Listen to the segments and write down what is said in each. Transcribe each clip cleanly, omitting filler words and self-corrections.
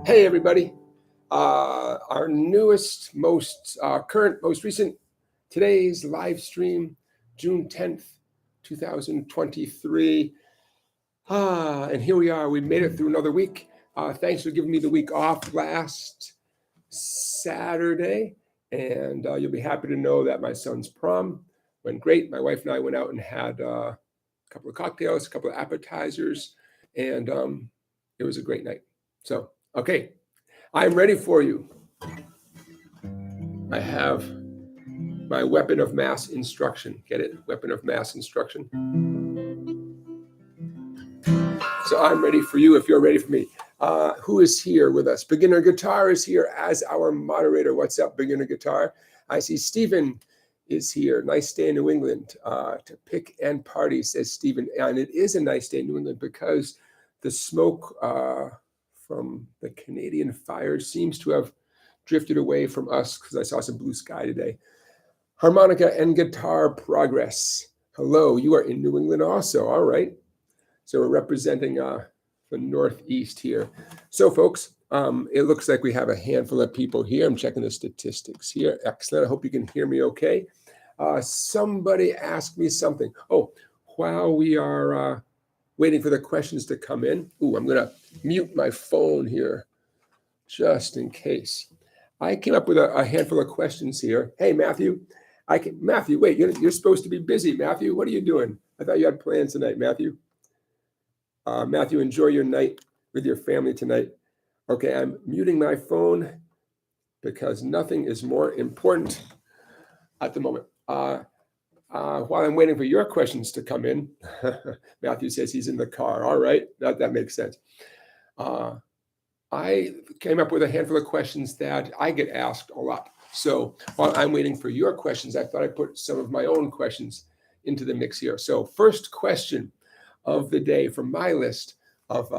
Hey, everybody. Our newest, most current, most recent, today's live stream, June 10th, 2023. And here we are. We made it through another week. Thanks for giving me the week off last Saturday. And you'll be happy to know that my son's prom went great. My wife and I went out and had a couple of cocktails, a couple of appetizers, and it was a great night. So, okay. I'm ready for you. I have my weapon of mass instruction. Get it? Weapon of mass instruction. So I'm ready for you if you're ready for me. Who is here with us? Beginner Guitar is here as our moderator. What's up, Beginner Guitar? I see Stephen is here. Nice day in New England to pick and party, says Stephen. And it is a nice day in New England because the smoke from the Canadian fires seems to have drifted away from us because I saw some blue sky today. Harmonica and guitar progress. Hello, you are in New England also. All right. So we're representing the Northeast here. So folks, it looks like we have a handful of people here. I'm checking the statistics here. Excellent. I hope you can hear me okay. Somebody asked me something. Oh, while we are waiting for the questions to come in. Ooh, I'm going to mute my phone here just in case. I came up with a handful of questions here. Hey, Matthew. Matthew, wait, you're supposed to be busy. Matthew, what are you doing? I thought you had plans tonight, Matthew. Matthew, enjoy your night with your family tonight. Okay, I'm muting my phone because nothing is more important at the moment. While I'm waiting for your questions to come in, Matthew says he's in the car. All right, that makes sense. I came up with a handful of questions that I get asked a lot. So while I'm waiting for your questions, I thought I'd put some of my own questions into the mix here. So first question of the day from my list of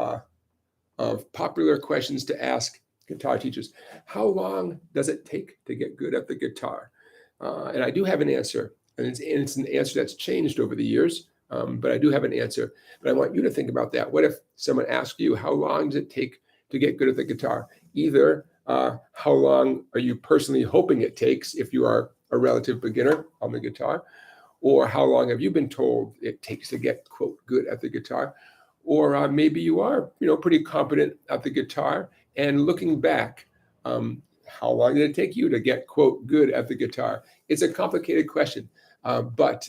popular questions to ask guitar teachers. How long does it take to get good at the guitar? And I do have an answer. And it's an answer that's changed over the years, but I do have an answer. But I want you to think about that. What if someone asked you, how long does it take to get good at the guitar? Either how long are you personally hoping it takes if you are a relative beginner on the guitar, or how long have you been told it takes to get, quote, good at the guitar? Or maybe you are, pretty competent at the guitar, and looking back, how long did it take you to get, quote, good at the guitar? It's a complicated question. But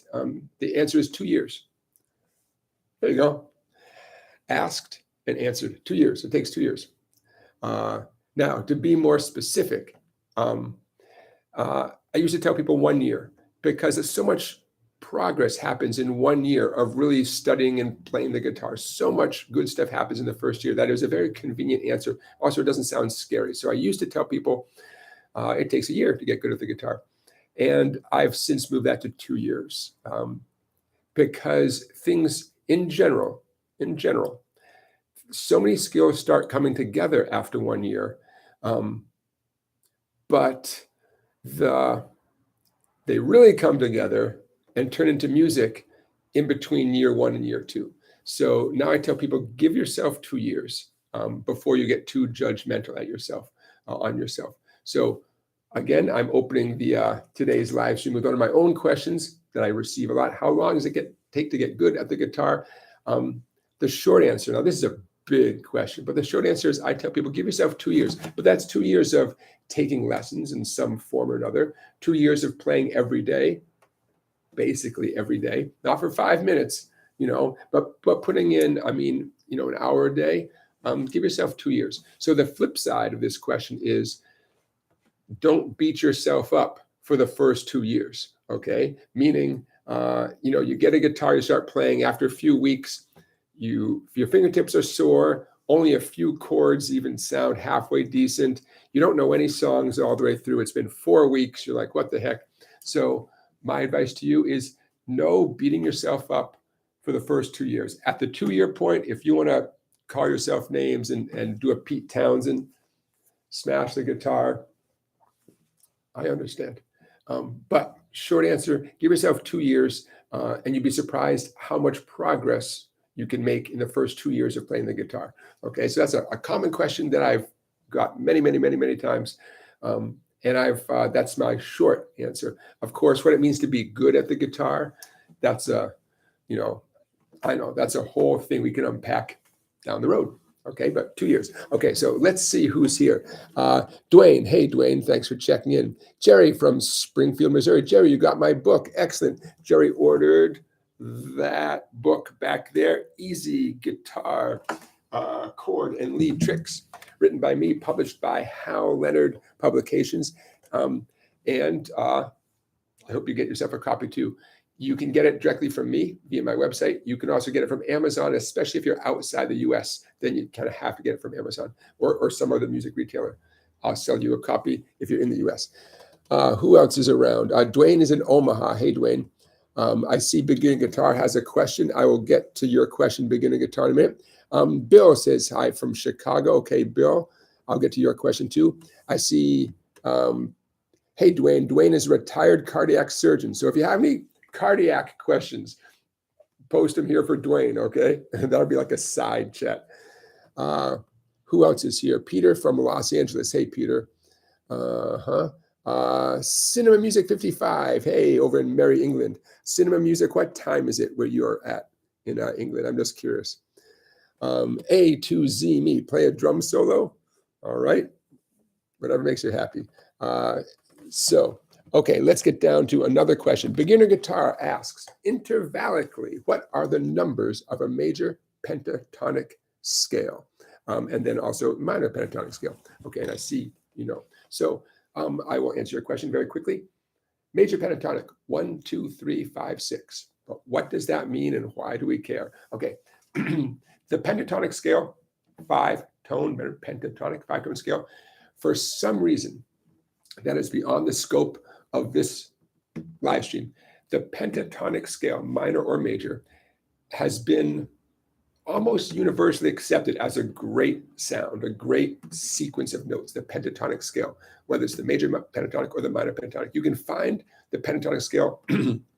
the answer is 2 years. There you go. Asked and answered. 2 years. It takes 2 years. Now, to be more specific, I used to tell people 1 year because so much progress happens in 1 year of really studying and playing the guitar. So much good stuff happens in the first year. That is a very convenient answer. Also, it doesn't sound scary. So I used to tell people it takes a year to get good at the guitar. And I've since moved that to 2 years because things in general, so many skills start coming together after 1 year, but they really come together and turn into music in between year 1 and year 2. So now I tell people, give yourself 2 years before you get too judgmental at yourself, on yourself. So again, I'm opening the today's live stream with one of my own questions that I receive a lot. How long does it take to get good at the guitar? The short answer, now this is a big question, but the short answer is I tell people, give yourself 2 years. But that's 2 years of taking lessons in some form or another, 2 years of playing every day, basically every day, not for 5 minutes, but putting in, an hour a day. Give yourself 2 years. So the flip side of this question is, don't beat yourself up for the first 2 years, okay? Meaning, you get a guitar, you start playing. After a few weeks, your fingertips are sore, only a few chords even sound halfway decent. You don't know any songs all the way through. It's been 4 weeks. You're like, what the heck? So my advice to you is no beating yourself up for the first 2 years. At the 2 year point, if you want to call yourself names and do a Pete Townsend, smash the guitar, I understand. But short answer, give yourself 2 years and you'd be surprised how much progress you can make in the first 2 years of playing the guitar. Okay, so that's a common question that I've got many times. And that's my short answer. Of course, what it means to be good at the guitar, that's I know that's a whole thing we can unpack down the road. Okay, but 2 years. Okay, so let's see who's here. Dwayne, hey Dwayne, thanks for checking in. Jerry from Springfield, Missouri. Jerry, you got my book. Excellent. Jerry ordered that book back there, Easy Guitar Chord and Lead Tricks, written by me, published by Hal Leonard Publications. And I hope you get yourself a copy too. You can get it directly from me via my website. You can also get it from Amazon, especially if you're outside the US. Then you kind of have to get it from Amazon or some other music retailer. I'll sell you a copy if you're in the US. Who else is around? Dwayne is in Omaha. Hey, Dwayne. I see Beginning Guitar has a question. I will get to your question, Beginning Guitar, in a minute. Bill says hi from Chicago. Okay, Bill, I'll get to your question too. I see, hey, Dwayne. Dwayne is a retired cardiac surgeon. So if you have any cardiac questions, post them here for Dwayne, okay? That'll be like a side chat. Who else is here? Peter from Los Angeles. Hey, Peter. Cinema Music 55. Hey, over in Merry, England. Cinema Music, what time is it where you're at in England? I'm just curious. A to Z me, play a drum solo. All right. Whatever makes you happy. Okay, let's get down to another question. Beginner Guitar asks, intervallically, what are the numbers of a major pentatonic scale? And then also minor pentatonic scale. Okay, and I see, So I will answer your question very quickly. Major pentatonic, 1, 2, 3, 5, 6. But what does that mean and why do we care? Okay, the pentatonic scale, 5-tone, pentatonic 5-tone scale, for some reason that is beyond the scope of this live stream, the pentatonic scale, minor or major, has been almost universally accepted as a great sound, a great sequence of notes, the pentatonic scale, whether it's the major pentatonic or the minor pentatonic. You can find the pentatonic scale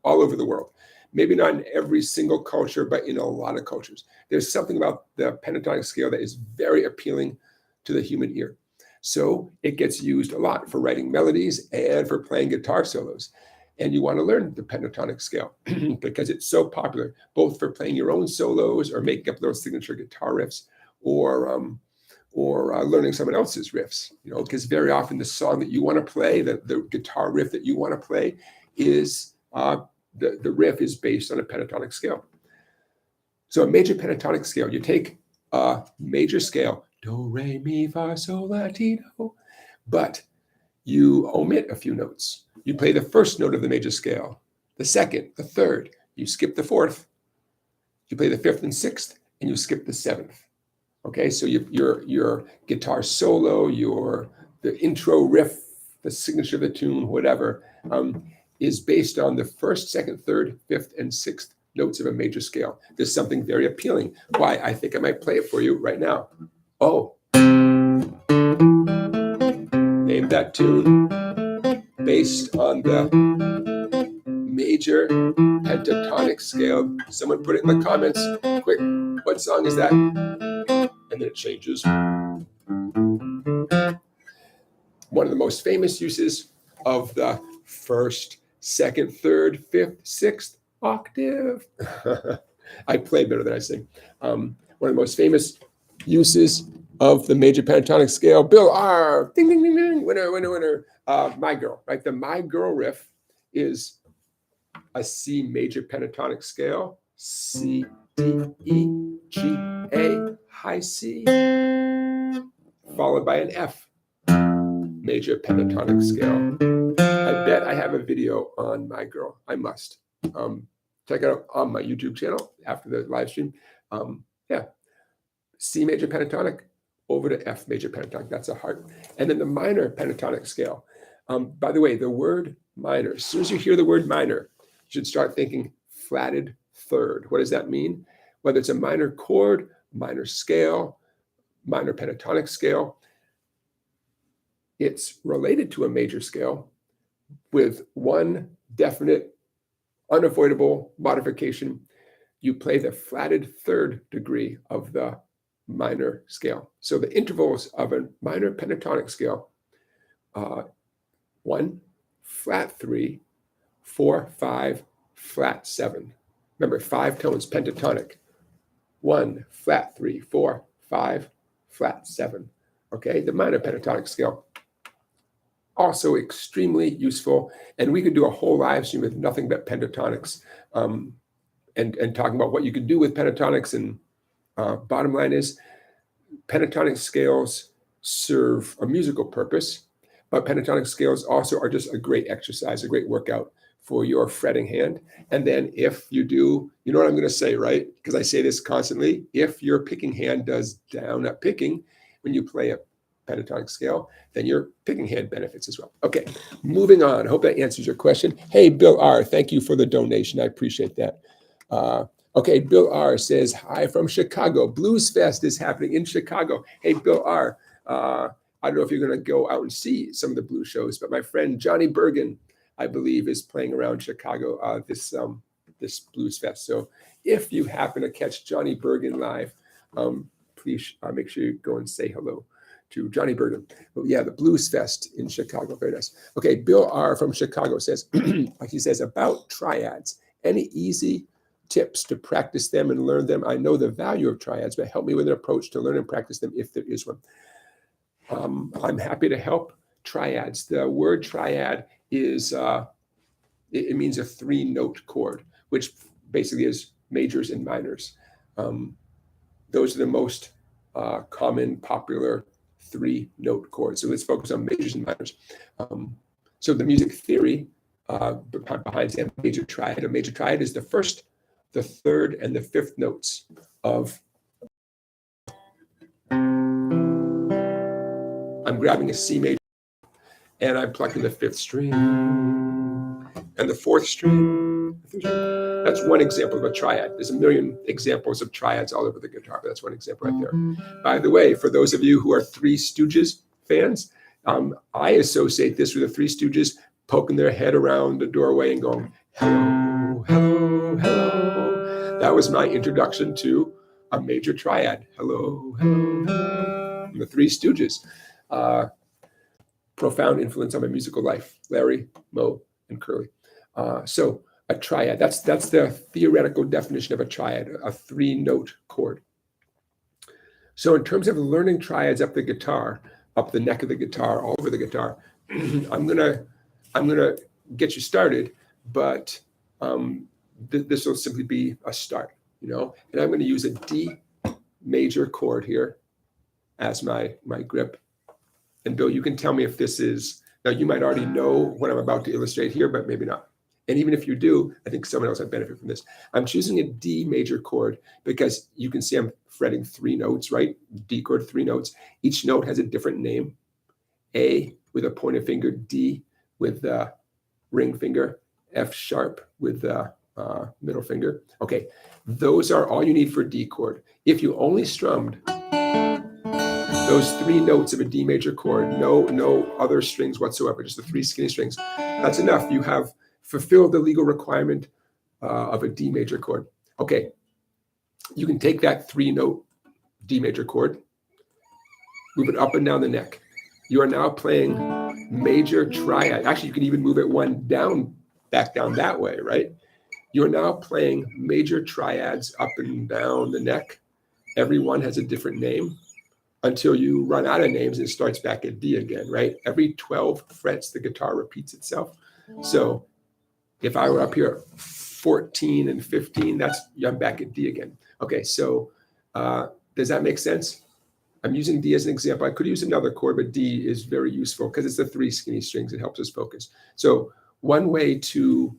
all over the world. Maybe not in every single culture, but in a lot of cultures. There's something about the pentatonic scale that is very appealing to the human ear. So it gets used a lot for writing melodies and for playing guitar solos. And you want to learn the pentatonic scale because it's so popular, both for playing your own solos or making up those signature guitar riffs or learning someone else's riffs, because very often the song that you want to play, the guitar riff that you want to play is, the riff is based on a pentatonic scale. So a major pentatonic scale, you take a major scale, do, re, mi, fa, sol, la, ti, do, but you omit a few notes. You play the first note of the major scale, the second, the third, you skip the fourth, you play the fifth and sixth, and you skip the seventh. Okay, so your guitar solo, the intro riff, the signature of the tune, whatever, is based on the first, second, third, fifth, and sixth notes of a major scale. There's something very appealing. Why? I think I might play it for you right now. Oh. Name that tune based on the major pentatonic scale. Someone put it in the comments. Quick, what song is that? And then it changes. One of the most famous uses of the first, second, third, fifth, sixth octave. I play better than I sing. One of the most famous uses of the major pentatonic scale. Bill R. Ding, ding, ding, ding. Winner, winner, winner. My Girl, right? The My Girl riff is a C major pentatonic scale. C, D, E, G, A, high C, followed by an F major pentatonic scale. I bet I have a video on My Girl. I must. Check it out on my YouTube channel after the live stream. Yeah. C major pentatonic over to F major pentatonic. That's a heart. And then the minor pentatonic scale. By the way, the word minor, as soon as you hear the word minor, you should start thinking flatted third. What does that mean? Whether it's a minor chord, minor scale, minor pentatonic scale, it's related to a major scale with one definite, unavoidable modification. You play the flatted third degree of the minor scale. So the intervals of a minor pentatonic scale, 1, flat 3, 4, 5, flat 7. Remember, 5 tones, pentatonic. 1, flat 3, 4, 5, flat 7. Okay, the minor pentatonic scale, also extremely useful. And we could do a whole live stream with nothing but pentatonics, and talking about what you can do with pentatonics. And bottom line is, pentatonic scales serve a musical purpose, but pentatonic scales also are just a great exercise, a great workout for your fretting hand. And then if you do, you know what I'm going to say, right? Because I say this constantly, if your picking hand does down up picking when you play a pentatonic scale, then your picking hand benefits as well. Okay, moving on. Hope that answers your question. Hey, Bill R., thank you for the donation. I appreciate that. Okay, Bill R. says, hi from Chicago. Blues Fest is happening in Chicago. Hey, Bill R., I don't know if you're going to go out and see some of the blues shows, but my friend Johnny Bergen, I believe, is playing around Chicago this Blues Fest. So if you happen to catch Johnny Bergen live, please make sure you go and say hello to Johnny Bergen. But yeah, the Blues Fest in Chicago, very nice. Okay, Bill R. from Chicago says, he says, about triads, any easy tips to practice them and learn them? I know the value of triads, but help me with an approach to learn and practice them if there is one. I'm happy to help. Triads. The word triad is, it means a 3-note chord, which basically is majors and minors. Those are the most common, popular 3-note chords. So let's focus on majors and minors. So the music theory behind a major triad. A major triad is the first, the third, and the fifth notes of. I'm grabbing a C major and I'm plucking the 5th string and the 4th string. That's one example of a triad. There's a million examples of triads all over the guitar, but that's one example right there. By the way, for those of you who are Three Stooges fans, I associate this with the Three Stooges poking their head around the doorway and going, hello, hello, hello. That was my introduction to a major triad. Hello, hello, hello. And the Three Stooges. Profound influence on my musical life. Larry, Moe, and Curly. So a triad, that's the theoretical definition of a triad, a 3-note chord. So in terms of learning triads up the guitar, up the neck of the guitar, all over the guitar, I'm gonna get you started, but this will simply be a start, and I'm going to use a D major chord here as my grip. And Bill, you can tell me if this is, now you might already know what I'm about to illustrate here, but maybe not. And even if you do, I think someone else would benefit from this. I'm choosing a D major chord because you can see I'm fretting 3 notes, right? D chord, 3 notes. Each note has a different name. A with a pointer finger, D with the ring finger, F sharp with the middle finger. Okay, those are all you need for D chord. If you only strummed those 3 notes of a D major chord, no other strings whatsoever, just the 3 skinny strings, that's enough. You have fulfilled the legal requirement of a D major chord. Okay, you can take that 3-note D major chord, move it up and down the neck. You are now playing major triad. Actually, you can even move it one down, back down that way, right? You're now playing major triads up and down the neck. Every one has a different name until you run out of names and it starts back at D again, right? Every 12 frets, the guitar repeats itself. So if I were up here at 14 and 15, I'm back at D again. Okay, so does that make sense? I'm using D as an example. I could use another chord, but D is very useful because it's the 3 skinny strings. It helps us focus. So one way to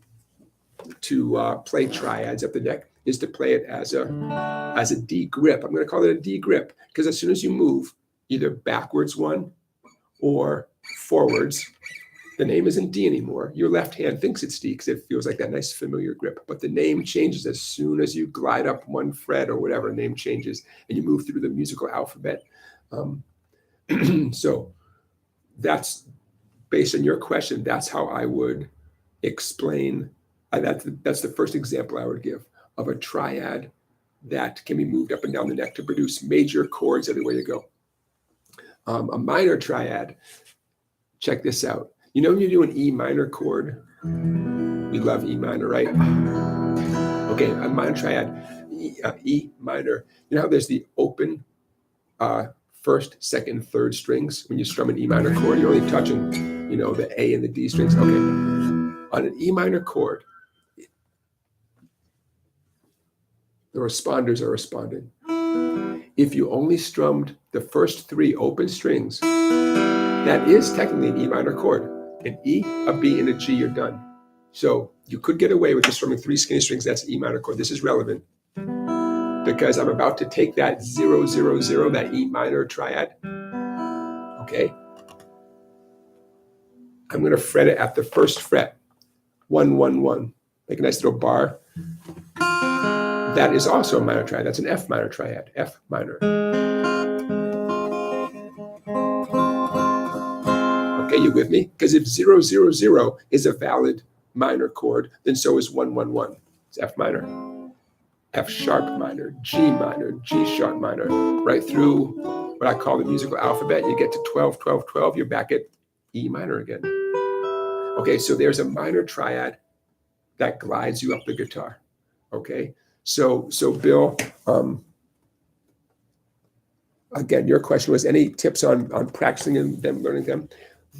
play triads up the neck is to play it as a D grip. I'm going to call it a D grip because as soon as you move either backwards one or forwards, the name isn't D anymore. Your left hand thinks it's D because it feels like that nice familiar grip, but the name changes as soon as you glide up one fret or whatever, the name changes and you move through the musical alphabet. So that's based on your question. That's how I would explain. That's the first example I would give of a triad that can be moved up and down the neck to produce major chords everywhere you go. A minor triad, check this out. You know when you do an E minor chord? We love E minor, right? Okay, a minor triad, E minor. You know how there's the open first, second, third strings? When you strum an E minor chord, you're only touching, the A and the D strings. Okay, on an E minor chord, the responders are responding. If you only strummed the first three open strings, that is technically an E minor chord. An E, a B, and a G, you're done. So you could get away with just strumming three skinny strings. That's E minor chord. This is relevant because I'm about to take that 0, 0, 0, that E minor triad. Okay. I'm going to fret it at the first fret. 1, 1, 1. Make a nice little bar. That is also a minor triad. That's an F minor triad. F minor. Okay, you with me? Because if 0, 0, 0 is a valid minor chord, then so is 1, 1, 1. It's F minor, F sharp minor, G minor, G sharp minor, right through what I call the musical alphabet. You get to 12, 12, 12, you're back at E minor again. Okay, so there's a minor triad that glides you up the guitar. Okay, so Bill, again, your question was any tips on practicing and them learning them?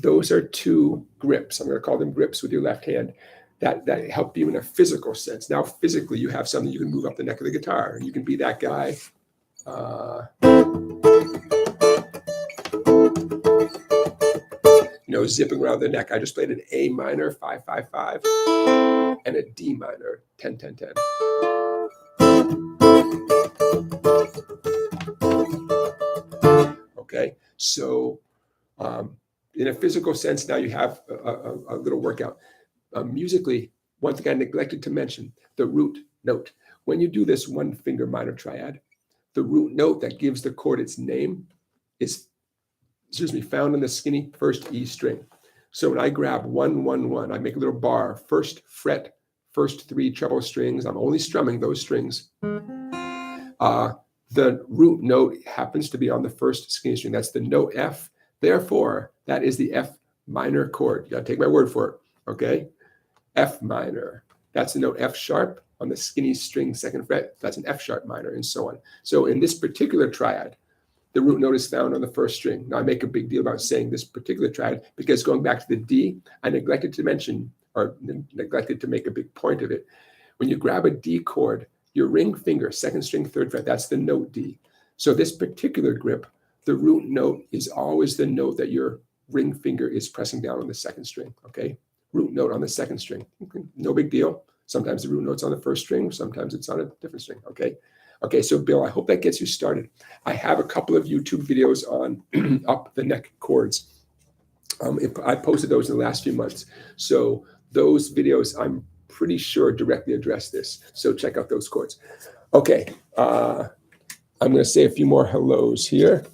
Those are two grips. I'm going to call them grips with your left hand that help you in a physical sense. Now, physically, you have something you can move up the neck of the guitar, and you can be that guy. Zipping around the neck. I just played an A minor, 5, 5, 5, and a D minor, 10, 10, 10. Okay, so in a physical sense, now you have a little workout. Musically, one thing I neglected to mention, the root note. When you do this one finger minor triad, the root note that gives the chord its name is, found on the skinny first E string. So when I grab 1, 1, 1, I make a little bar, first fret, first three treble strings. I'm only strumming those strings. The root note happens to be on the first skinny string. That's the note F. Therefore, that is the F minor chord. You gotta take my word for it, okay? F minor. That's the note F sharp on the skinny string second fret. That's an F sharp minor, and so on. So in this particular triad, the root note is found on the first string. Now I make a big deal about saying this particular triad because going back to the D, I neglected to mention, or neglected to make a big point of it. When you grab a D chord, your ring finger, second string, third fret, that's the note D. So this particular grip, the root note is always the note that your ring finger is pressing down on the second string, okay? Root note on the second string, okay. No big deal. Sometimes the root note's on the first string, sometimes it's on a different string, okay? Okay, so Bill, I hope that gets you started. I have a couple of YouTube videos on up the neck chords. I posted those in the last few months. So those videos, I'm pretty sure directly address this. So check out those chords. Okay, I'm going to say a few more hellos here.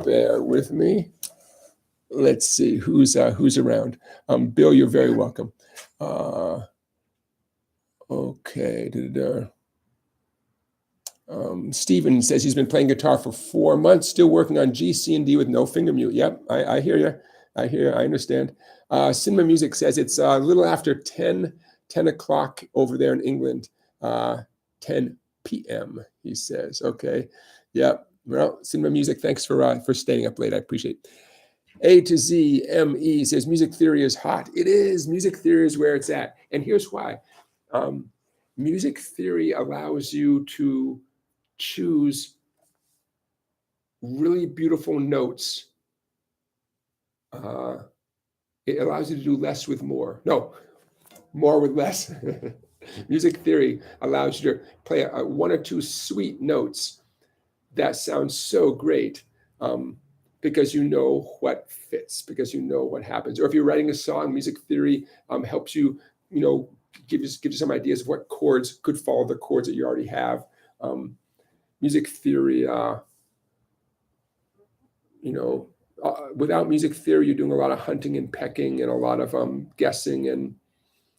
Bear with me. Let's see who's around. Bill, you're very welcome. Okay. Stephen says he's been playing guitar for 4 months, still working on G, C, and D with no finger mute. Yep, I hear you. I understand. Cinema Music says it's a little after 10 o'clock over there in England, 10 p.m., he says. Okay. Yep. Well, Cinema Music, thanks for staying up late. I appreciate it. A to Z, M-E says music theory is hot. It is. Music theory is where it's at. And here's why. Music theory allows you to choose really beautiful notes. It allows you to do less with more. No, more with less. Music theory allows you to play one or two sweet notes that sound so great because you know what fits, because you know what happens. Or if you're writing a song, music theory helps you, give you some ideas of what chords could follow the chords that you already have. Music theory, without music theory, you're doing a lot of hunting and pecking and a lot of guessing, and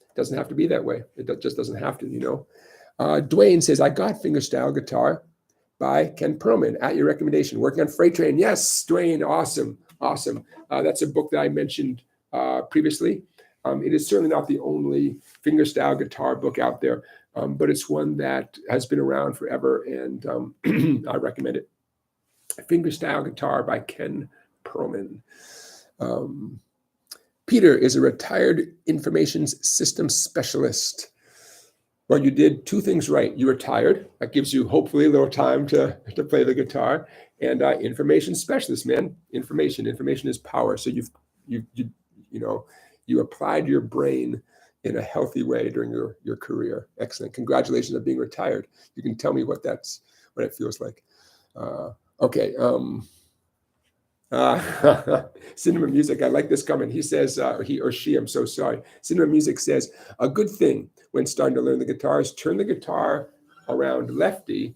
it doesn't have to be that way. It just doesn't have to, Dwayne says, I got fingerstyle guitar by Ken Perlman at your recommendation, working on Freight Train. Yes, Dwayne, awesome. That's a book that I mentioned previously. It is certainly not the only fingerstyle guitar book out there, but it's one that has been around forever, and I recommend it. Fingerstyle Guitar by Ken Perlman. Peter is a retired information systems specialist. Well, you did two things right. You retired. That gives you hopefully a little time to play the guitar. And information specialist, man. Information is power. So you applied your brain in a healthy way during your career. Excellent. Congratulations on being retired. You can tell me what it feels like. Okay. Cinema Music, I like this comment. He says, he or she, I'm so sorry. Cinema Music says, a good thing when starting to learn the guitar is turn the guitar around lefty,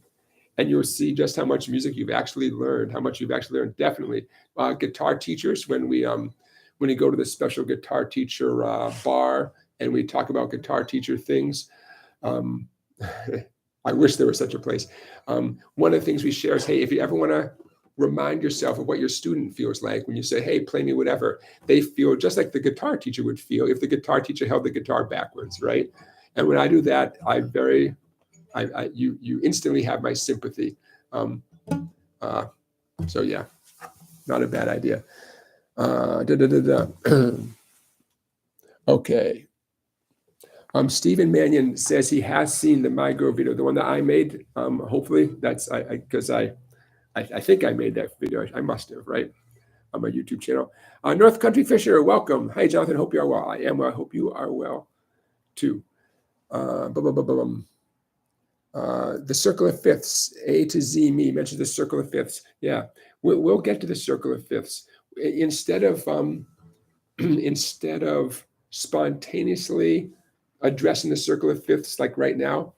and you'll see just how much music you've actually learned, Definitely. Guitar teachers, when we go to the special guitar teacher bar and we talk about guitar teacher things, I wish there was such a place. One of the things we share is, hey, if you ever want to remind yourself of what your student feels like when you say, hey, play me whatever, they feel just like the guitar teacher would feel if the guitar teacher held the guitar backwards, right? And when I do that, you instantly have my sympathy. So yeah, not a bad idea. Okay. Stephen Mannion says he has seen the My Girl video, the one that I made. Hopefully that's because I think I made that video. I must have, right? On my YouTube channel. North Country Fisher, welcome. Hi, Jonathan. Hope you are well. I am well. I hope you are well, too. The circle of fifths, A to Z me mentioned the circle of fifths. Yeah, we'll get to the circle of fifths. Instead of spontaneously addressing the circle of fifths like right now,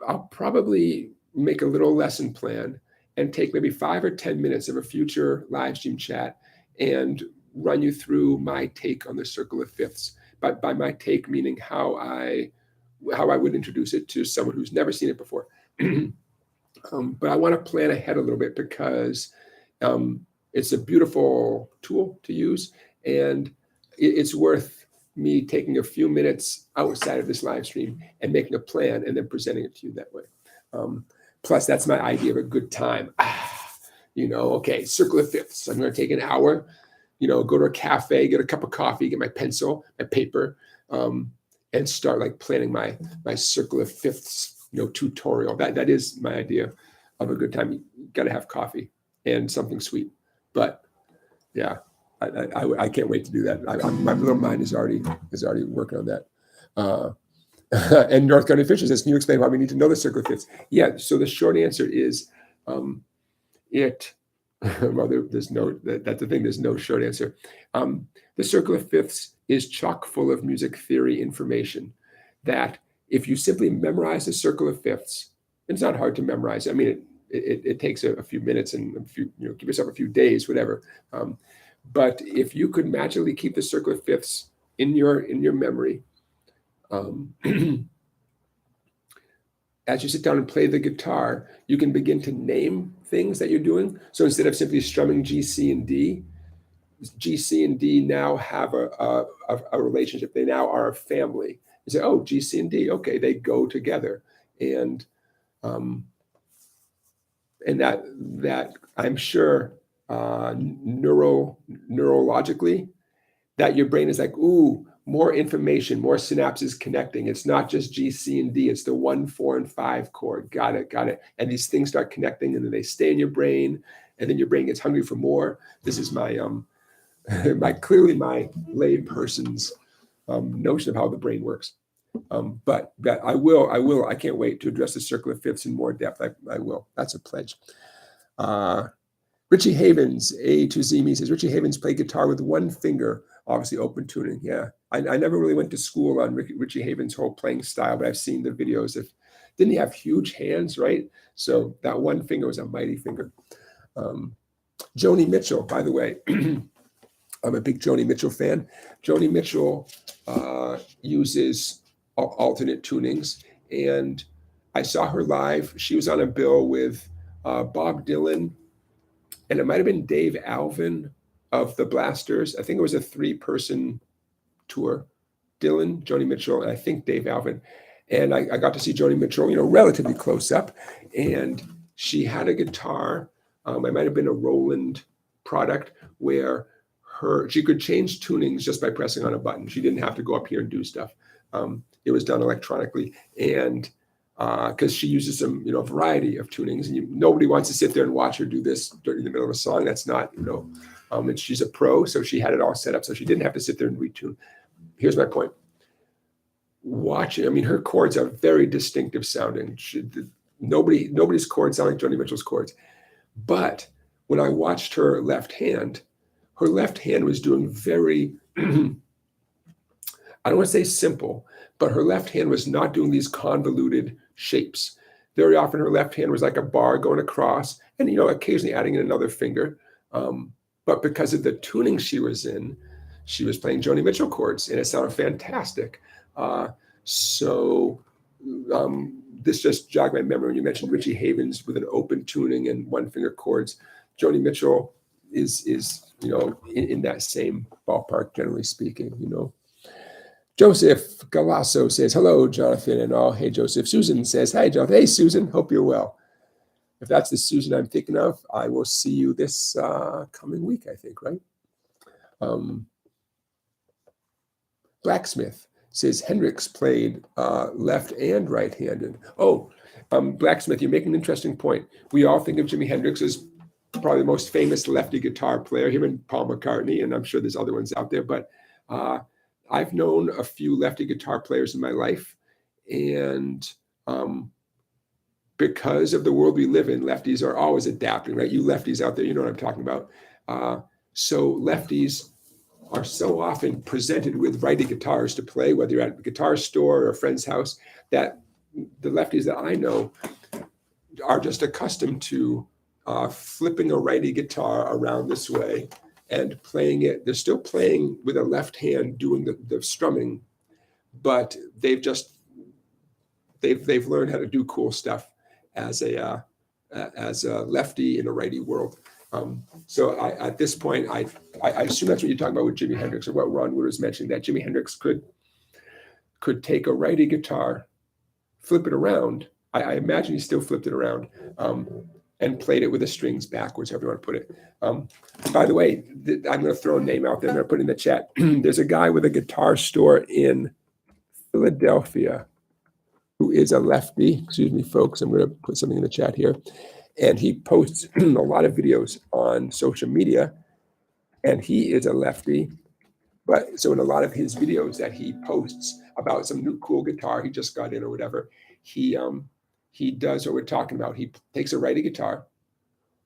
I'll probably make a little lesson plan and take maybe 5 or 10 minutes of a future live stream chat and run you through my take on the circle of fifths. But by my take, meaning how I would introduce it to someone who's never seen it before. But I want to plan ahead a little bit because it's a beautiful tool to use, and it's worth me taking a few minutes outside of this live stream and making a plan and then presenting it to you that way. Plus, that's my idea of a good time. Okay, circle of fifths. I'm going to take an hour, go to a cafe, get a cup of coffee, get my pencil, my paper, and start like planning my circle of fifths, tutorial. That is my idea of a good time. You got to have coffee and something sweet. But yeah, I can't wait to do that. My little mind is already working on that. And North Country Fisher says, can you explain why we need to know the circle of fifths? Yeah, so the short answer is well, there's no, that's the thing, there's no short answer. The circle of fifths is chock full of music theory information that if you simply memorize the circle of fifths, it's not hard to memorize. I mean, it takes a few minutes and a few, give yourself a few days, whatever. But if you could magically keep the circle of fifths in your memory, as you sit down and play the guitar, you can begin to name things that you're doing. So instead of simply strumming G, C, and D, G, C, and D now have a relationship. They now are a family. You say, oh, G, C, and D, okay, they go together. And that I'm sure neurologically, that your brain is like, ooh, more information, more synapses connecting. It's not just G, C, and D. It's the 1, 4, and 5 chord. Got it. And these things start connecting, and then they stay in your brain, and then your brain gets hungry for more. This is my clearly my lay person's notion of how the brain works. But that I can't wait to address the circle of fifths in more depth. I will. That's a pledge. Richie Havens, A to Z me says, Richie Havens played guitar with one finger, obviously open tuning. Yeah, I never really went to school on Richie Havens' whole playing style, but I've seen the videos. Didn't he have huge hands, right? So that one finger was a mighty finger. Joni Mitchell, by the way, I'm a big Joni Mitchell fan. Joni Mitchell uses alternate tunings, and I saw her live. She was on a bill with Bob Dylan, and it might have been Dave Alvin of the Blasters. I think it was a 3-person tour. Dylan, Joni Mitchell, and I think Dave Alvin. And I got to see Joni Mitchell, relatively close up. And she had a guitar. It might have been a Roland product where she could change tunings just by pressing on a button. She didn't have to go up here and do stuff. It was done electronically. And because she uses some, variety of tunings, and nobody wants to sit there and watch her do this during the middle of a song. That's not, and she's a pro, so she had it all set up, so she didn't have to sit there and retune. Here's my point. Watching, her chords are very distinctive sounding. Nobody's chords sound like Joni Mitchell's chords. But when I watched her left hand was doing very, I don't want to say simple, but her left hand was not doing these convoluted shapes. Very often her left hand was like a bar going across and, occasionally adding in another finger. But because of the tuning she was in, she was playing Joni Mitchell chords and it sounded fantastic. This just jogged my memory when you mentioned Richie Havens with an open tuning and 1-finger chords. Joni Mitchell is in that same ballpark, generally speaking, Joseph Galasso says, hello, Jonathan and all. Hey, Joseph. Susan says, hi, Jonathan. Hey, Susan. Hope you're well. If that's the Susan I'm thinking of, I will see you this coming week, I think, right? Blacksmith says Hendrix played left and right-handed. Oh, Blacksmith, you make an interesting point. We all think of Jimi Hendrix as probably the most famous lefty guitar player, him and Paul McCartney, and I'm sure there's other ones out there, but I've known a few lefty guitar players in my life, and because of the world we live in, lefties are always adapting, right? You lefties out there, you know what I'm talking about. So lefties are so often presented with righty guitars to play, whether you're at a guitar store or a friend's house, that the lefties that I know are just accustomed to flipping a righty guitar around this way and playing it. They're still playing with a left hand doing the strumming, but they've learned how to do cool stuff as a lefty in a righty world. So at this point, I assume that's what you're talking about with Jimi Hendrix, or what Ron Wood was mentioning, that Jimi Hendrix could take a righty guitar, flip it around. I imagine he still flipped it around, and played it with the strings backwards, however you want to put it. By the way, I'm going to throw a name out there. I'm going to put it in the chat. There's a guy with a guitar store in Philadelphia who is a lefty. Excuse me, folks. I'm going to put something in the chat here. And he posts a lot of videos on social media. And he is a lefty. But so in a lot of his videos that he posts about some new cool guitar he just got in or whatever, he does what we're talking about. He takes a righty guitar,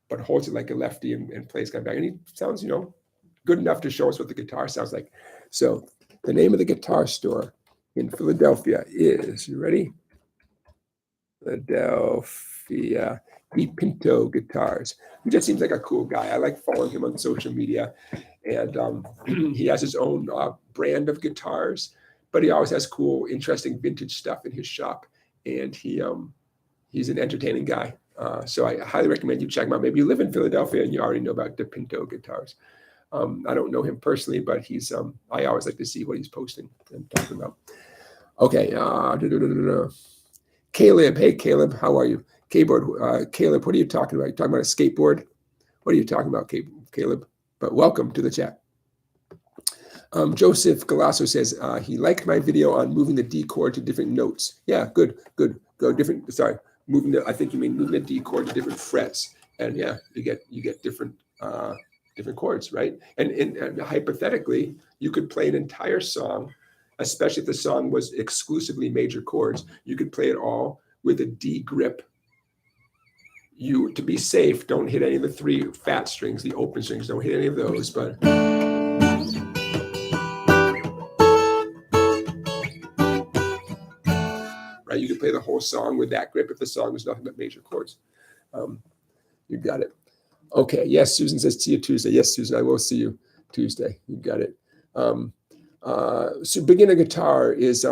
but holds it like a lefty and plays kind of back. And he sounds, good enough to show us what the guitar sounds like. So the name of the guitar store in Philadelphia is, you ready? Philadelphia Pinto Guitars. He just seems like a cool guy. I like following him on social media. And he has his own brand of guitars, but he always has cool, interesting vintage stuff in his shop. And he's an entertaining guy. So I highly recommend you check him out. Maybe you live in Philadelphia and you already know about the Pinto guitars. I don't know him personally, but he's I always like to see what he's posting and talking about. Okay. Caleb. Hey, Caleb. How are you? Keyboard. Caleb, what are you talking about? You talking about a skateboard? What are you talking about, Caleb? But welcome to the chat. Joseph Galasso says he liked my video on moving the D chord to different notes. Yeah, good. Go different. Sorry, I think you mean moving the D chord to different frets, and yeah, you get different chords, right? And hypothetically, you could play an entire song, especially if the song was exclusively major chords. You could play it all with a D grip. You, to be safe, don't hit any of the 3 fat strings, the open strings. Don't hit any of those, but. Right, you can play the whole song with that grip if the song was nothing but major chords. You got it. Okay, yes, Susan says, see you Tuesday. Yes, Susan, I will see you Tuesday. You got it. So beginner guitar is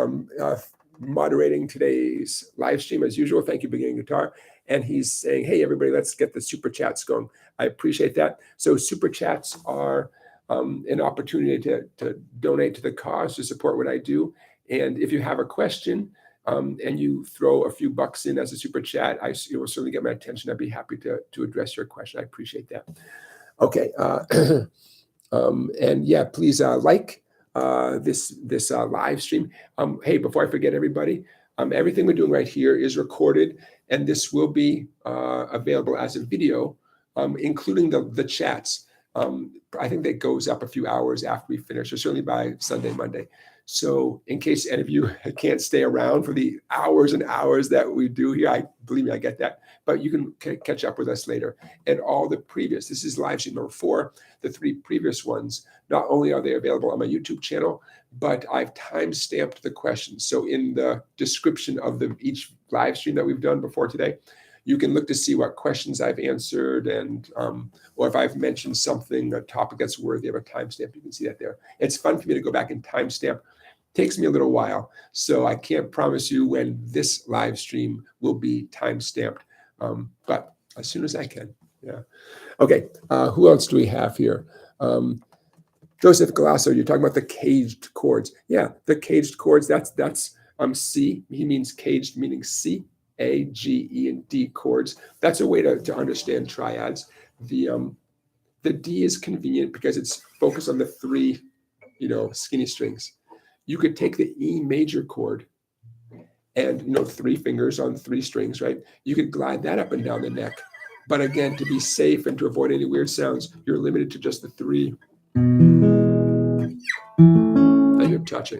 moderating today's live stream as usual. Thank you, Beginning Guitar. And he's saying, hey, everybody, let's get the super chats going. I appreciate that. So super chats are an opportunity to donate to the cause, to support what I do. And if you have a question and you throw a few bucks in as a super chat, it will certainly get my attention. I'd be happy to address your question. I appreciate that. Okay. And yeah, please like this live stream. Hey, before I forget, everybody, everything we're doing right here is recorded, and this will be available as a video, including the chats. I think that goes up a few hours after we finish, or certainly by Sunday, Monday. So in case any of you can't stay around for the hours and hours that we do here, believe me, I get that. But you can catch up with us later. And all the previous, this is live stream number 4, the 3 previous ones, not only are they available on my YouTube channel, but I've time-stamped the questions. So in the description of each live stream that we've done before today, you can look to see what questions I've answered, and or if I've mentioned something, a topic that's worthy of a timestamp, you can see that there. It's fun for me to go back and timestamp. Takes me a little while, so I can't promise you when this live stream will be time-stamped, but as soon as I can. Yeah. Okay. Who else do we have here? Joseph Galasso, you're talking about the caged chords. Yeah, the caged chords. That's C. He means caged, meaning C, A, G, E, and D chords. That's a way to understand triads. The D is convenient because it's focused on the 3, skinny strings. You could take the E major chord and 3 fingers on 3 strings, right? You could glide that up and down the neck. But again, to be safe and to avoid any weird sounds, you're limited to just the 3 that you're touching.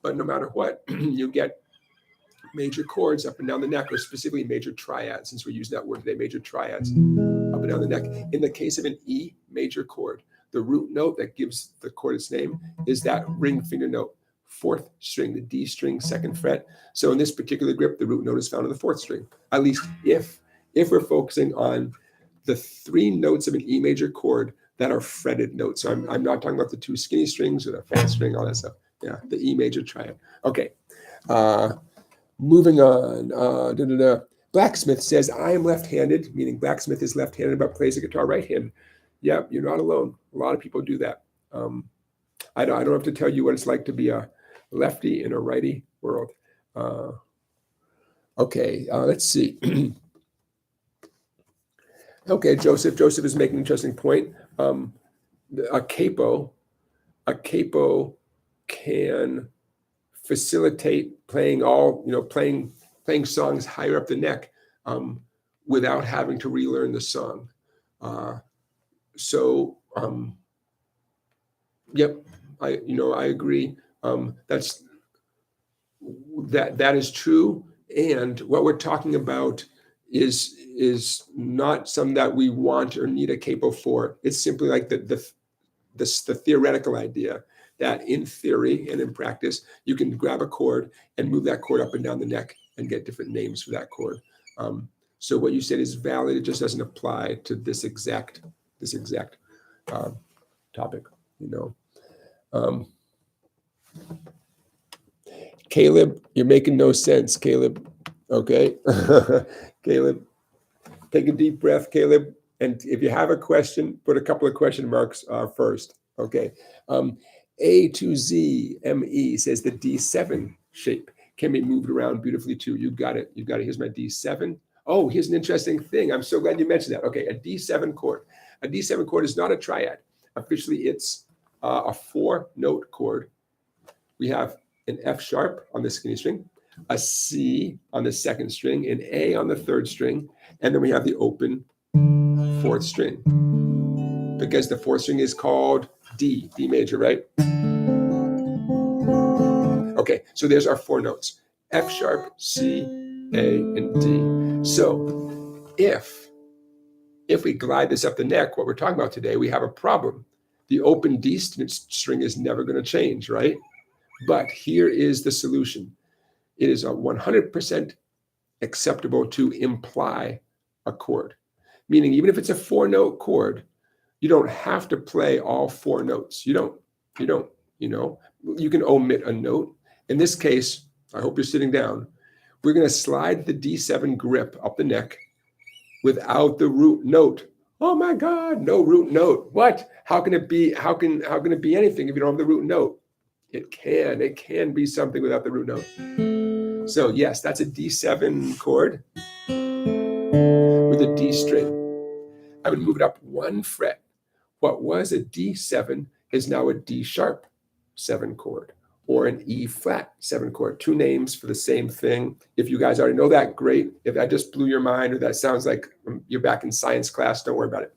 But no matter what, you get major chords up and down the neck, or specifically major triads, since we're using that word today, major triads up and down the neck. In the case of an E major chord, the root note that gives the chord its name is that ring finger note, 4th string, the D string, 2nd fret. So in this particular grip, the root note is found on the 4th string. At least if we're focusing on the 3 notes of an E major chord that are fretted notes. So I'm not talking about the 2 skinny strings or the fat string, all that stuff. Yeah, the E major triad. Okay. Moving on. Blacksmith says, I am left-handed, meaning Blacksmith is left-handed but plays the guitar right-handed. Yeah, you're not alone. A lot of people do that. I don't have to tell you what it's like to be a lefty in a righty world. Okay, let's see. Okay, Joseph is making an interesting point. A capo can facilitate playing playing songs higher up the neck without having to relearn the song. Yep, I agree. That is true. And what we're talking about is not something that we want or need a capo for. It's simply like the theoretical idea that in theory and in practice, you can grab a chord and move that chord up and down the neck and get different names for that chord. So what you said is valid. It just doesn't apply to this exact topic. Caleb, you're making no sense, Caleb. Okay, Caleb, take a deep breath, Caleb. And if you have a question, put a couple of question marks first. Okay. A to Z M-E says the D7 shape can be moved around beautifully too. You got it. Here's my D7. Oh, here's an interesting thing. I'm so glad you mentioned that. Okay, a D7 chord. A D7 chord is not a triad. Officially, it's a 4-note chord. We have an F sharp on the skinny string, a C on the 2nd string, an A on the 3rd string, and then we have the open 4th string. Because the 4th string is called D major, right? Okay, so there's our 4 notes: F sharp, C, A, and D. So if we glide this up the neck, what we're talking about today, we have a problem. The open D string is never going to change, right? But here is the solution. It is 100% acceptable to imply a chord, meaning even if it's a 4-note chord, you don't have to play all 4 notes. You don't You know, you can omit a note. In this case, I hope you're sitting down. We're going to slide the D7 grip up the neck without the root note. Oh my God, no root note. What? How can it be? How can it be anything if you don't have the root note? It can be something without the root note. So yes, that's a D7 chord with a D string. I would move it up 1 fret. What was a D7 is now a D sharp 7 chord, or an E flat 7 chord. 2 names for the same thing. If you guys already know that, great. If I just blew your mind or that sounds like you're back in science class, don't worry about it.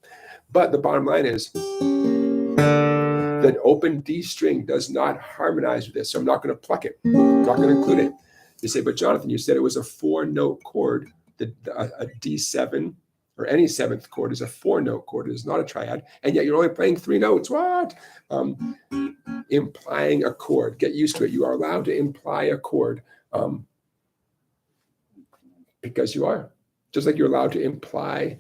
But the bottom line is that open D string does not harmonize with this, so I'm not going to pluck it. I'm not going to include it. You say, but Jonathan, you said it was a 4-note chord. A D7 or any 7th chord is a 4-note chord. It is not a triad, and yet you're only playing 3 notes. What? Implying a chord. Get used to it. You are allowed to imply a chord because you are. Just like you're allowed to imply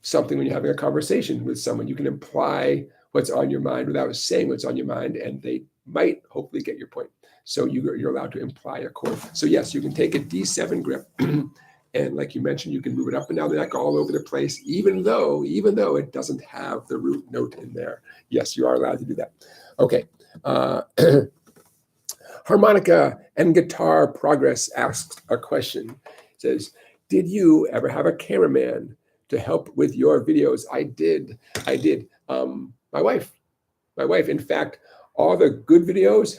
something when you're having a conversation with someone. You can imply what's on your mind without saying what's on your mind, and they might hopefully get your point. So you're allowed to imply a chord. So yes, you can take a D7 grip, and like you mentioned, you can move it up and down the neck all over the place, even though it doesn't have the root note in there. Yes, you are allowed to do that. Okay. Harmonica and Guitar Progress asks a question. It says, did you ever have a cameraman to help with your videos? I did. My wife. In fact, all the good videos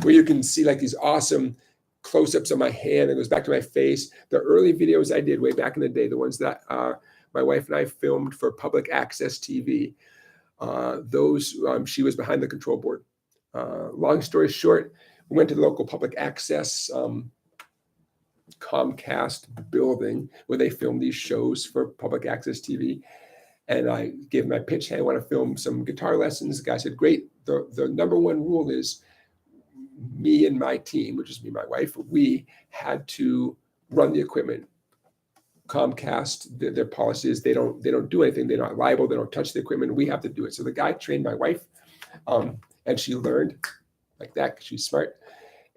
where you can see like these awesome close-ups of my hand that goes back to my face, the early videos I did way back in the day, the ones that my wife and I filmed for public access TV, she was behind the control board. Long story short, we went to the local public access Comcast building where they filmed these shows for public access TV. And I gave my pitch, hey, I want to film some guitar lessons. The guy said, great. The number one rule is me and my team, which is me and my wife, we had to run the equipment. Comcast, their policy is they don't do anything. They're not liable. They don't touch the equipment. We have to do it. So the guy trained my wife, and she learned like that because she's smart.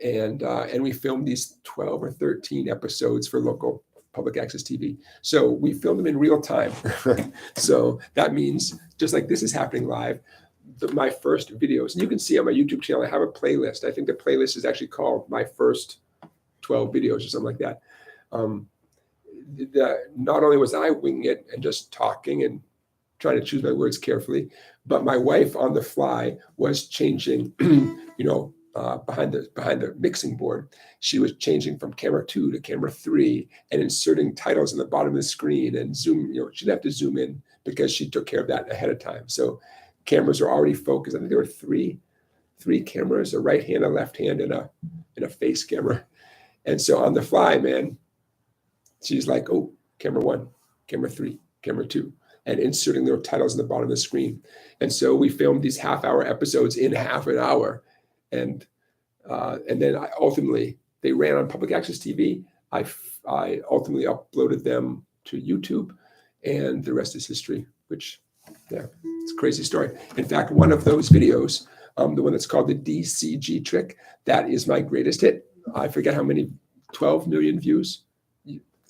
And we filmed these 12 or 13 episodes for local public access TV. So we filmed them in real time. So that means just like this is happening live, my first videos, and you can see on my YouTube channel, I have a playlist. I think the playlist is actually called My First 12 Videos or something like that. Not only was I winging it and just talking and trying to choose my words carefully, but my wife on the fly was changing, behind the mixing board, she was changing from camera 2 to camera 3 and inserting titles in the bottom of the screen and zoom, she'd have to zoom in because she took care of that ahead of time. So cameras are already focused. I think there were three cameras, a right hand, a left hand, and a face camera. And so on the fly, man, she's like, oh, camera 1, camera 3, camera 2, and inserting their titles in the bottom of the screen. And so we filmed these half-hour episodes in half an hour. And then ultimately they ran on public access TV. I ultimately uploaded them to YouTube, and the rest is history, which, yeah, it's a crazy story. In fact, one of those videos, the one that's called the DCG trick, that is my greatest hit. I forget how many, 12 million views.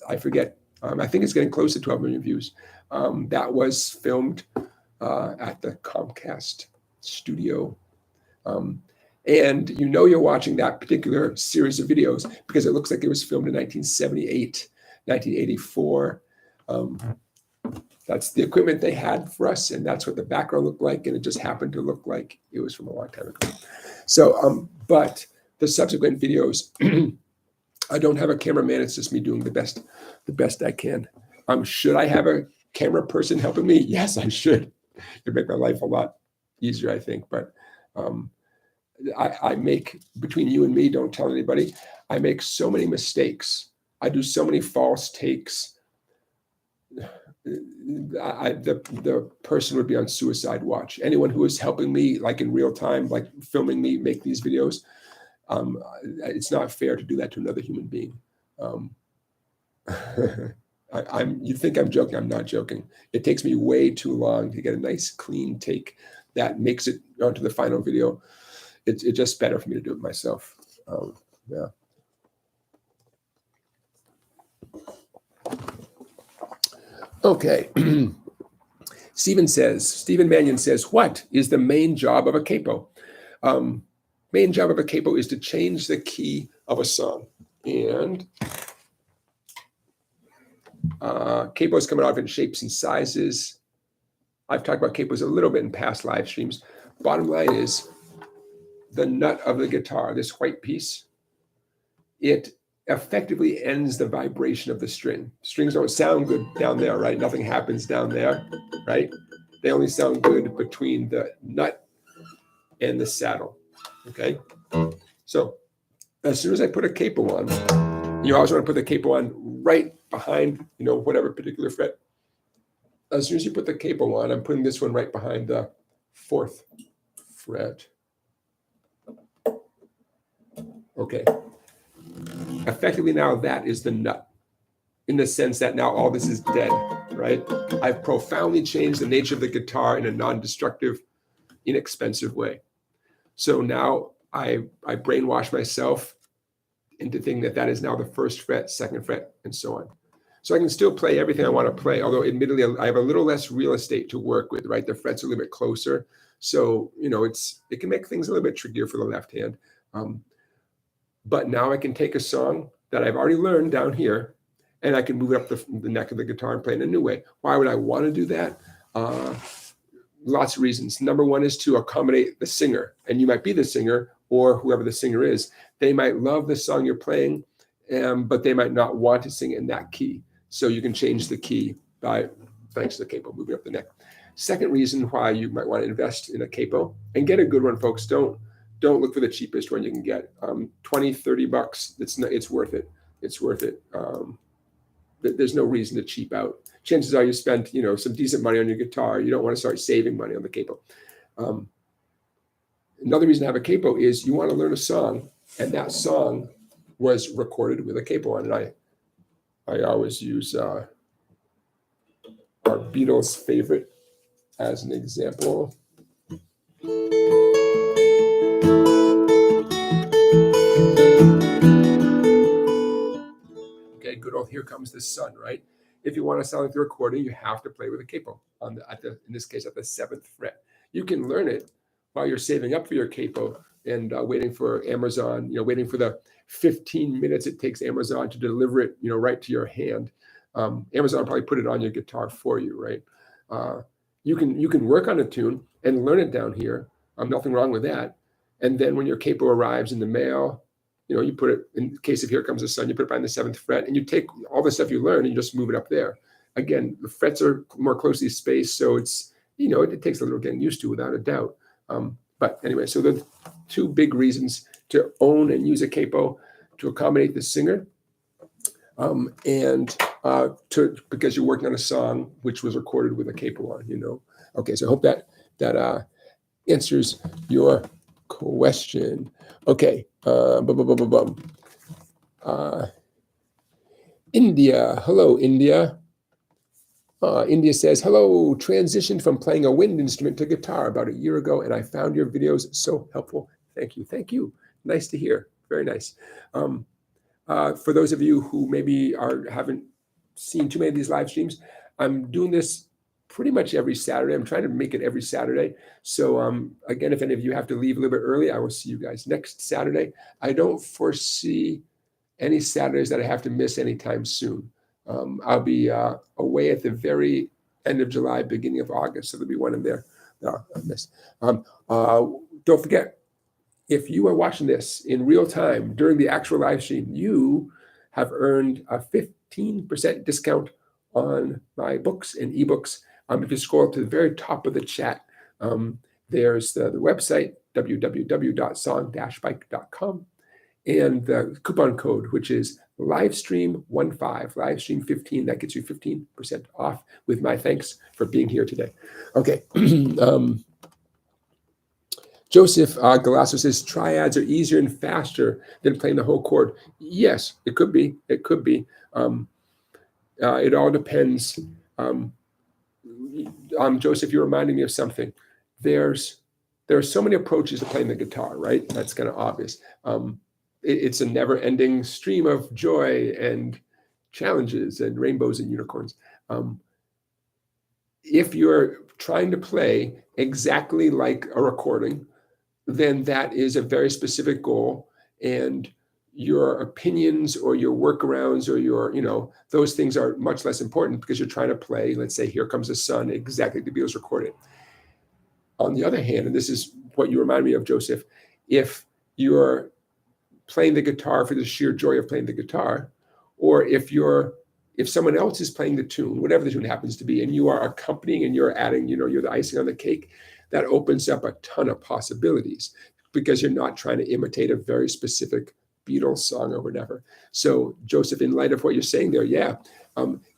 I forget. I think it's getting close to 12 million views. That was filmed at the Comcast studio. And you're watching that particular series of videos because it looks like it was filmed in 1978, 1984. That's the equipment they had for us, and that's what the background looked like, and it just happened to look like it was from a long time ago. So, but the subsequent videos, I don't have a cameraman. It's just me doing the best I can. Should I have a camera person helping me? Yes, I should. It'd make my life a lot easier, I think. But I make, between you and me, don't tell anybody, I make so many mistakes. I do so many false takes. The person would be on suicide watch. Anyone who is helping me, like in real time, like filming me make these videos, it's not fair to do that to another human being. You think I'm joking? I'm not joking. It takes me way too long to get a nice clean take that makes it onto the final video. it's just better for me to do it myself. Yeah. Okay. Stephen Mannion says, what is the main job of a capo? Main job of a capo is to change the key of a song. And capos come in all different shapes and sizes. I've talked about capos a little bit in past live streams. Bottom line is the nut of the guitar, this white piece, it effectively ends the vibration of the string. Strings don't sound good down there, right? Nothing happens down there, right? They only sound good between the nut and the saddle, okay? So as soon as I put a capo on, you always want to put the capo on right behind, whatever particular fret. As soon as you put the capo on, I'm putting this one right behind the 4th fret. Okay. Effectively now that is the nut, in the sense that now all this is dead, right? I've profoundly changed the nature of the guitar in a non-destructive, inexpensive way. So now I brainwash myself into thinking that is now the 1st fret, 2nd fret, and so on. So I can still play everything I want to play, although admittedly I have a little less real estate to work with, right? The frets are a little bit closer. So, it can make things a little bit trickier for the left hand. But now I can take a song that I've already learned down here, and I can move it up the neck of the guitar and play in a new way. Why would I want to do that? Lots of reasons. Number one is to accommodate the singer, and you might be the singer or whoever the singer is. They might love the song you're playing, but they might not want to sing it in that key. So you can change the key thanks to the capo, moving up the neck. Second reason why you might want to invest in a capo and get a good one, folks. Don't look for the cheapest one you can get. $20-$30. It's worth it. It's worth it. There's no reason to cheap out. Chances are you spent some decent money on your guitar. You don't want to start saving money on the capo. Another reason to have a capo is you want to learn a song, and that song was recorded with a capo on it. I always use our Beatles favorite as an example. Okay, good old Here Comes the Sun, right? If you want to sound like the recording, you have to play with a capo in this case at the 7th fret. You can learn it while you're saving up for your capo and waiting for Amazon, waiting for the 15 minutes it takes Amazon to deliver it, right to your hand. Amazon will probably put it on your guitar for you, right? You can work on a tune and learn it down here. Nothing wrong with that. And then when your capo arrives in the mail, you put it, in the case of Here Comes the Sun, you put it behind the 7th fret, and you take all the stuff you learn and you just move it up there. Again, the frets are more closely spaced, so it's, it takes a little getting used to, without a doubt. But anyway, so the 2 big reasons to own and use a capo: to accommodate the singer, and because you're working on a song which was recorded with a capo on. Okay, so I hope that answers your question. Okay. India. Hello, India. India says, hello, transitioned from playing a wind instrument to guitar about a year ago, and I found your videos so helpful. Thank you. Thank you. Nice to hear. Very nice. For those of you who maybe haven't seen too many of these live streams, I'm doing this pretty much every Saturday. I'm trying to make it every Saturday. So again, if any of you have to leave a little bit early, I will see you guys next Saturday. I don't foresee any Saturdays that I have to miss anytime soon. I'll be away at the very end of July, beginning of August. So there'll be one in there that I'll miss. Don't forget, if you are watching this in real time during the actual live stream, you have earned a 15% discount on my books and ebooks. If you scroll up to the very top of the chat, there's the website, www.song-bike.com, and the coupon code, which is Livestream15, Livestream15. That gets you 15% off, with my thanks for being here today. Okay. Joseph Galasso says, triads are easier and faster than playing the whole chord. Yes, it could be. It could be. It all depends. Joseph, you're reminding me of something. There's there are so many approaches to playing the guitar, right? That's kind of obvious. It's a never-ending stream of joy and challenges and rainbows and unicorns. If you're trying to play exactly like a recording, then that is a very specific goal, and your opinions or your workarounds or your, those things are much less important because you're trying to play, let's say, Here Comes the Sun, exactly the Beatles recorded. On the other hand, and this is what you remind me of, Joseph, if you're playing the guitar for the sheer joy of playing the guitar, or if someone else is playing the tune, whatever the tune happens to be, and you are accompanying and you're adding, you're the icing on the cake, that opens up a ton of possibilities because you're not trying to imitate a very specific Beatles song or whatever. So, Joseph, in light of what you're saying there,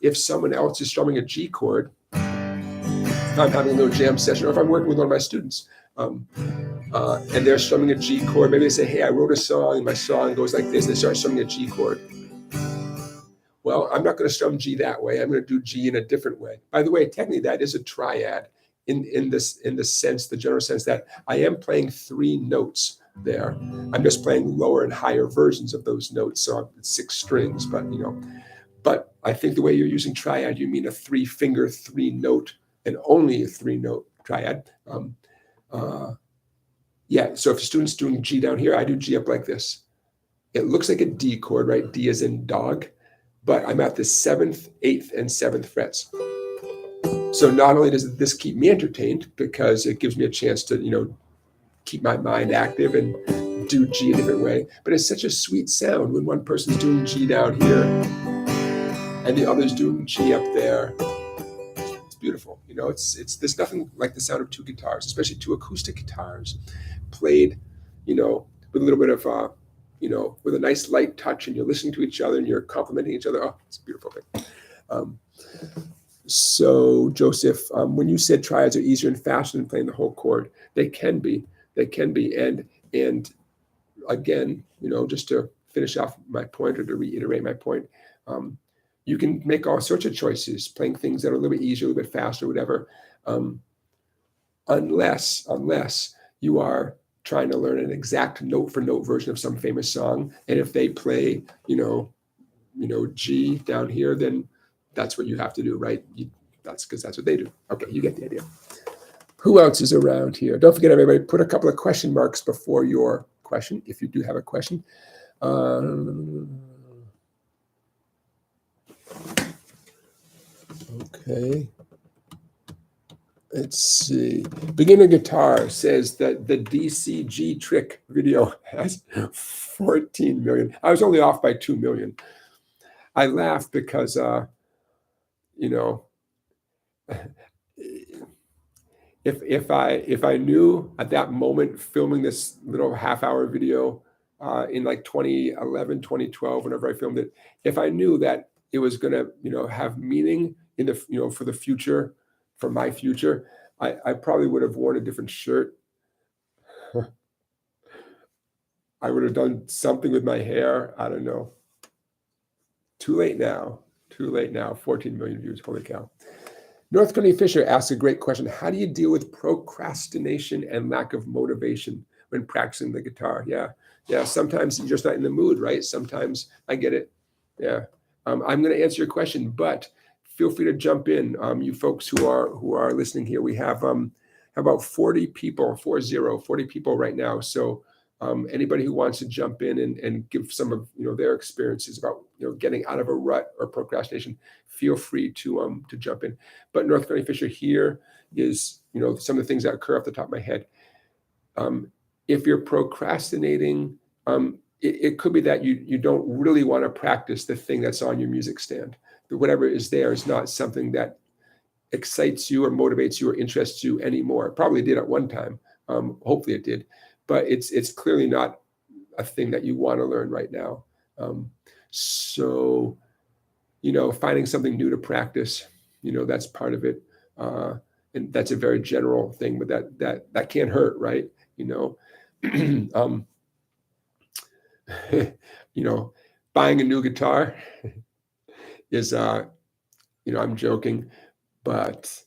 if someone else is strumming a G chord, if I'm having a little jam session, or if I'm working with one of my students, and they're strumming a G chord, maybe they say, hey, I wrote a song, and my song goes like this, and they start strumming a G chord. Well, I'm not going to strum G that way. I'm going to do G in a different way. By the way, technically, that is a triad in the general sense that I am playing 3 notes there. I'm just playing lower and higher versions of those notes, so it's 6 strings. But I think the way you're using triad, you mean a 3-finger, 3-note, and only a 3-note triad. So if the student's doing G down here, I do G up like this. It looks like a D chord, right? D as in dog, but I'm at the 7th, 8th, and 7th frets. So not only does this keep me entertained because it gives me a chance to, keep my mind active and do G a different way, but it's such a sweet sound when one person's doing G down here and the other's doing G up there. It's beautiful. There's nothing like the sound of 2 guitars, especially 2 acoustic guitars played, with a little bit of, with a nice light touch, and you're listening to each other and you're complimenting each other. Oh, it's a beautiful thing. So, Joseph, when you said triads are easier and faster than playing the whole chord, they can be. And again, just to finish off my point or to reiterate my point, you can make all sorts of choices, playing things that are a little bit easier, a little bit faster, whatever, unless you are trying to learn an exact note-for-note version of some famous song. And if they play, G down here, then that's what you have to do, right? That's because that's what they do. Okay, you get the idea. Who else is around here? Don't forget, everybody, put a couple of question marks before your question, if you do have a question. Okay. Let's see. Beginner Guitar says that the DCG trick video has 14 million. I was only off by 2 million. I laugh because, if I knew at that moment filming this little half-hour video in like 2011, 2012, whenever I filmed it, if I knew that it was going to, have meaning in the, for the future, for my future, I probably would have worn a different shirt. I would have done something with my hair. I don't know. Too late now. 14 million views. Holy cow. North County Fisher asks a great question. How do you deal with procrastination and lack of motivation when practicing the guitar? Yeah. Sometimes you're just not in the mood, right? Sometimes I get it. Yeah. I'm going to answer your question, but feel free to jump in. You folks who are listening here, we have about 40 people right now. So anybody who wants to jump in and give some of their experiences about getting out of a rut or procrastination, feel free to jump in. But North County Fisher here is some of the things that occur off the top of my head. If you're procrastinating, it could be that you don't really want to practice the thing that's on your music stand. Whatever is there is not something that excites you or motivates you or interests you anymore. It probably did at one time. Hopefully it did. But it's clearly not a thing that you want to learn right now. So, finding something new to practice, that's part of it. And that's a very general thing, but that can't hurt, right? Buying a new guitar is, I'm joking, but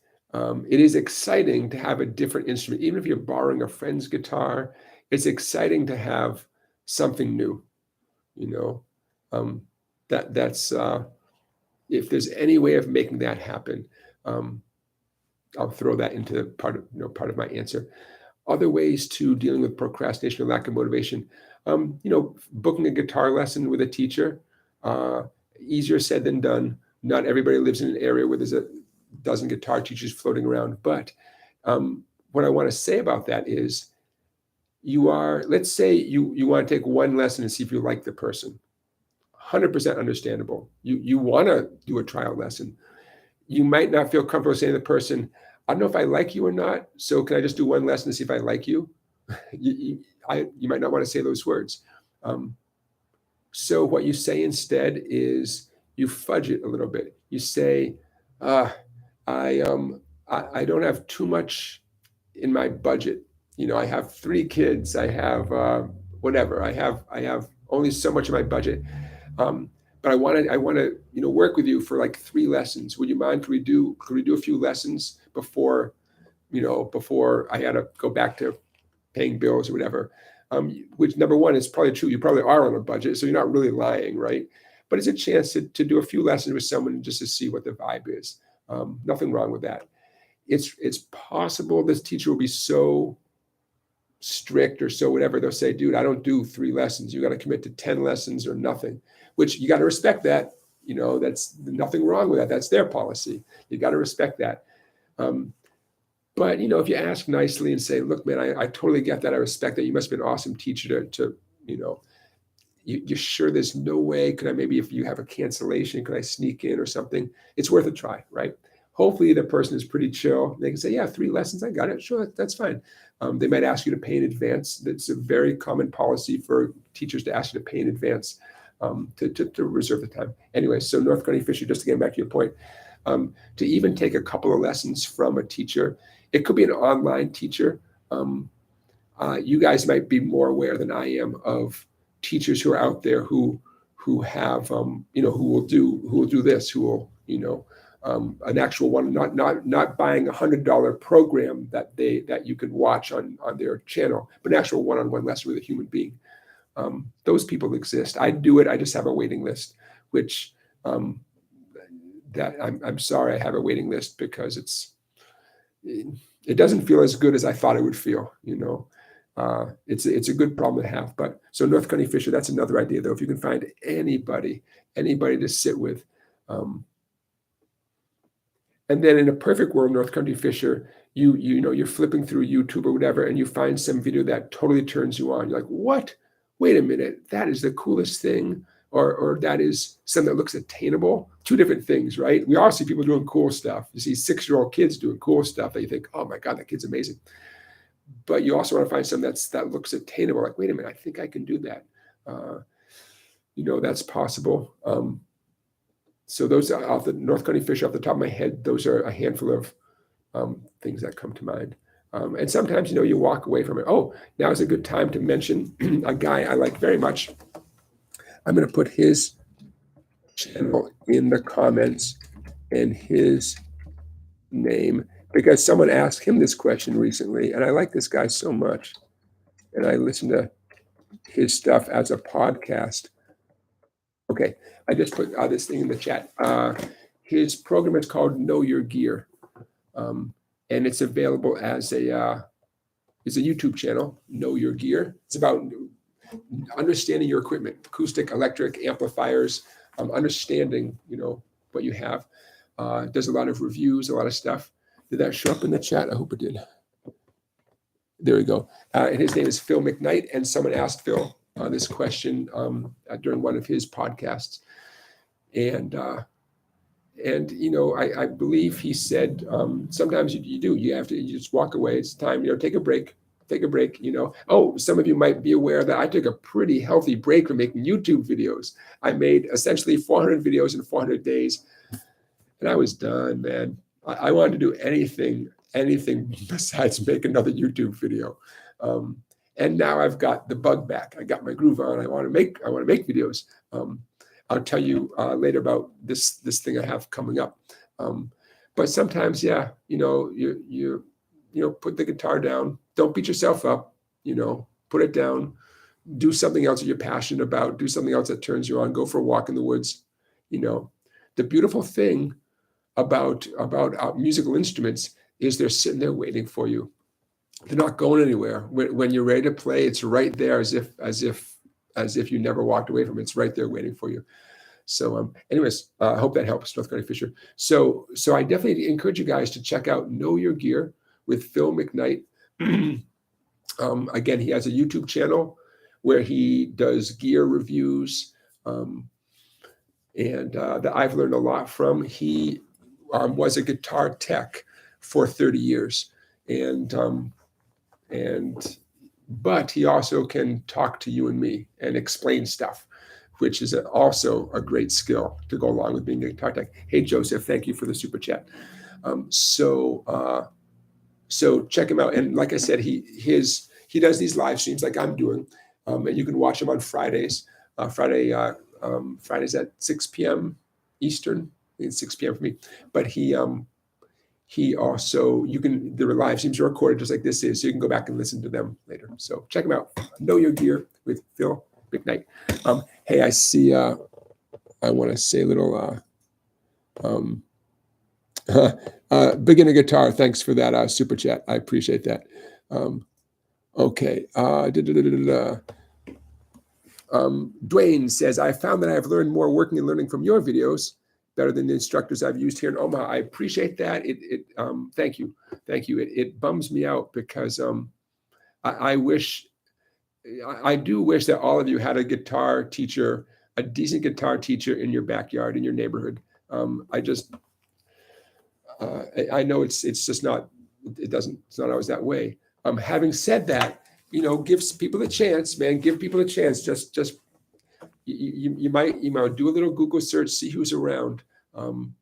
It is exciting to have a different instrument. Even if you're borrowing a friend's guitar, it's exciting to have something new, you know. That's if there's any way of making that happen, I'll throw that into part of my answer. Other ways to dealing with procrastination or lack of motivation, booking a guitar lesson with a teacher, easier said than done. Not everybody lives in an area where there's a dozen guitar teachers floating around. But what I want to say about that is let's say you want to take one lesson and see if you like the person. 100% understandable. You want to do a trial lesson. You might not feel comfortable saying to the person, I don't know if I like you or not, so can I just do one lesson to see if I like you? You might not want to say those words. So what you say instead is you fudge it a little bit. You say, I don't have too much in my budget. I have 3 kids. I have whatever. I have only so much in my budget. But I want to work with you for like 3 lessons. Would you mind? Could we do a few lessons before I had to go back to paying bills or whatever? Which, number one, is probably true. You probably are on a budget, so you're not really lying, right? But it's a chance to do a few lessons with someone just to see what the vibe is. Nothing wrong with that. It's possible this teacher will be so strict or so whatever, they'll say, dude, I don't do 3 lessons. You got to commit to 10 lessons or nothing, which you got to respect that. That's nothing wrong with that. That's their policy. You got to respect that. But, if you ask nicely and say, look, man, I totally get that. I respect that. You must be an awesome teacher to you're sure there's no way, could I maybe, if you have a cancellation, could I sneak in or something? It's worth a try, right? Hopefully the person is pretty chill. They can say, yeah, 3 lessons, I got it. Sure, that's fine. They might ask you to pay in advance. That's a very common policy for teachers to ask you to pay in advance to reserve the time. Anyway, so North Carolina Fisher, just to get back to your point, to even take a couple of lessons from a teacher, it could be an online teacher. You guys might be more aware than I am of teachers who are out there who have who will do this, who will an actual one, not buying $100 program that you can watch on their channel, but an actual one-on-one lesson with a human being. Those people exist. I do it. I just have a waiting list, which that I'm sorry I have a waiting list because it doesn't feel as good as I thought it would feel. It's a good problem to have. But so North Carolina Fisher, that's another idea though. If you can find anybody to sit with. And then in a perfect world, North Country Fisher, you're flipping through YouTube or whatever, and you find some video that totally turns you on. You're like, what? Wait a minute, that is the coolest thing, or that is something that looks attainable. 2 different things, right? We all see people doing cool stuff. You see 6-year-old kids doing cool stuff that you think, oh my God, that kid's amazing. But you also want to find something that looks attainable. Like, wait a minute, I think I can do that. That's possible. So those are off the North Country Fisher off the top of my head. Those are a handful of things that come to mind. And sometimes, you walk away from it. Oh, now is a good time to mention a guy I like very much. I'm going to put his channel in the comments and his name because someone asked him this question recently, and I like this guy so much. And I listen to his stuff as a podcast. Okay, I just put this thing in the chat. His program is called Know Your Gear, and it's available as a YouTube channel. Know Your Gear. It's about understanding your equipment, acoustic, electric, amplifiers, understanding what you have. Does a lot of reviews, a lot of stuff. Did that show up in the chat? I hope it did. There we go. And his name is Phil McKnight, and someone asked Phil this question during one of his podcasts, and I believe he said sometimes you have to just walk away. It's time, take a break. Oh, some of you might be aware that I took a pretty healthy break from making YouTube videos. I made essentially 400 videos in 400 days, and I was done, man. I wanted to do anything besides make another YouTube video. And now I've got the bug back. I got my groove on. I want to make videos. I'll tell you later about this thing I have coming up. But sometimes, yeah, you put the guitar down. Don't beat yourself up. Put it down. Do something else that you're passionate about. Do something else that turns you on. Go for a walk in the woods. The beautiful thing about musical instruments is they're sitting there waiting for you. They're not going anywhere. When you're ready to play, it's right there, as if you never walked away from it. It's right there waiting for you. So, anyways, I hope that helps, North Carolina Fisher. So I definitely encourage you guys to check out Know Your Gear with Phil McKnight. Again, he has a YouTube channel where he does gear reviews, and that I've learned a lot from. He was a guitar tech for 30 years, but he also can talk to you and me and explain stuff, which is also a great skill to go along with being a guitar tech. Hey, Joseph, thank you for the super chat. So check him out. And like I said, he does these live streams like I'm doing, and you can watch them on Fridays. Fridays at 6 p.m. Eastern. It's 6 p.m. for me. But he also, the live streams are recorded just like this is, so you can go back and listen to them later. So check them out. Know Your Gear with Phil McKnight. Hey, I see. I want to say a little. Beginner guitar. Thanks for that super chat. I appreciate that. Okay. Dwayne says, I found that I have learned more working and learning from your videos better than the instructors I've used here in Omaha. I appreciate that. Thank you. It bums me out because I do wish that all of you had a guitar teacher, a decent guitar teacher in your backyard, in your neighborhood. I know it's just not, it's not always that way. Having said that, gives people a chance, man. Give people a chance. Just you might do a little Google search, see who's around, and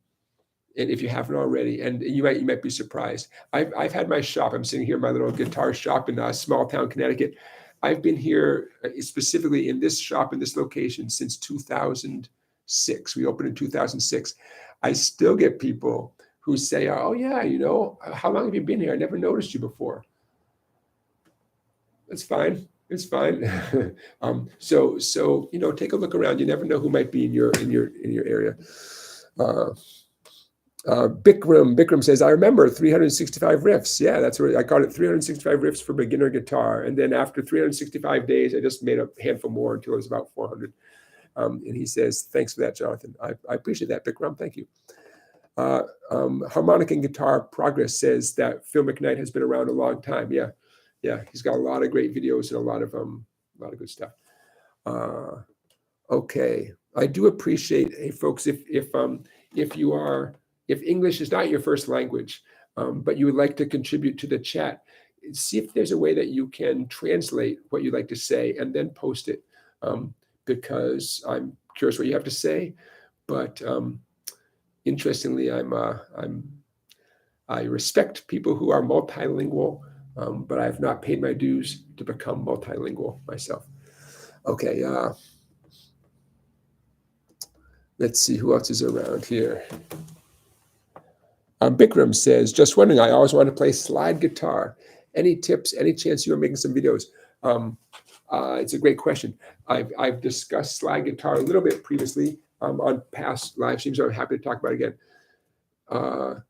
if you haven't already, and you might be surprised. I've had my shop. I'm sitting here in my little guitar shop in small town Connecticut. I've been here specifically in this shop in this location since 2006. We opened in 2006. I still get people who say, "Oh yeah, how long have you been here? I never noticed you before." That's fine. It's fine. So take a look around. You never know who might be in your area. Bikram says, I remember 365 riffs. Yeah, that's what I called it, 365 riffs for beginner guitar. And then after 365 days, I just made a handful more until it was about 400. And he says, thanks for that, Jonathan. I appreciate that, Bikram. Thank you. Harmonic and Guitar Progress says that Phil McKnight has been around a long time. Yeah, he's got a lot of great videos and a lot of good stuff. Okay, I do appreciate, hey folks, if English is not your first language, but you would like to contribute to the chat, see if there's a way that you can translate what you'd like to say and then post it, because I'm curious what you have to say. But interestingly, I respect people who are multilingual. But I have not paid my dues to become multilingual myself. Okay, let's see who else is around here. Bikram says, just wondering, I always want to play slide guitar. Any tips, any chance you are making some videos? It's a great question. I've discussed slide guitar a little bit previously on past live streams, so I'm happy to talk about it again.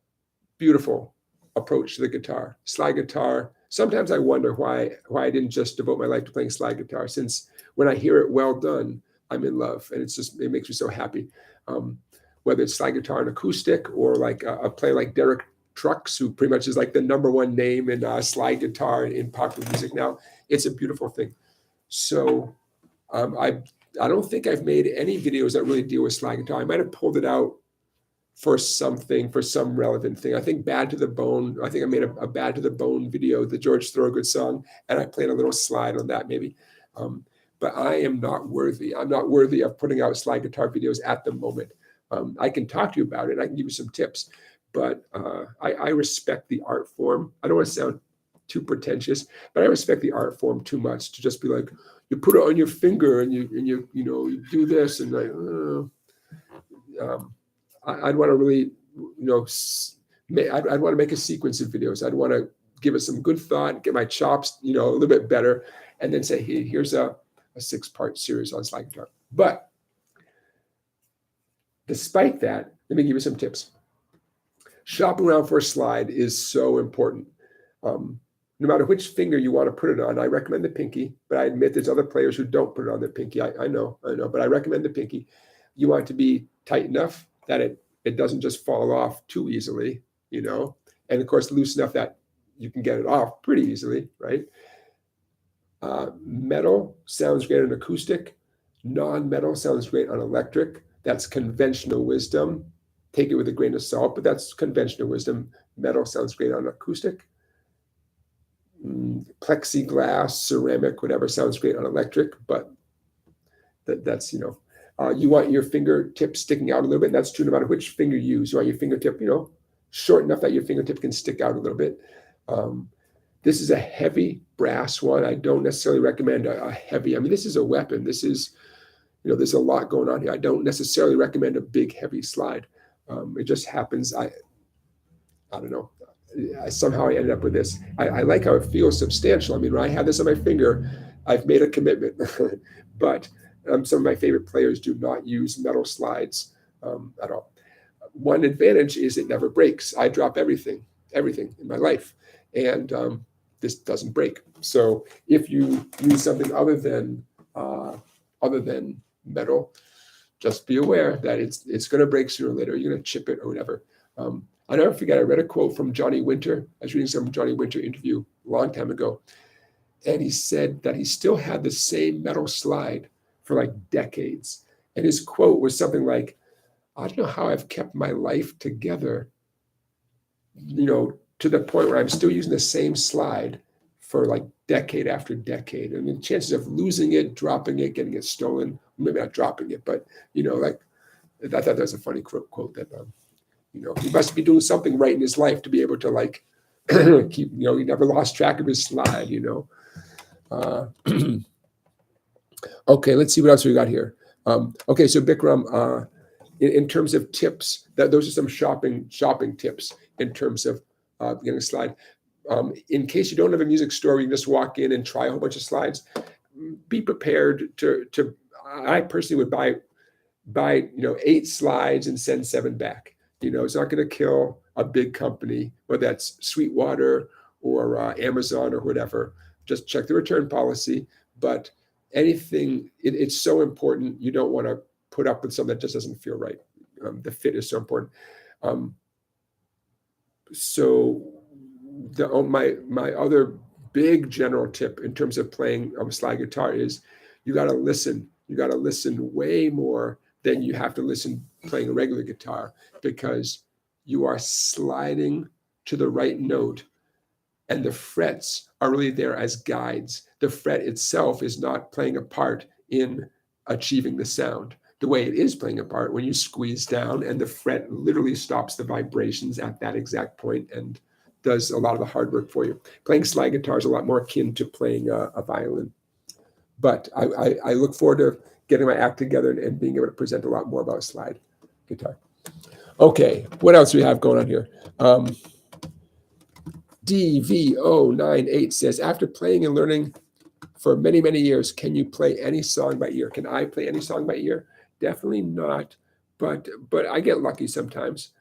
Beautiful approach to the guitar. Slide guitar. Sometimes I wonder why I didn't just devote my life to playing slide guitar, since when I hear it well done, I'm in love, and it makes me so happy. Whether it's slide guitar and acoustic, or like a player like Derek Trucks, who pretty much is like the #1 name in slide guitar in popular music now, it's a beautiful thing. So I don't think I've made any videos that really deal with slide guitar. I might have pulled it out for some relevant thing. I think Bad to the Bone. I think I made a Bad to the Bone video, the George Thorogood song, and I played a little slide on that maybe. But I am not worthy. I'm not worthy of putting out slide guitar videos at the moment. I can talk to you about it. I can give you some tips, but I respect the art form. I don't want to sound too pretentious, but I respect the art form too much to just be like, you put it on your finger and you do this, and like, I'd want to really, I'd want to make a sequence of videos. I'd want to give it some good thought, get my chops, a little bit better, and then say, hey, here's a 6-part series on slide guitar. But despite that, let me give you some tips. Shopping around for a slide is so important. No matter which finger you want to put it on, I recommend the pinky, but I admit there's other players who don't put it on their pinky. I know, but I recommend the pinky. You want it to be tight enough that it doesn't just fall off too easily, and of course loose enough that you can get it off pretty easily, right? Metal sounds great on acoustic. Non-metal sounds great on electric. That's conventional wisdom. Take it with a grain of salt, but that's conventional wisdom. Metal sounds great on acoustic. Plexiglass, ceramic, whatever sounds great on electric, but that's, you want your fingertip sticking out a little bit. And that's true no matter which finger you use. You want your fingertip, short enough that your fingertip can stick out a little bit. This is a heavy brass one. I don't necessarily recommend a heavy. This is a weapon. This is, there's a lot going on here. I don't necessarily recommend a big, heavy slide. It just happens. I don't know. Somehow I ended up with this. I like how it feels substantial. When I have this on my finger, I've made a commitment. But some of my favorite players do not use metal slides at all. One advantage is it never breaks. I drop everything in my life, and this doesn't break. So if you use something other than metal, just be aware that it's going to break sooner or later. You're going to chip it or whatever. I'll never forget, I read a quote from Johnny Winter. I was reading some Johnny Winter interview a long time ago. And he said that he still had the same metal slide for like decades. And his quote was something like, I don't know how I've kept my life together, to the point where I'm still using the same slide for like decade after decade. And the chances of losing it, dropping it, getting it stolen, maybe not dropping it, but, I thought that was a funny quote that, he must be doing something right in his life to be able to keep, he never lost track of his slide, Okay, let's see what else we got here. Okay, so Bikram, in terms of tips, those are some shopping tips in terms of getting a slide. In case you don't have a music store, you can just walk in and try a whole bunch of slides. Be prepared to I personally would buy 8 slides and send 7 back. It's not going to kill a big company, whether that's Sweetwater or Amazon or whatever. Just check the return policy. But anything, it's so important. You don't want to put up with something that just doesn't feel right. The fit is so important. So my other big general tip in terms of playing slide guitar is you got to listen. You got to listen way more than you have to listen playing a regular guitar, because you are sliding to the right note, and the frets are really there as guides. The fret itself is not playing a part in achieving the sound. The way it is playing a part when you squeeze down, and the fret literally stops the vibrations at that exact point and does a lot of the hard work for you. Playing slide guitar is a lot more akin to playing a violin. But I look forward to getting my act together and being able to present a lot more about slide guitar. Okay, what else do we have going on here? DVO98 says, after playing and learning for many, many years, can you play any song by ear? Can I play any song by ear? Definitely not, but I get lucky sometimes.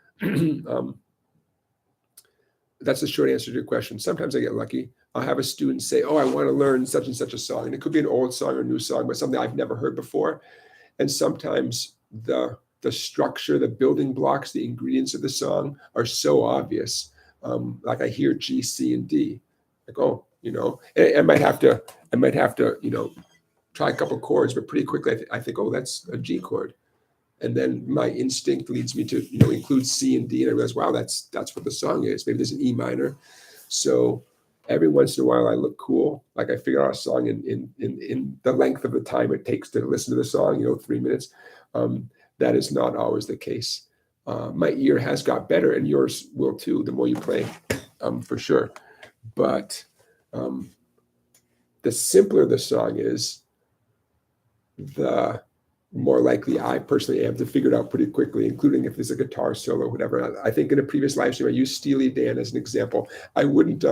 That's the short answer to your question. Sometimes I get lucky. I'll have a student say, I want to learn such and such a song. And it could be an old song or a new song, but something I've never heard before. And sometimes the structure, the building blocks, the ingredients of the song are so obvious. Like I hear G, C, and D. Like, I might have to, try a couple chords, but pretty quickly I think, that's a G chord. And then my instinct leads me to, include C and D, and I realize, wow, that's what the song is. Maybe there's an E minor. So every once in a while I look cool. Like I figure out a song in the length of the time it takes to listen to the song, 3 minutes. That is not always the case. My ear has got better, and yours will too, the more you play, for sure. But the simpler the song is, the more likely I personally am to figure it out pretty quickly, including if there's a guitar solo or whatever. I think in a previous live stream, I used Steely Dan as an example. I wouldn't,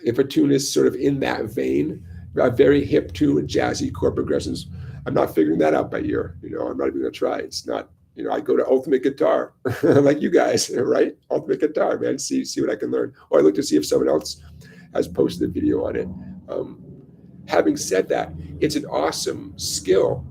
if a tune is sort of in that vein, a very hip tune with jazzy chord progressions, I'm not figuring that out by ear. I'm not even going to try. It's not, I go to Ultimate Guitar, like you guys, right? Ultimate Guitar, man. See what I can learn. Or I look to see if someone else has posted a video on it. Having said that, it's an awesome skill,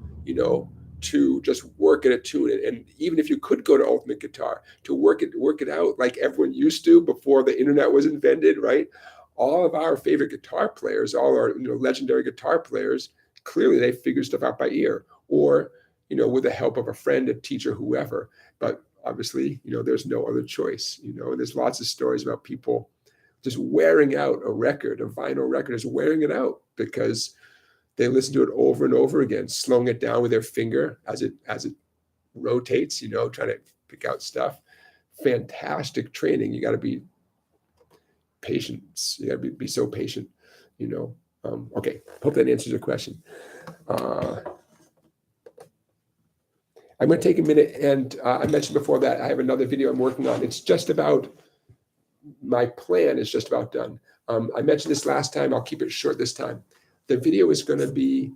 to just work at a tune. And even if you could go to Ultimate Guitar, to work it out like everyone used to before the internet was invented, right? All of our favorite guitar players, all our legendary guitar players, clearly they figure stuff out by ear, or with the help of a friend, a teacher, whoever. But obviously, there's no other choice. There's lots of stories about people just wearing out a record, a vinyl record, is wearing it out because they listen to it over and over again, slowing it down with their finger as it rotates, trying to pick out stuff. Fantastic training. You got to be patient. You got to be so patient, Okay, hope that answers your question. I'm going to take a minute, and I mentioned before that I have another video I'm working on. It's just about, my plan is just about done. I mentioned this last time. I'll keep it short this time. The video is going to be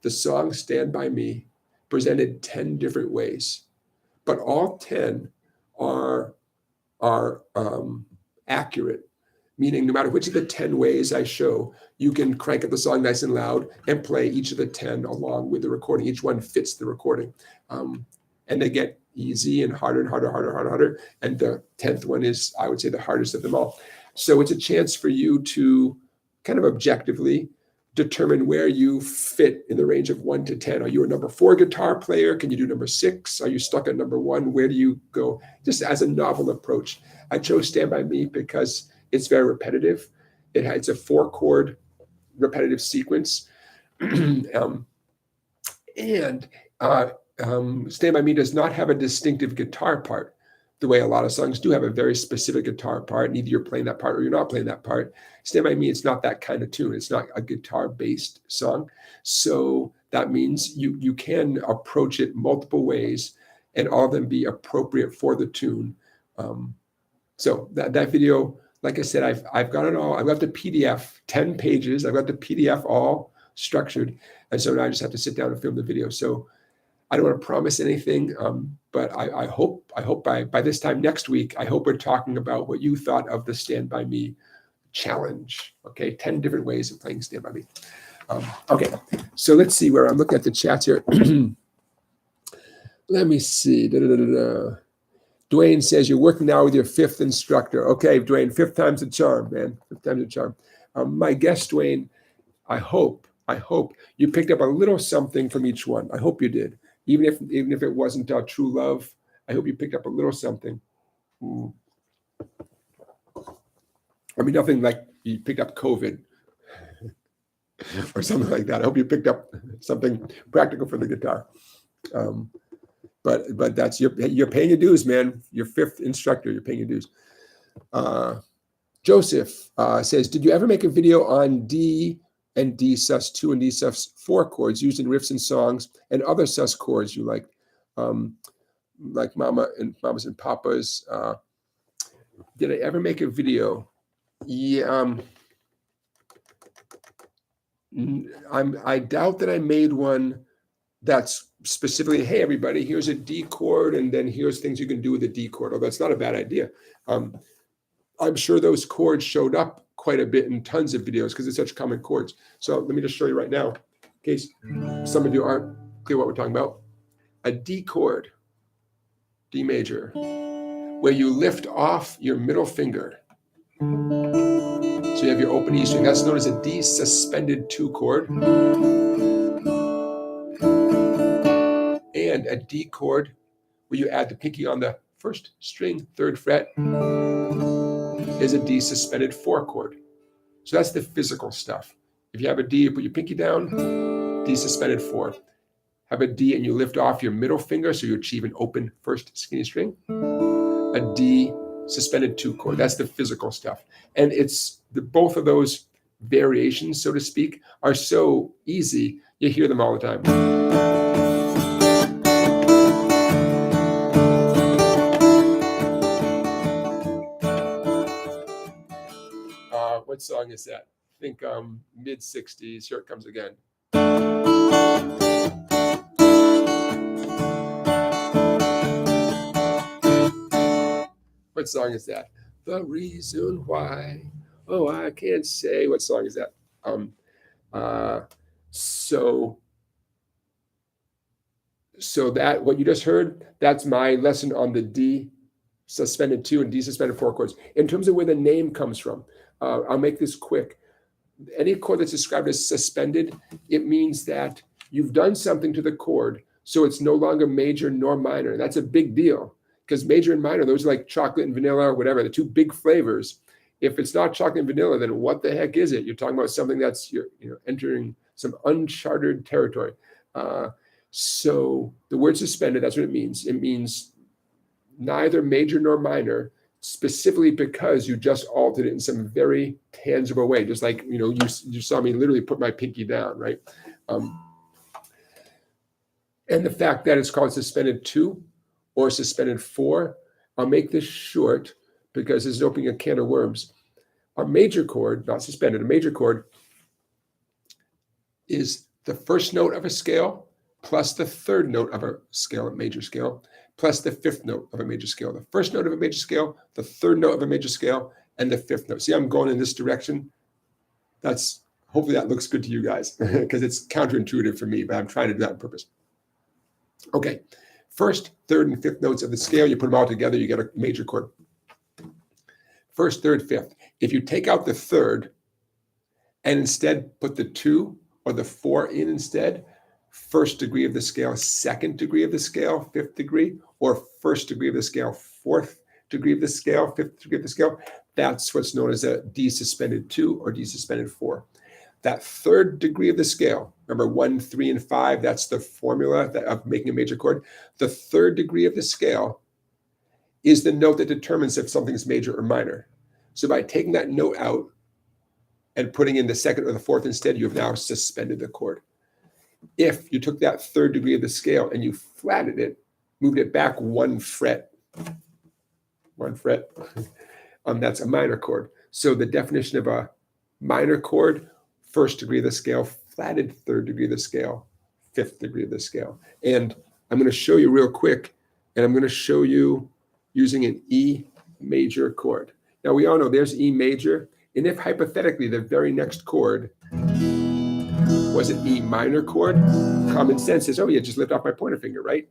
the song Stand By Me, presented 10 different ways, but all 10 are accurate, meaning no matter which of the 10 ways I show, you can crank up the song nice and loud and play each of the 10 along with the recording. Each one fits the recording. And they get easy and harder and harder. And the 10th one is, I would say, the hardest of them all. So it's a chance for you to kind of objectively determine where you fit in the range of 1 to 10. Are you a number 4 guitar player? Can you do number 6? Are you stuck at number 1? Where do you go? Just as a novel approach. I chose Stand By Me because it's very repetitive. It's a 4-chord repetitive sequence. And Stand By Me does not have a distinctive guitar part, the way a lot of songs do have a very specific guitar part, and either you're playing that part or you're not playing that part. Stand By Me, it's not that kind of tune. It's not a guitar-based song. So that means you can approach it multiple ways and all of them be appropriate for the tune. So that video, like I said, I've got it all. I've got the PDF, 10 pages. I've got the PDF all structured. And so now I just have to sit down and film the video. So I don't want to promise anything, but I hope by this time next week, I hope we're talking about what you thought of the Stand By Me challenge. Okay, 10 different ways of playing Stand By Me. Okay, so let's see where I'm looking at the chats here. Let me see. Dwayne says you're working now with your 5th instructor. Okay, Dwayne, 5th time's a charm, man. 5th time's a charm. My guess, Dwayne, I hope you picked up a little something from each one. I hope you did. Even if it wasn't true love, I hope you picked up a little something. I mean, nothing like you picked up COVID or something like that. I hope you picked up something practical for the guitar. But that's you're paying your dues, man. Your 5th instructor, you're paying your dues. Joseph says, did you ever make a video on D and Dsus2 and Dsus4 chords used in riffs and songs and other sus chords you like Mamas and Papas? Did I ever make a video? Yeah, I doubt that I made one that's specifically, hey, everybody, here's a D chord, and then here's things you can do with a D chord. Although that's not a bad idea. I'm sure those chords showed up quite a bit in tons of videos because it's such common chords. So let me just show you right now, in case some of you aren't clear what we're talking about. A D chord, D major, where you lift off your middle finger. So you have your open E string. That's known as a D suspended 2 chord. And a D chord where you add the pinky on the 1st string, 3rd fret, is a D suspended 4 chord. So that's the physical stuff. If you have a D, you put your pinky down, D suspended 4. Have a D and you lift off your middle finger so you achieve an open 1st skinny string. A D suspended 2 chord. That's the physical stuff. And it's both of those variations, so to speak, are so easy, you hear them all the time. What song is that? I think mid-60s. Here it comes again. What song is that? The reason why. Oh, I can't say. What song is that? So that what you just heard, that's my lesson on the D suspended 2 and D suspended 4 chords. In terms of where the name comes from, I'll make this quick. Any chord that's described as suspended, it means that you've done something to the chord, so it's no longer major nor minor. That's a big deal, because major and minor, those are like chocolate and vanilla or whatever, the two big flavors. If it's not chocolate and vanilla, then what the heck is it? You're talking about something that's you're entering some uncharted territory. So the word suspended, that's what it means. It means neither major nor minor, specifically because you just altered it in some very tangible way. Just like, you saw me literally put my pinky down, right? And the fact that it's called suspended 2 or suspended 4, I'll make this short because this is opening a can of worms. A major chord, not suspended, a major chord is the first note of a scale plus the third note of a scale, a major scale, plus the fifth note of a major scale. The first note of a major scale, the third note of a major scale, and the fifth note. See, I'm going in this direction. Hopefully that looks good to you guys because it's counterintuitive for me, but I'm trying to do that on purpose. Okay, first, third, and fifth notes of the scale, you put them all together, you get a major chord. First, third, fifth. If you take out the third and instead put the 2 or the 4 in instead, first degree of the scale, second degree of the scale, fifth degree, or first degree of the scale, fourth degree of the scale, fifth degree of the scale, that's what's known as a D suspended 2 or D suspended 4. That third degree of the scale, remember 1, 3, and 5, that's the formula of making a major chord. The third degree of the scale is the note that determines if something's major or minor. So by taking that note out and putting in the second or the fourth instead, you have now suspended the chord. If you took that third degree of the scale and you flatted it, moved it back 1 fret, that's a minor chord. So the definition of a minor chord, first degree of the scale, flatted third degree of the scale, fifth degree of the scale. And I'm going to show you real quick, and I'm going to show you using an E major chord. Now we all know there's E major, and if hypothetically the very next chord was an E minor chord, common sense says, oh yeah, just lift off my pointer finger, right?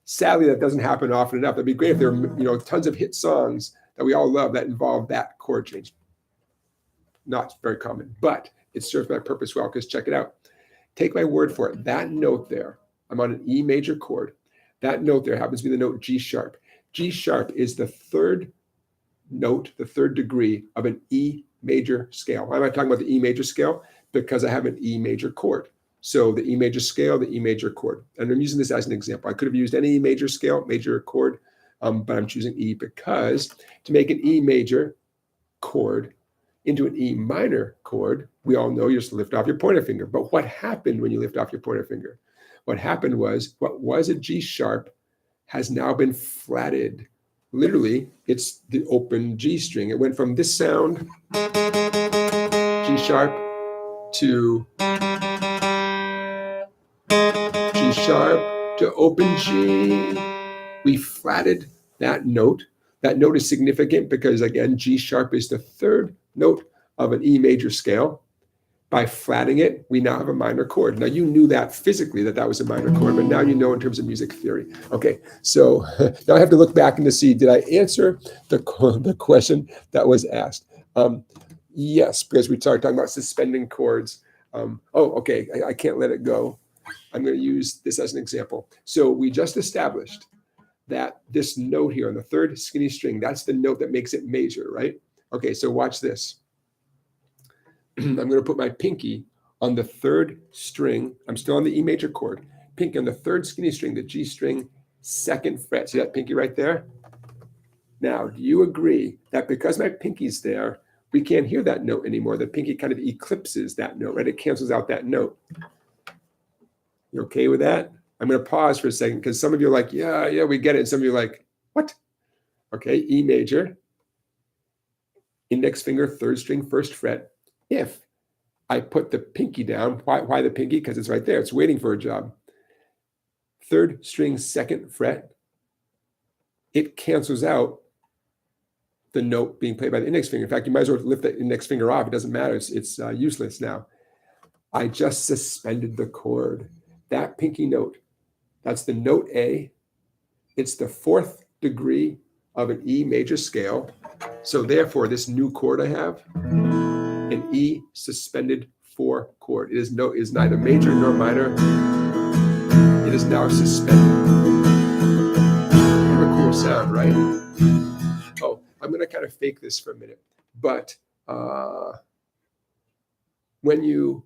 Sadly, that doesn't happen often enough. That'd be great if there were tons of hit songs that we all love that involve that chord change. Not very common, but it serves my purpose well, because check it out. Take my word for it. That note there, I'm on an E major chord. That note there happens to be the note G sharp. G sharp is the third note, the third degree of an E major scale. Why am I talking about the E major scale? Because I have an E major chord. So the E major scale, the E major chord. And I'm using this as an example. I could have used any major scale, major chord, but I'm choosing E because to make an E major chord into an E minor chord, we all know you just lift off your pointer finger. But what happened when you lift off your pointer finger? What happened was what was a G sharp has now been flatted. Literally, it's the open G string. It went from this sound, G sharp, to G sharp, to open G. We flatted that note. That note is significant because, again, G sharp is the third note of an E major scale. By flatting it, we now have a minor chord. Now, you knew that physically, that was a minor chord, but now you know in terms of music theory. Okay, so now I have to look back and to see, did I answer the question that was asked? Yes, because we started talking about suspending chords. Okay, I can't let it go. I'm going to use this as an example. So we just established that this note here on the third skinny string, that's the note that makes it major, right? Okay, so watch this. I'm going to put my pinky on the third string. I'm still on the E major chord. Pinky on the third skinny string, the G string, second fret. See that pinky right there? Now, do you agree that because my pinky's there, we can't hear that note anymore. The pinky kind of eclipses that note, right? It cancels out that note. You okay with that? I'm going to pause for a second because some of you are like, yeah, we get it. And some of you are like, what? Okay, E major, index finger, third string, first fret. If I put the pinky down, why the pinky? Because it's right there. It's waiting for a job. Third string, second fret. It cancels out the note being played by the index finger. In fact, you might as well lift the index finger off. It doesn't matter. It's useless now. I just suspended the chord. That pinky note, that's the note A. It's the fourth degree of an E major scale. So therefore, this new chord I have, an E suspended 4 chord. It is neither major nor minor. It is now suspended. Kind of a cool sound, right? Oh, I'm going to kind of fake this for a minute. But when you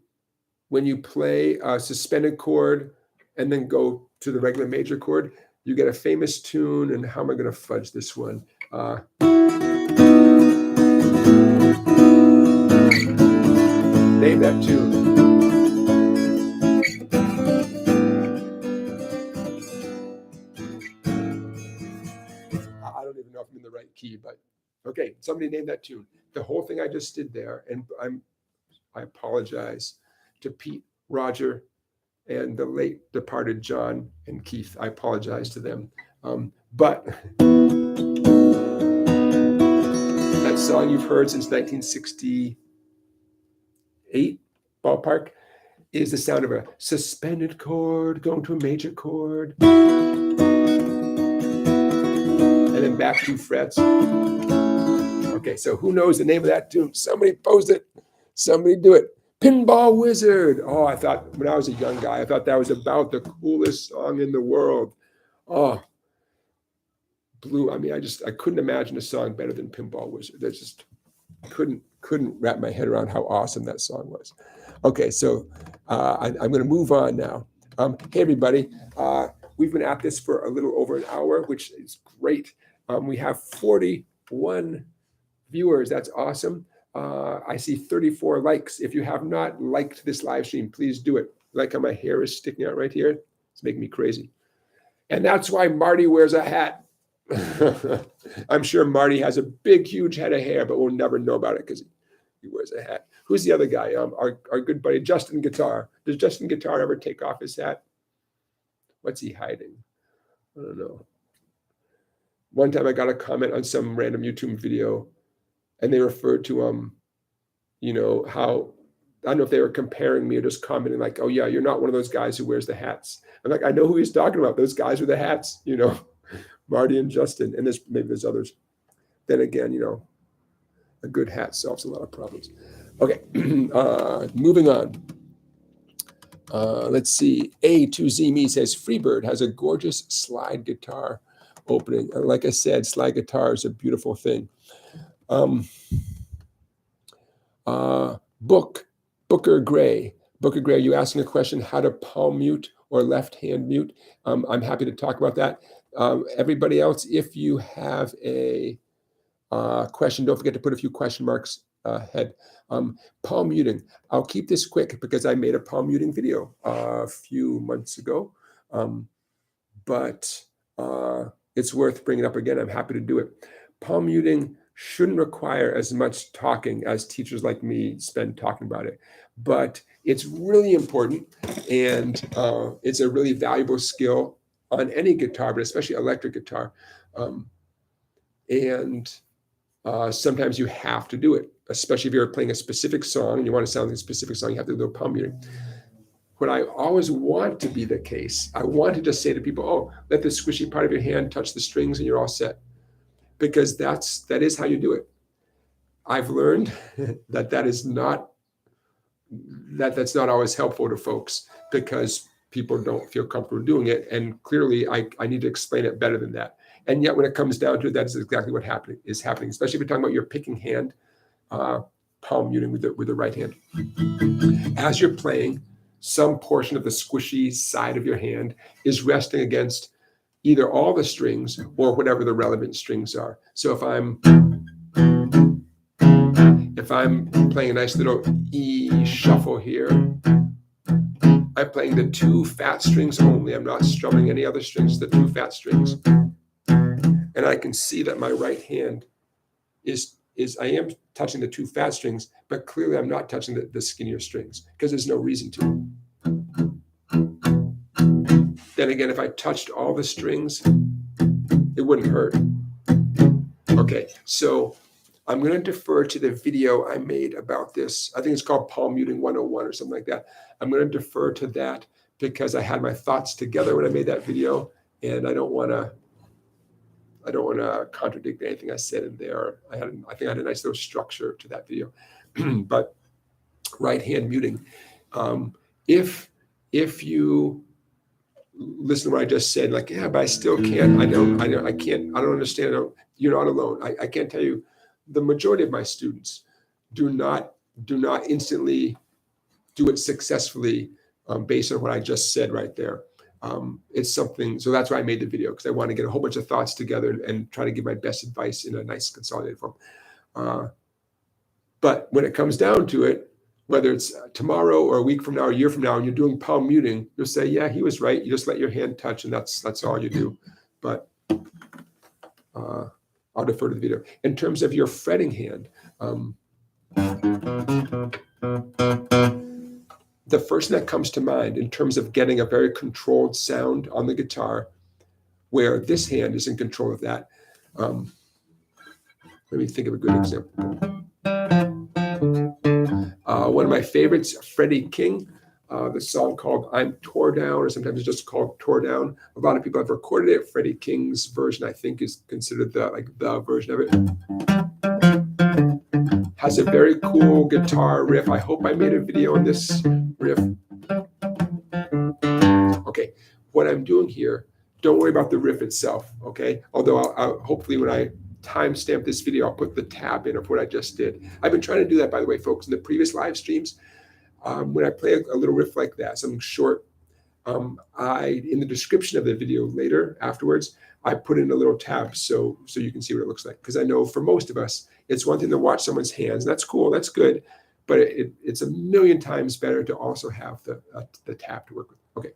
play a suspended chord and then go to the regular major chord, you get a famous tune. And how am I going to fudge this one? Name that tune. I don't even know if I'm in the right key, but okay, somebody name that tune. The whole thing I just did there, and I apologize to Pete, Roger, and the late departed John and Keith. I apologize to them. But that song you've heard since 1968, ballpark, is the sound of a suspended chord going to a major chord. And then back 2 frets. Okay, so who knows the name of that tune? Somebody post it. Somebody do it. Pinball Wizard. Oh, I thought when I was a young guy, I thought that was about the coolest song in the world. Oh, I mean, I couldn't imagine a song better than Pinball Wizard. I just couldn't wrap my head around how awesome that song was. Okay, so I'm going to move on now. Hey, everybody. We've been at this for a little over an hour, which is great. We have 41 viewers. That's awesome. I see 34 likes. If you have not liked this live stream, please do it. Like how my hair is sticking out right here? It's making me crazy. And that's why Marty wears a hat. I'm sure Marty has a big, huge head of hair, but we'll never know about it because he wears a hat. Who's the other guy? Our good buddy, Justin Guitar. Does Justin Guitar ever take off his hat? What's he hiding? I don't know. One time I got a comment on some random YouTube video, and they referred to how, I don't know if they were comparing me or just commenting like, oh yeah, you're not one of those guys who wears the hats. I'm like, I know who he's talking about. Those guys with the hats, Marty and Justin, and maybe there's others. Then again, a good hat solves a lot of problems. Okay, moving on. Let's see. A2Z Me says Freebird has a gorgeous slide guitar opening. And like I said, slide guitar is a beautiful thing. Booker Gray, are you asking a question how to palm mute or left hand mute? I'm happy to talk about that. Everybody else, if you have a question, don't forget to put a few question marks ahead. Palm muting. I'll keep this quick because I made a palm muting video a few months ago, but it's worth bringing up again. I'm happy to do it. Palm muting shouldn't require as much talking as teachers like me spend talking about it, but it's really important, and it's a really valuable skill on any guitar, but especially electric guitar. Sometimes you have to do it, especially if you're playing a specific song and you want to sound like a specific song, you have to do palm muting. What I always want to be the case, I want to just say to people, oh, let the squishy part of your hand touch the strings and you're all set. Because that is how you do it. I've learned that's not always helpful to folks because people don't feel comfortable doing it. And clearly I need to explain it better than that. And yet when it comes down to it, that's exactly what is happening, especially if you're talking about your picking hand, palm muting with the right hand. As you're playing, some portion of the squishy side of your hand is resting against either all the strings or whatever the relevant strings are. So if if I'm playing a nice little E shuffle here, I'm playing the 2 fat strings only. I'm not strumming any other strings, the 2 fat strings. And I can see that my right hand is I am touching the 2 fat strings, but clearly I'm not touching the skinnier strings because there's no reason to. Then again, if I touched all the strings, it wouldn't hurt. Okay, so I'm going to defer to the video I made about this. I think it's called Palm Muting 101 or something like that. I'm going to defer to that because I had my thoughts together when I made that video, and I don't want to contradict anything I said in there. I think I had a nice little structure to that video. But right hand muting, if you listen to what I just said, like, yeah, but I still can't. I don't understand. You're not alone. I can't tell you. The majority of my students do not instantly do it successfully based on what I just said right there. It's something. So that's why I made the video, because I want to get a whole bunch of thoughts together and try to give my best advice in a nice consolidated form. But when it comes down to it, whether it's tomorrow or a week from now or a year from now, and you're doing palm muting, you'll say, yeah, he was right. You just let your hand touch, and that's all you do. But I'll defer to the video. In terms of your fretting hand, the first thing that comes to mind in terms of getting a very controlled sound on the guitar, where this hand is in control of that. Let me think of a good example. One of my favorites, Freddie King, the song called I'm Tore Down, or sometimes it's just called Tore Down. A lot of people have recorded it. Freddie King's version, I think, is considered the version of it. Has a very cool guitar riff. I hope I made a video on this riff. Okay, what I'm doing here, don't worry about the riff itself, okay? Although I'll hopefully when I timestamp this video, I'll put the tab in of what I just did. I've been trying to do that, by the way, folks, in the previous live streams. When I play a little riff like that, something short, in the description of the video later, afterwards, I put in a little tab so you can see what it looks like. Because I know for most of us, it's one thing to watch someone's hands. That's cool, that's good, but it's a million times better to also have the tab to work with. Okay.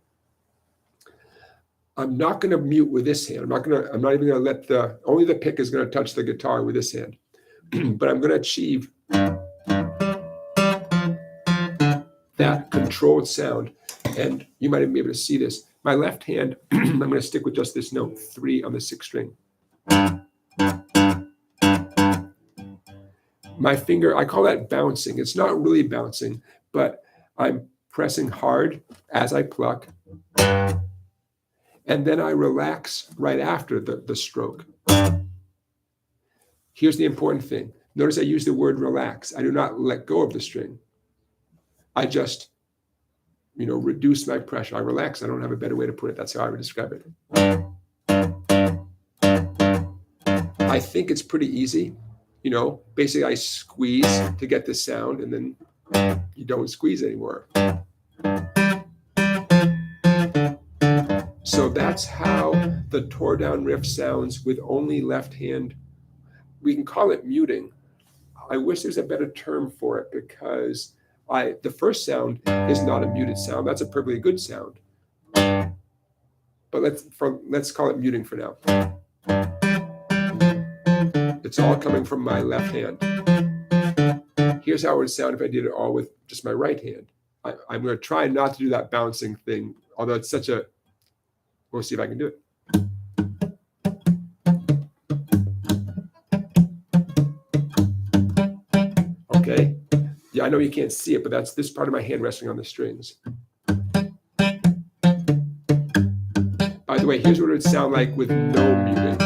I'm not going to mute with this hand. I'm not even going to let only the pick is going to touch the guitar with this hand. But I'm going to achieve that controlled sound. And you might even be able to see this. My left hand, I'm going to stick with just this note, 3 on the 6th string. My finger, I call that bouncing. It's not really bouncing, but I'm pressing hard as I pluck. And then I relax right after the stroke. Here's the important thing. Notice I use the word relax. I do not let go of the string. I just, reduce my pressure. I relax. I don't have a better way to put it. That's how I would describe it. I think it's pretty easy. Basically I squeeze to get the sound, and then you don't squeeze anymore. So that's how the tore down riff sounds with only left hand. We can call it muting. I wish there's a better term for it, because the first sound is not a muted sound. That's a perfectly good sound. But let's call it muting for now. It's all coming from my left hand. Here's how it would sound if I did it all with just my right hand. I'm going to try not to do that bouncing thing, although it's such a... We'll see if I can do it. Okay. Yeah, I know you can't see it, but that's this part of my hand resting on the strings. By the way, here's what it would sound like with no muting.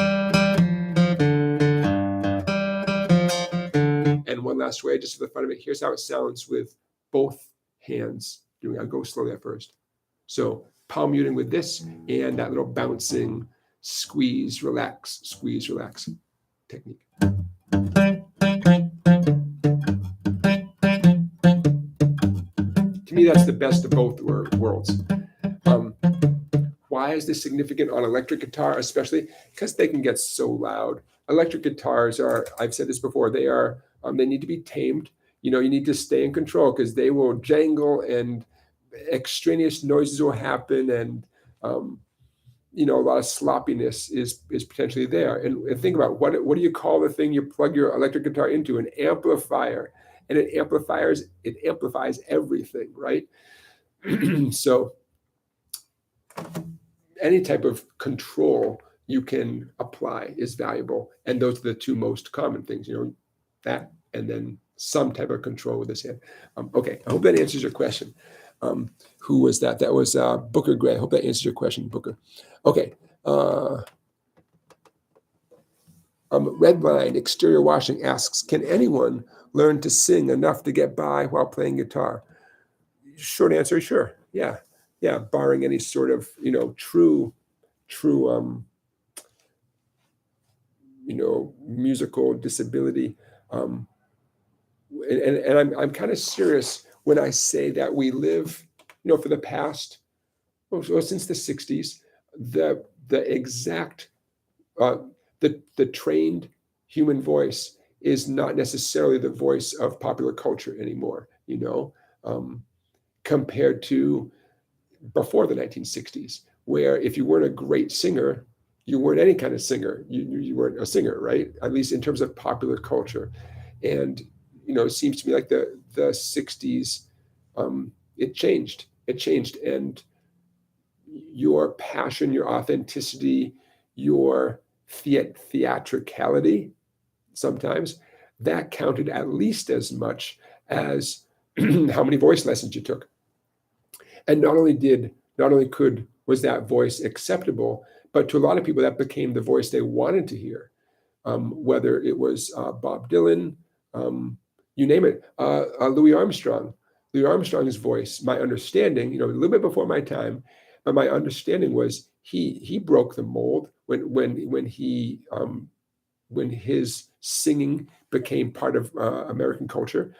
And one last way, just for the fun of it, here's how it sounds with both hands doing. I'll go slowly at first. So palm muting with this and that little bouncing squeeze, relax technique. To me, that's the best of both worlds. Why is this significant on electric guitar, especially? Because they can get so loud. Electric guitars are, I've said this before, they are They need to be tamed. You need to stay in control because they will jangle and extraneous noises will happen, and a lot of sloppiness is potentially there. And think about what do you call the thing you plug your electric guitar into? An amplifier. And it amplifies everything, right? So any type of control you can apply is valuable. And those are the two most common things, that and then some type of control with this hand. Okay, I hope that answers your question. Who was that? That was Booker Gray. I hope that answers your question, Booker. Okay. Redline Exterior Washing asks, can anyone learn to sing enough to get by while playing guitar? Short answer, sure. Yeah. Barring any sort of, true, musical disability. And I'm kind of serious when I say that we live, for the past, since the 60s, the exact, the trained human voice is not necessarily the voice of popular culture anymore, compared to before the 1960s, where if you weren't a great singer, you weren't any kind of singer. You weren't a singer, right? At least in terms of popular culture. And, it seems to me like the 60s, it changed. And your passion, your authenticity, your theatricality, sometimes, that counted at least as much as how many voice lessons you took. And not only was that voice acceptable, but to a lot of people that became the voice they wanted to hear, whether it was Bob Dylan, you name it, Louis Armstrong. Louis Armstrong's voice, my understanding, a little bit before my time, but my understanding was he broke the mold when his singing became part of American culture,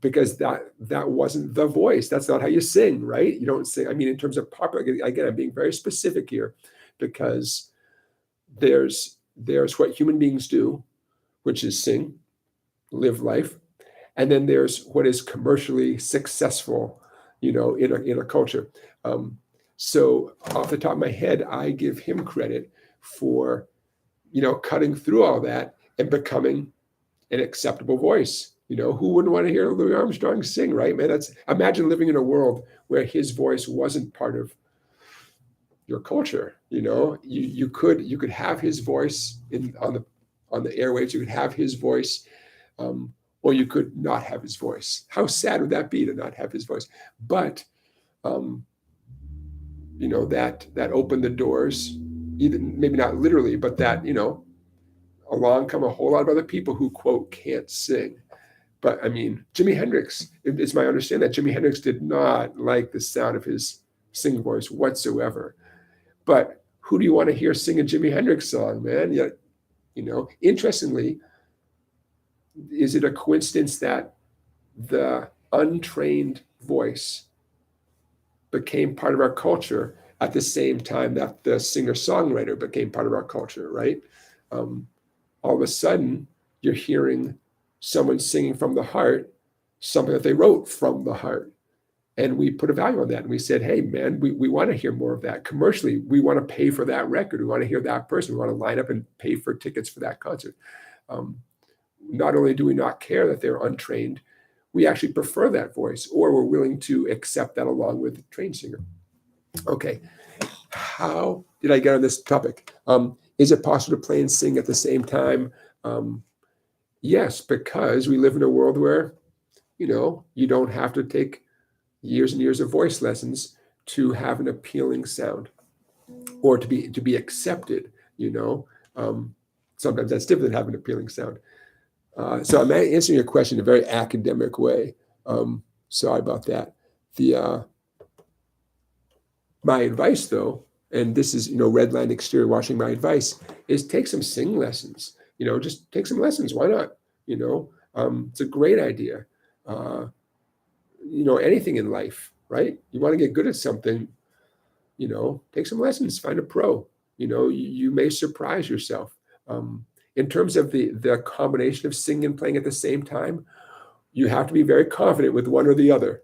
because that wasn't the voice. That's not how you sing, right? You don't sing. I mean, in terms of popular, again, I'm being very specific here, because there's what human beings do, which is sing, live life, and then there's what is commercially successful, in a culture. So off the top of my head, I give him credit for, cutting through all that and becoming an acceptable voice. Who wouldn't want to hear Louis Armstrong sing, right, man? Imagine living in a world where his voice wasn't part of your culture. You could have his voice on the airwaves. You could have his voice, or you could not have his voice. How sad would that be to not have his voice? But that opened the doors, even maybe not literally, but that, along come a whole lot of other people who, quote, can't sing. But I mean, Jimi Hendrix, it's my understanding that Jimi Hendrix did not like the sound of his singing voice whatsoever. But who do you want to hear sing a Jimi Hendrix song, man? Yet, interestingly, is it a coincidence that the untrained voice became part of our culture at the same time that the singer-songwriter became part of our culture, right? All of a sudden, you're hearing someone singing from the heart, something that they wrote from the heart. And we put a value on that. And we said, hey, man, we want to hear more of that. Commercially, we want to pay for that record. We want to hear that person. We want to line up and pay for tickets for that concert. Not only do we not care that they're untrained, we actually prefer that voice, or we're willing to accept that along with the trained singer. Okay, how did I get on this topic? Is it possible to play and sing at the same time? Yes, because we live in a world where, you don't have to take years and years of voice lessons to have an appealing sound, or to be accepted. Sometimes that's different than having an appealing sound. So I'm answering your question in a very academic way. Sorry about that. My advice, though, and this is, Redline Exterior Washing, my advice is take some sing lessons. Just take some lessons. Why not? It's a great idea. Anything in life, right? You want to get good at something, take some lessons, find a pro. You may surprise yourself. in terms of the combination of singing and playing at the same time, you have to be very confident with one or the other,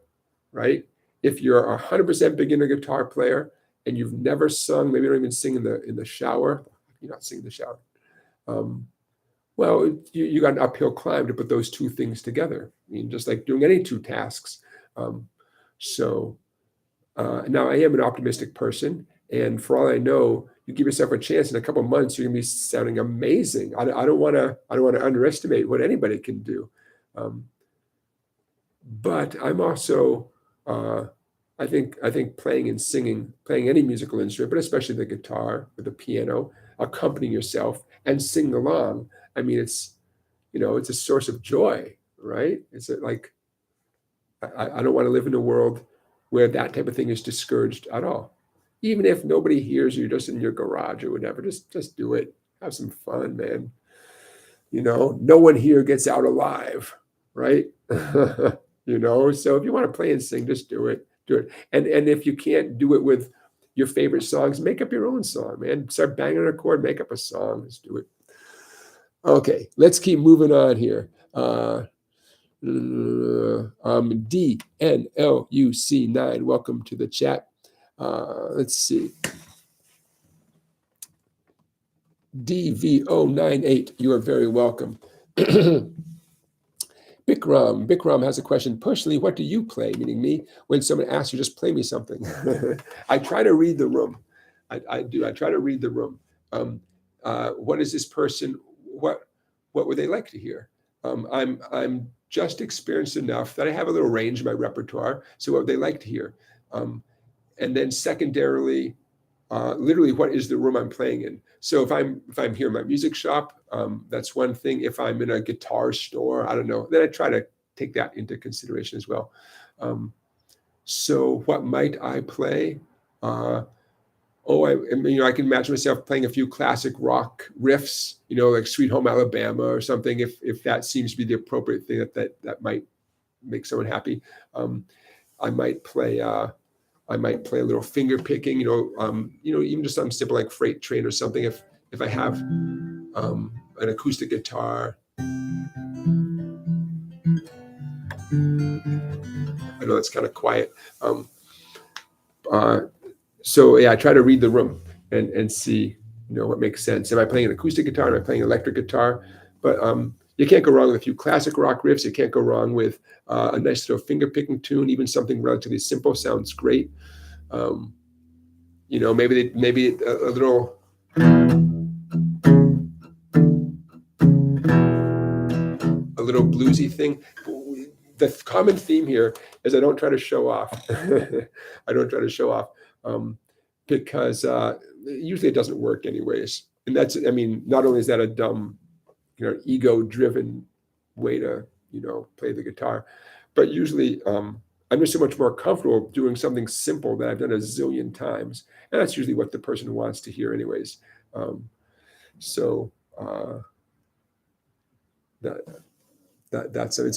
right? If you're a 100% beginner guitar player and you've never sung, maybe you don't even sing in the shower, you're not singing in the shower. Well, you got an uphill climb to put those two things together. I mean, just like doing any two tasks. Now I am an optimistic person, and for all I know, you give yourself a chance in a couple of months, you're gonna be sounding amazing. I don't want to underestimate what anybody can do, but I'm also I think playing and singing, playing any musical instrument, but especially the guitar or the piano, accompanying yourself and sing along. I mean, it's a source of joy, right? It's like I don't want to live in a world where that type of thing is discouraged at all. Even if nobody hears you, just in your garage or whatever, just do it. Have some fun, man. No one here gets out alive, right? So if you want to play and sing, just do it. And if you can't do it with your favorite songs, make up your own song, man. Start banging on a chord, make up a song. Let's do it. Okay, let's keep moving on here. DNLUC9, welcome to the chat. Let's see. DVO98, you are very welcome. Bikram has a question. Personally, what do you play? Meaning me. When someone asks you, just play me something. I try to read the room. I do. I try to read the room. What is this person? What would they like to hear? I'm just experienced enough that I have a little range in my repertoire. So what would they like to hear? And then secondarily, literally, what is the room I'm playing in? So if I'm here in my music shop, that's one thing. If I'm in a guitar store, I don't know, then I try to take that into consideration as well. So what might I play? I can imagine myself playing a few classic rock riffs, like Sweet Home Alabama or something, if that seems to be the appropriate thing that might make someone happy. I might play a little finger picking, even just something simple like Freight Train or something. If I have an acoustic guitar, I know that's kind of quiet. So yeah, I try to read the room and see, what makes sense. Am I playing an acoustic guitar? Am I playing an electric guitar? But you can't go wrong with a few classic rock riffs. You can't go wrong with a nice little finger picking tune. Even something relatively simple sounds great. Maybe a little. A little bluesy thing. The common theme here is I don't try to show off. I don't try to show off because usually it doesn't work anyways. And not only is that a dumb, ego-driven way to, play the guitar, but usually I'm just so much more comfortable doing something simple that I've done a zillion times. And that's usually what the person wants to hear anyways. It's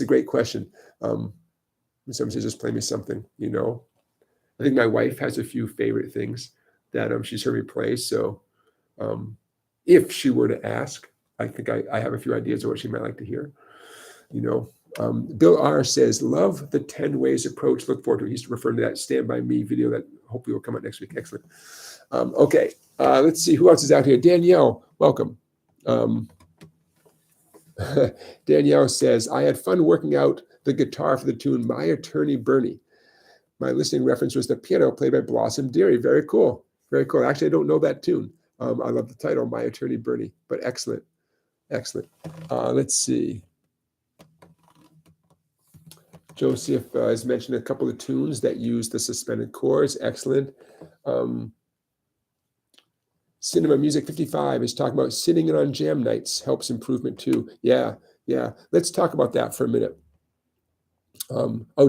a great question. When someone says, just play me something, I think my wife has a few favorite things that she's heard me play. So if she were to ask, I think I have a few ideas of what she might like to hear. Bill R says, love the 10 ways approach. Look forward to it. He's referring to that Stand By Me video that hopefully will come out next week. Excellent. Okay. Let's see who else is out here. Danielle, welcome. Danielle says, I had fun working out the guitar for the tune My Attorney Bernie. My listening reference was the piano played by Blossom Dearie. Very cool. Very cool. Actually, I don't know that tune. I love the title, My Attorney Bernie, but excellent. Excellent. Let's see. Joseph has mentioned a couple of tunes that use the suspended chords. Excellent. Cinema Music 55 is talking about sitting in on jam nights helps improvement too. Yeah. Let's talk about that for a minute.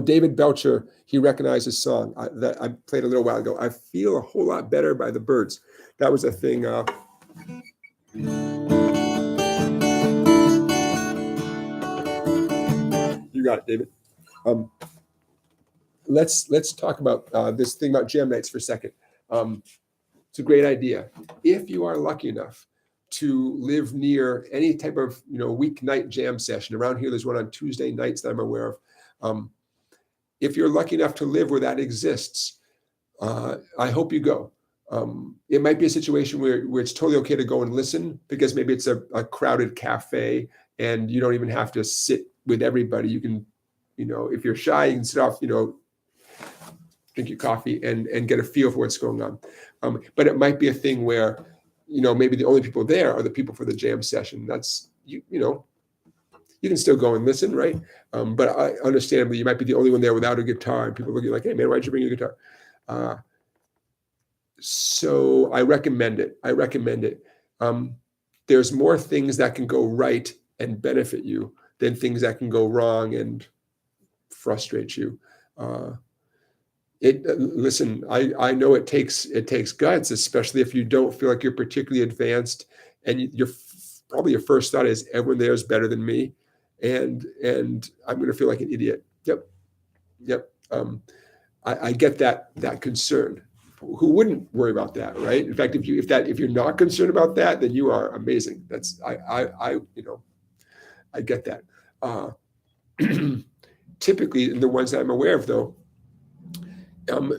David Belcher, he recognized a song that I played a little while ago. I Feel a Whole Lot Better by the Byrds. That was a thing. You got it, David. Let's talk about this thing about jam nights for a second. It's a great idea. If you are lucky enough to live near any type of, weeknight jam session. Around here, there's one on Tuesday nights that I'm aware of. If you're lucky enough to live where that exists, I hope you go. It might be a situation where it's totally okay to go and listen, because maybe it's a crowded cafe and you don't even have to sit with everybody. You can, if you're shy, you can sit off, drink your coffee and get a feel for what's going on. But it might be a thing where, maybe the only people there are the people for the jam session. That's, you can still go and listen, right? But understandably, you might be the only one there without a guitar, and people look at you like, hey man, why'd you bring your guitar? So I recommend it. There's more things that can go right and benefit you than things that can go wrong and frustrate you. Listen, I know it takes guts, especially if you don't feel like you're particularly advanced, and probably your first thought is everyone there is better than me, and I'm going to feel like an idiot. Yep. I get that concern. Who wouldn't worry about that, right? In fact, if you're not concerned about that, then you are amazing. That's I get that. Typically, the ones that I'm aware of, though,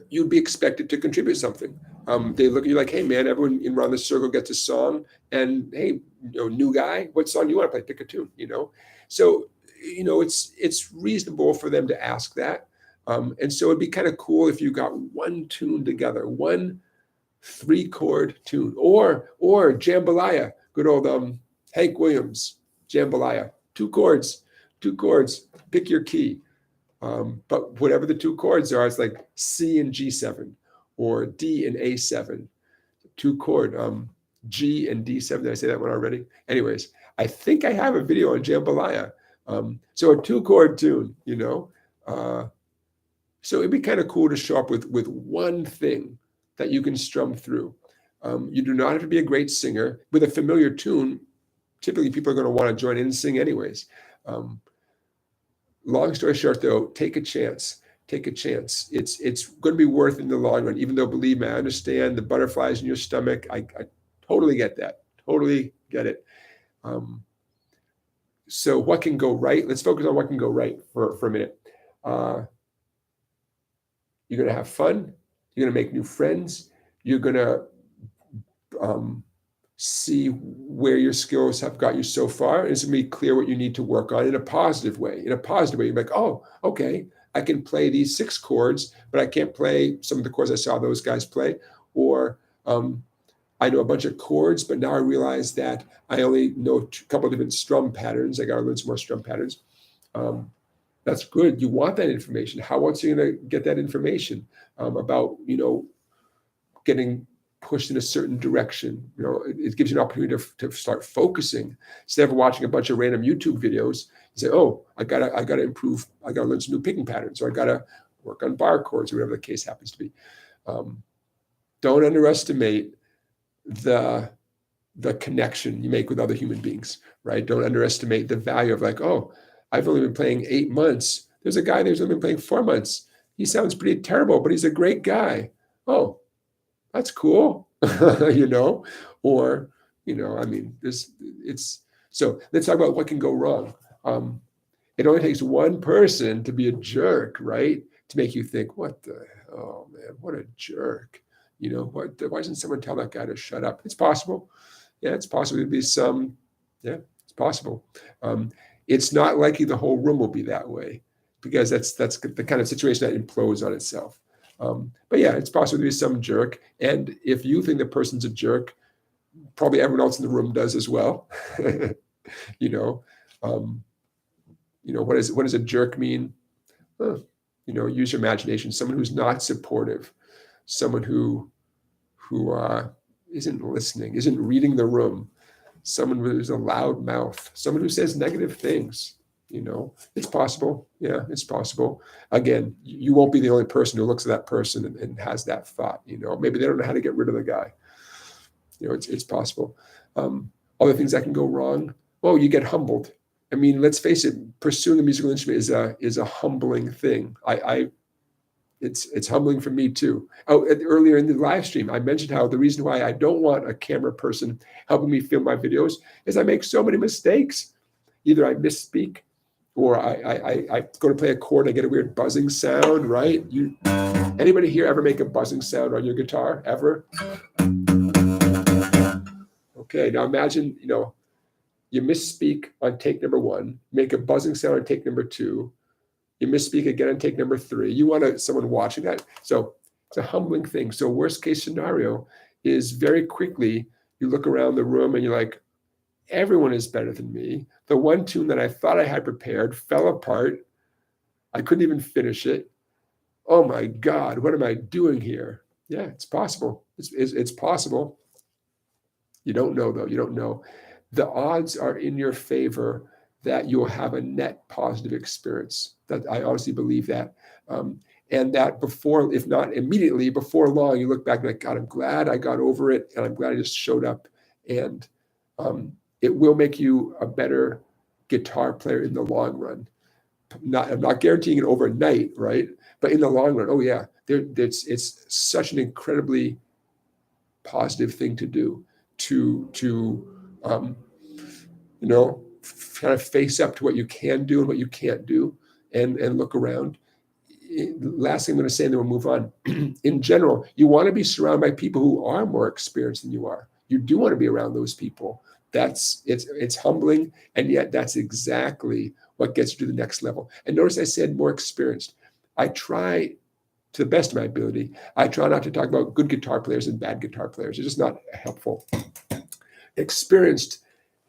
you'd be expected to contribute something. They look at you like, hey man, everyone around the circle gets a song, and hey, new guy, what song you want to play? Pick a tune. So it's reasonable for them to ask that. And so it'd be kind of cool if you got one tune together, one 3-chord tune, or jambalaya, good old Hank Williams jambalaya, 2 chords, pick your key. But whatever the 2 chords are, it's like C and G7 or D and A7, 2-chord, G and D7. Did I say that one already? Anyways, I think I have a video on jambalaya. So a 2-chord tune, so it'd be kind of cool to show up with one thing that you can strum through. You do not have to be a great singer. With a familiar tune, typically people are going to want to join in and sing anyways. Long story short, though, take a chance. It's going to be worth it in the long run, even though, believe me, I understand the butterflies in your stomach. I totally get that. Totally get it. So what can go right? Let's focus on what can go right for a minute. You're going to have fun. You're going to make new friends. You're going to see where your skills have got you so far. And it's going to be clear what you need to work on in a positive way. You're like, oh, okay, I can play these 6 chords, but I can't play some of the chords I saw those guys play. Or I know a bunch of chords, but now I realize that I only know a couple of different strum patterns. I got to learn some more strum patterns. That's good. You want that information. How else are you going to get that information about, getting pushed in a certain direction? It gives you an opportunity to start focusing instead of watching a bunch of random YouTube videos. You say, oh, I gotta improve. I gotta learn some new picking patterns, or I gotta work on bar chords, or whatever the case happens to be. Don't underestimate the connection you make with other human beings, right? Don't underestimate the value of like, oh, I've only been playing 8 months. There's a guy there's only been playing 4 months. He sounds pretty terrible, but he's a great guy. Oh, that's cool. Or, so let's talk about what can go wrong. It only takes one person to be a jerk, right? To make you think, oh man, what a jerk. Why doesn't someone tell that guy to shut up? It's possible. Yeah, it's possible to be some, yeah, it's possible. It's not likely the whole room will be that way, because that's the kind of situation that implodes on itself. But yeah, it's possible to be some jerk. And if you think the person's a jerk, probably everyone else in the room does as well. What does a jerk mean? Use your imagination. Someone who's not supportive, someone who isn't listening, isn't reading the room, someone who's a loud mouth, someone who says negative things. It's possible. Yeah, it's possible. Again, you won't be the only person who looks at that person and has that thought. Maybe they don't know how to get rid of the guy. It's possible. Other things that can go wrong. Oh, you get humbled. I mean, let's face it. Pursuing a musical instrument is a humbling thing. I it's humbling for me too. Oh, earlier in the live stream, I mentioned how the reason why I don't want a camera person helping me film my videos is I make so many mistakes. Either I misspeak, or I go to play a chord, I get a weird buzzing sound, right? Anybody here ever make a buzzing sound on your guitar, ever? Okay, now imagine, you misspeak on take number 1, make a buzzing sound on take number 2, you misspeak again on take number 3. You want someone watching that. So it's a humbling thing. So worst case scenario is very quickly you look around the room and you're like, everyone is better than me. The one tune that I thought I had prepared fell apart. I couldn't even finish it. Oh my God, what am I doing here? Yeah, it's possible. It's possible. You don't know, though. You don't know. The odds are in your favor that you'll have a net positive experience. That I honestly believe that. And that before, if not immediately, before long, you look back and like, God, I'm glad I got over it. And I'm glad I just showed up. And it will make you a better guitar player in the long run. I'm not guaranteeing it overnight, right? But in the long run, oh yeah, it's such an incredibly positive thing to do to kind of face up to what you can do and what you can't do, and look around. Last thing I'm going to say, and then we'll move on. In general, you want to be surrounded by people who are more experienced than you are. You do want to be around those people. It's humbling, and yet that's exactly what gets you to the next level. And notice I said more experienced. I try, to the best of my ability, I try not to talk about good guitar players and bad guitar players. It's just not helpful. Experienced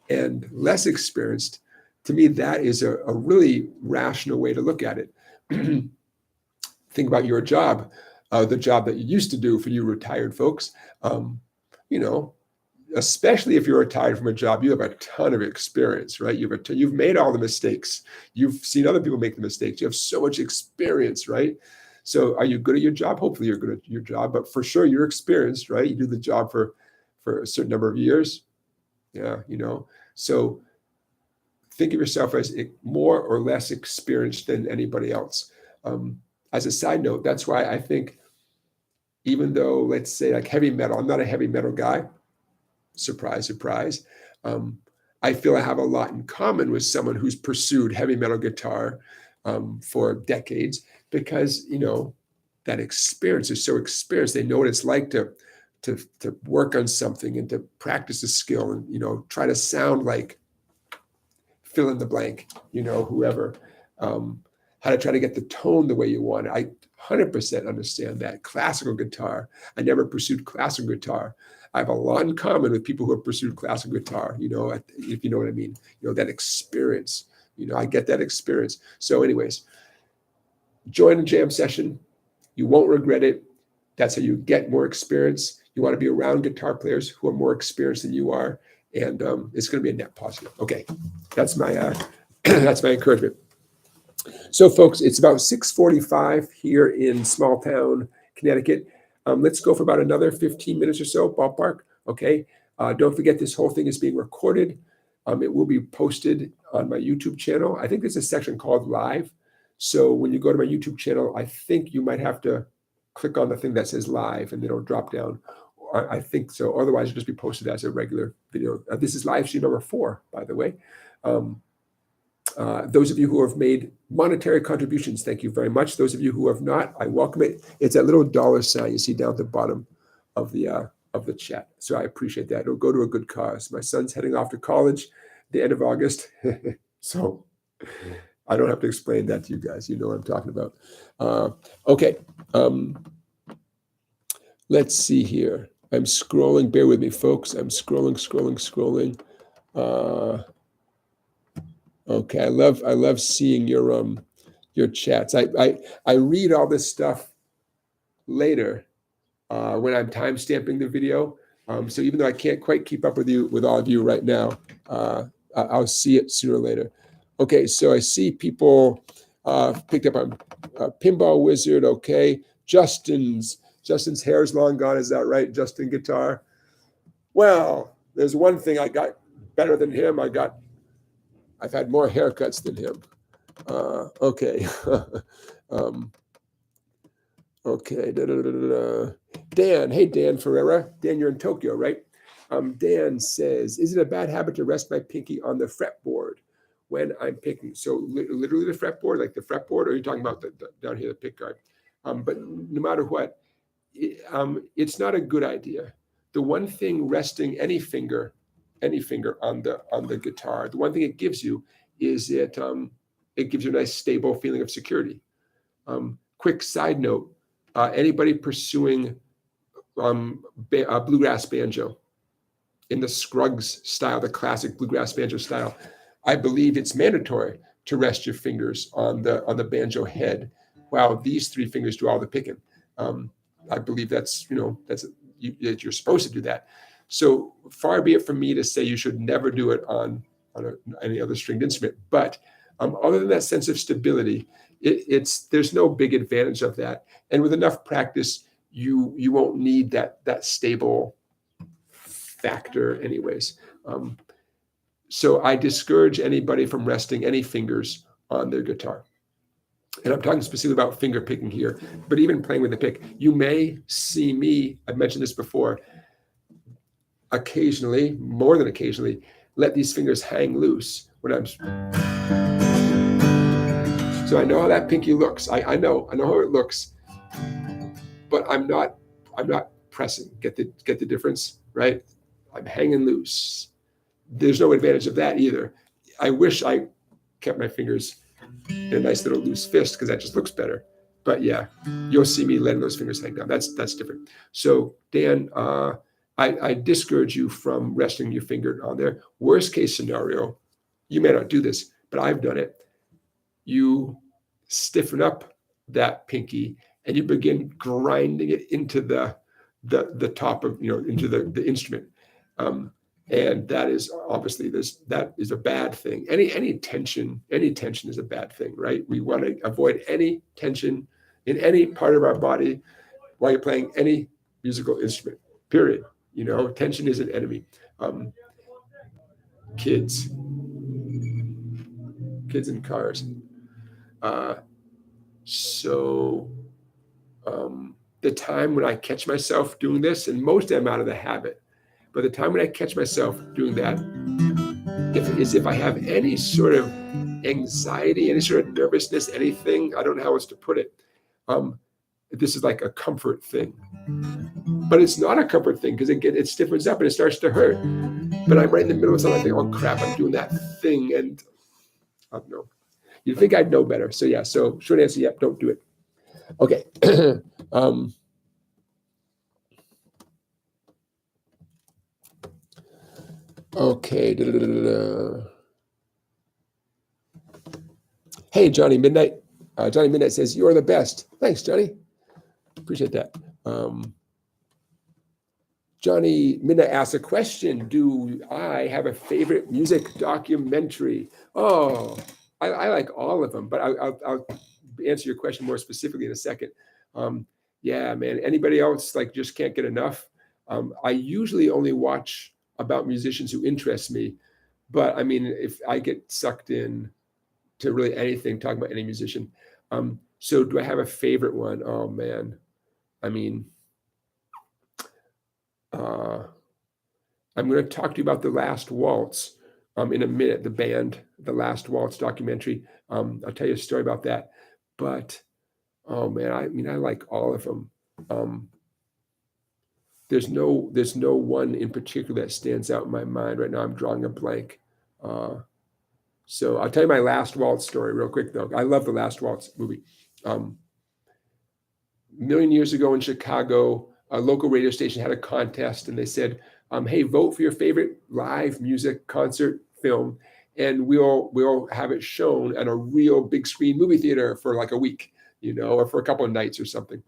and less experienced, to me, that is a really rational way to look at it. Think about your job, the job that you used to do, for you retired folks. Especially if you're retired from a job, you have a ton of experience, right? You've made all the mistakes. You've seen other people make the mistakes. You have so much experience, right? So are you good at your job? Hopefully you're good at your job, but for sure you're experienced, right? You do the job for a certain number of years. Yeah, So think of yourself as more or less experienced than anybody else. As a side note, that's why I think, even though, let's say, like heavy metal, I'm not a heavy metal guy. Surprise, surprise. I feel I have a lot in common with someone who's pursued heavy metal guitar for decades, because, that experience is so experienced. They know what it's like to work on something and to practice a skill and, try to sound like fill in the blank, whoever, how to try to get the tone the way you want it. I 100% understand that. Classical guitar, I never pursued classical guitar. I have a lot in common with people who have pursued classical guitar, if you know what I mean, that experience, I get that experience. So anyways, join a jam session. You won't regret it. That's how you get more experience. You want to be around guitar players who are more experienced than you are. And it's going to be a net positive. Okay, that's my that's my encouragement. So folks, it's about 6:45 here in small town Connecticut. Let's go for about another 15 minutes or so, ballpark. Okay. Don't forget, this whole thing is being recorded. It will be posted on my YouTube channel. I think there's a section called Live. So when you go to my YouTube channel, I think you might have to click on the thing that says Live, and it'll drop down. I think so. Otherwise, it'll just be posted as a regular video. This is live stream number 4, by the way. Those of you who have made monetary contributions, thank you very much. Those of you who have not, I welcome it. It's that little dollar sign you see down at the bottom of the chat. So I appreciate that. It'll go to a good cause. My son's heading off to college the end of August. So I don't have to explain that to you guys. You know what I'm talking about. Okay. Let's see here. I'm scrolling. Bear with me, folks. I'm scrolling. Okay, I love seeing your chats. I read all this stuff later when I'm time stamping the video. So even though I can't quite keep up with all of you right now, I'll see it sooner or later. Okay, so I see people picked up on Pinball Wizard. Okay, Justin's hair's long gone. Is that right, Justin Guitar? Well, there's one thing I got better than him. I've had more haircuts than him. Okay. Okay. Dan. Hey, Dan Ferreira. Dan, you're in Tokyo, right? Dan says, is it a bad habit to rest my pinky on the fretboard when I'm picking? So literally the fretboard, like the fretboard, or are you talking about down here, the pick guard? But no matter what, it's not a good idea. The one thing resting any finger on the guitar, the one thing it gives you is it gives you a nice stable feeling of security. Quick side note, anybody pursuing bluegrass banjo in the Scruggs style, the classic bluegrass banjo style, I believe it's mandatory to rest your fingers on the banjo head while these three fingers do all the picking. I believe you're supposed to do that. So far be it from me to say you should never do it on any other stringed instrument. But other than that sense of stability, there's no big advantage of that. And with enough practice, you won't need that stable factor anyways. So I discourage anybody from resting any fingers on their guitar. And I'm talking specifically about finger picking here, but even playing with the pick. You may see me, I've mentioned this before, occasionally, more than occasionally, let these fingers hang loose when I'm. So I know how that pinky looks. I know how it looks, but I'm not pressing. Get the difference, right? I'm hanging loose. There's no advantage of that either. I wish I kept my fingers in a nice little loose fist because that just looks better. But yeah, you'll see me letting those fingers hang down. That's different. So Dan, I discourage you from resting your finger on there. Worst case scenario, you may not do this, but I've done it. You stiffen up that pinky and you begin grinding it into the top of, into the instrument. And that is obviously that is a bad thing. Any tension is a bad thing, right? We want to avoid any tension in any part of our body while you're playing any musical instrument, period. Tension is an enemy. Kids in cars. So the time when I catch myself doing this, and most I'm out of the habit, but the time when I catch myself doing that, if I have any sort of anxiety, any sort of nervousness, anything, I don't know how else to put it. This is like a comfort thing, but it's not a comfort thing because it stiffens up and it starts to hurt. But I'm right in the middle of something. I think, oh crap, I'm doing that thing, and I don't know. You'd think I'd know better. So yeah. So short answer, yep, don't do it. Okay. Okay. Hey, Johnny Midnight. Johnny Midnight says, you're the best. Thanks, Johnny. Appreciate that. Johnny Midnight asks a question. Do I have a favorite music documentary? Oh, I like all of them, but I'll answer your question more specifically in a second. Yeah, man. Anybody else just can't get enough? I usually only watch about musicians who interest me, but I mean, if I get sucked in to really anything, talking about any musician. So do I have a favorite one? Oh man. I mean, I'm going to talk to you about The Last Waltz in a minute, the band, The Last Waltz documentary. I'll tell you a story about that. But, oh man, I like all of them. There's no one in particular that stands out in my mind right now. I'm drawing a blank. So I'll tell you my Last Waltz story real quick, though. I love The Last Waltz movie. A million years ago in Chicago, a local radio station had a contest, and they said, hey, vote for your favorite live music concert film, and we'll have it shown at a real big screen movie theater for like a week, or for a couple of nights or something.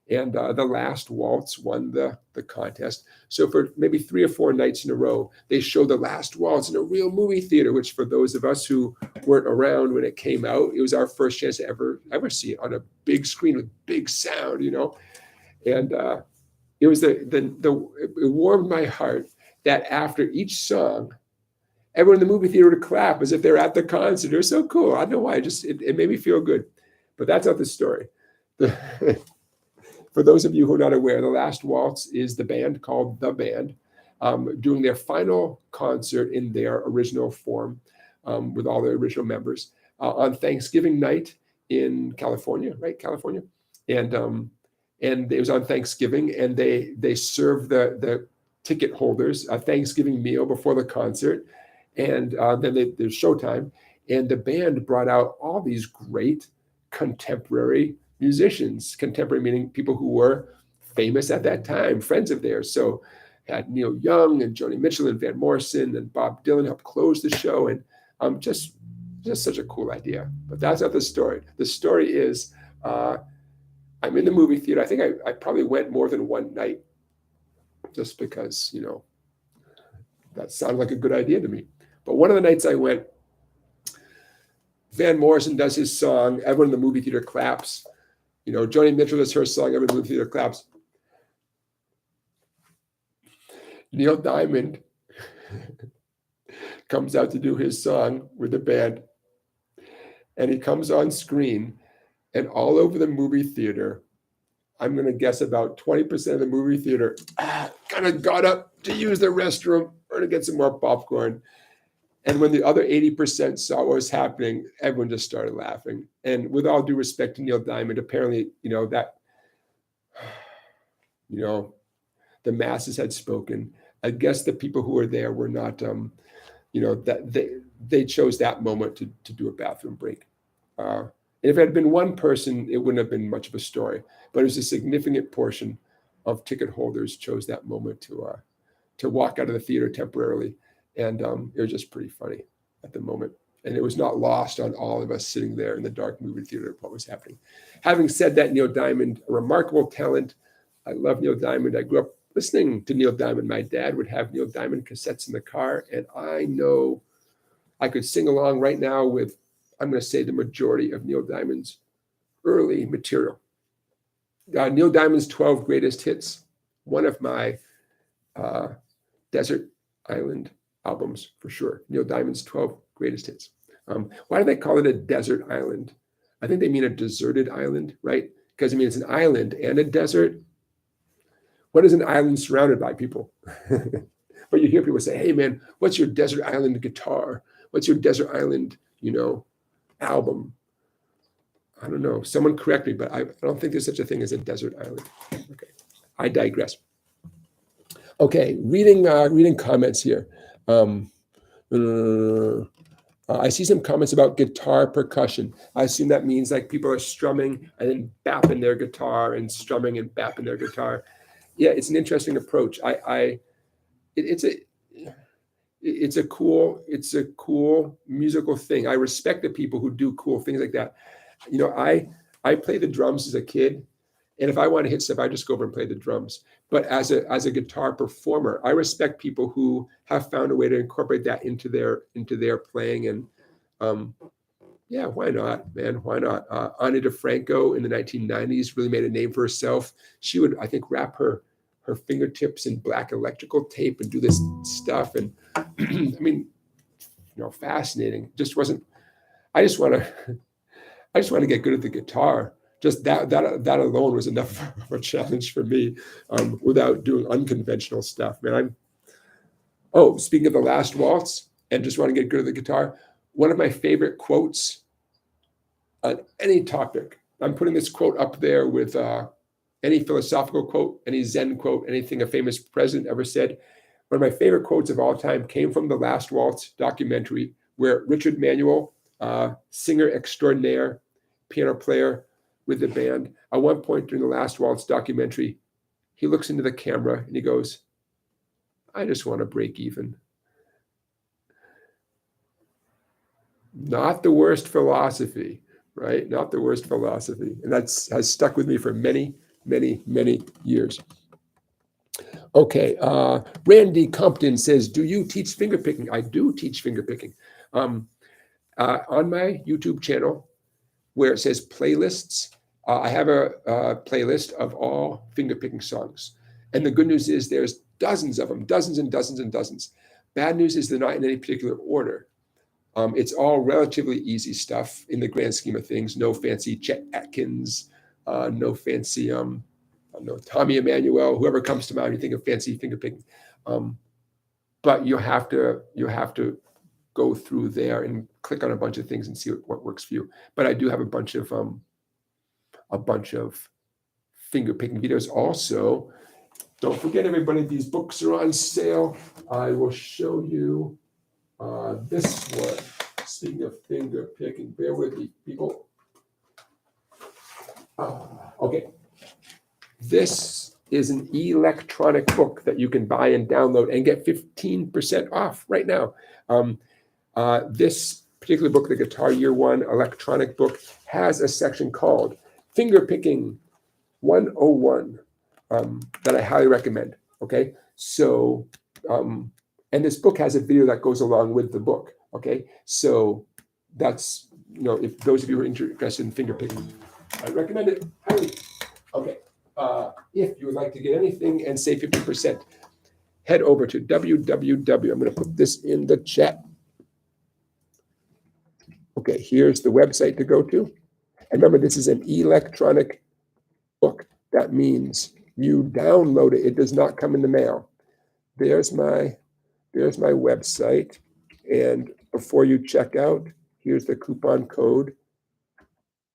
And The Last Waltz won the contest. So for maybe 3 or 4 nights in a row, they showed The Last Waltz in a real movie theater, which for those of us who weren't around when it came out, it was our first chance to ever see it on a big screen with big sound, And it was it warmed my heart that after each song, everyone in the movie theater would clap as if they're at the concert. It was so cool. I don't know why. It made me feel good. But that's not the story. for those of you who are not aware, The Last Waltz is the band called The Band doing their final concert in their original form with all their original members on Thanksgiving night in California, right? California. And it was on Thanksgiving, and they served the ticket holders a Thanksgiving meal before the concert. And then there's showtime. And the band brought out all these great contemporary musicians, contemporary meaning people who were famous at that time, friends of theirs. So had Neil Young and Joni Mitchell and Van Morrison and Bob Dylan help close the show. And just such a cool idea. But that's not the story. The story is I'm in the movie theater. I think I probably went more than one night just because, that sounded like a good idea to me. But one of the nights I went, Van Morrison does his song. Everyone in the movie theater claps. Joni Mitchell does her song. Everyone in the movie theater claps. Neil Diamond comes out to do his song with the band. And he comes on screen, and all over the movie theater, I'm going to guess about 20% of the movie theater kind of got up to use the restroom or to get some more popcorn. And when the other 80% saw what was happening, everyone just started laughing. And with all due respect to Neil Diamond, apparently, the masses had spoken. I guess the people who were there were not, that they chose that moment to do a bathroom break. And if it had been one person, it wouldn't have been much of a story. But it was a significant portion of ticket holders chose that moment to walk out of the theater temporarily. And it was just pretty funny at the moment. And it was not lost on all of us sitting there in the dark movie theater what was happening. Having said that, Neil Diamond, a remarkable talent. I love Neil Diamond. I grew up listening to Neil Diamond. My dad would have Neil Diamond cassettes in the car. And I know I could sing along right now with, I'm going to say, the majority of Neil Diamond's early material. Neil Diamond's 12 greatest hits, one of my Desert Island albums for sure. Neil Diamond's 12 greatest hits. Why do they call it a desert island? I think they mean a deserted island, right? Because it's an island and a desert. What is an island surrounded by, people? But you hear people say, hey man, what's your desert island guitar? What's your desert island, album? I don't know. Someone correct me, but I don't think there's such a thing as a desert island. Okay, I digress. Okay, reading comments here. I see some comments about guitar percussion. I assume that means like people are strumming and then bapping their guitar and strumming and bapping their guitar. Yeah, it's an interesting approach. It's a cool musical thing. I respect the people who do cool things like that. I play the drums as a kid, and if I want to hit stuff, I just go over and play the drums. But as a guitar performer, I respect people who have found a way to incorporate that into their playing. And yeah, why not, man? Why not? Ani DeFranco in the 1990s really made a name for herself. She would, I think, wrap her fingertips in black electrical tape and do this stuff. And fascinating. I just want to get good at the guitar. Just that alone was enough of a challenge for me, without doing unconventional stuff, man. Speaking of The Last Waltz, and just want to get good at the guitar, one of my favorite quotes on any topic. I'm putting this quote up there with any philosophical quote, any Zen quote, anything a famous president ever said. One of my favorite quotes of all time came from The Last Waltz documentary, where Richard Manuel, singer extraordinaire, piano player with the band, at one point during The Last Waltz documentary, he looks into the camera and he goes, I just want to break even. Not the worst philosophy, right? Not the worst philosophy. And that has stuck with me for many, many, many years. Okay, Randy Compton says, do you teach fingerpicking? I do teach fingerpicking. On my YouTube channel, where it says playlists, I have a playlist of all fingerpicking songs. And the good news is there's dozens of them, dozens and dozens and dozens. Bad news is they're not in any particular order. It's all relatively easy stuff in the grand scheme of things. No fancy Chet Atkins, no fancy don't know, Tommy Emmanuel, whoever comes to mind, you think of fancy finger picking. But you have to go through there and click on a bunch of things and see what works for you. But I do have a bunch of finger picking videos also. Don't forget, everybody, these books are on sale. I will show you this one. Speaking of finger picking, bear with me, people. Okay. This is an electronic book that you can buy and download and get 15% off right now. This particular book, the Guitar Year One electronic book, has a section called Finger Picking 101 that I highly recommend. Okay, so and this book has a video that goes along with the book. Okay, so that's, if those of you who are interested in finger picking, I recommend it highly. Okay, if you would like to get anything and save 50%, head over to www. I'm going to put this in the chat. Okay, here's the website to go to. And remember, this is an electronic book. That means you download it. It does not come in the mail. There's my website. And before you check out, here's the coupon code.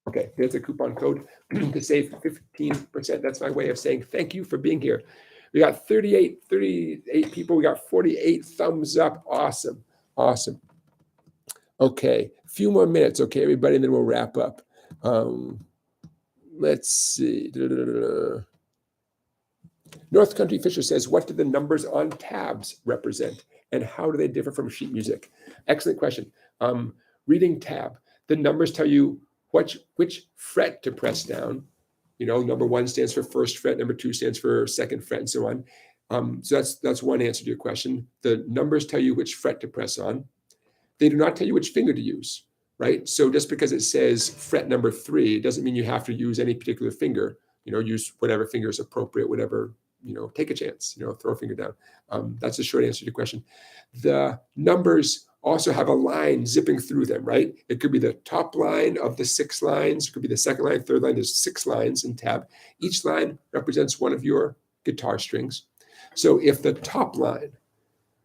Okay, there's a coupon code to save 15%. That's my way of saying thank you for being here. We got 38 people. We got 48 thumbs up. Awesome. Awesome. Okay, a few more minutes, okay, everybody, and then we'll wrap up. Let's see. North Country Fisher says, what do the numbers on tabs represent, and how do they differ from sheet music? Excellent question. Reading tab, the numbers tell you which fret to press down. Number 1 stands for first fret, number 2 stands for second fret, and so on. So that's one answer to your question. The numbers tell you which fret to press on. They do not tell you which finger to use, right? So just because it says fret number 3 doesn't mean you have to use any particular finger. Use whatever finger is appropriate, whatever, take a chance, throw a finger down. That's the short answer to your question. The numbers also have a line zipping through them, right? It could be the top line of the 6 lines. It could be the second line, third line. There's 6 lines in tab. Each line represents one of your guitar strings. So if the top line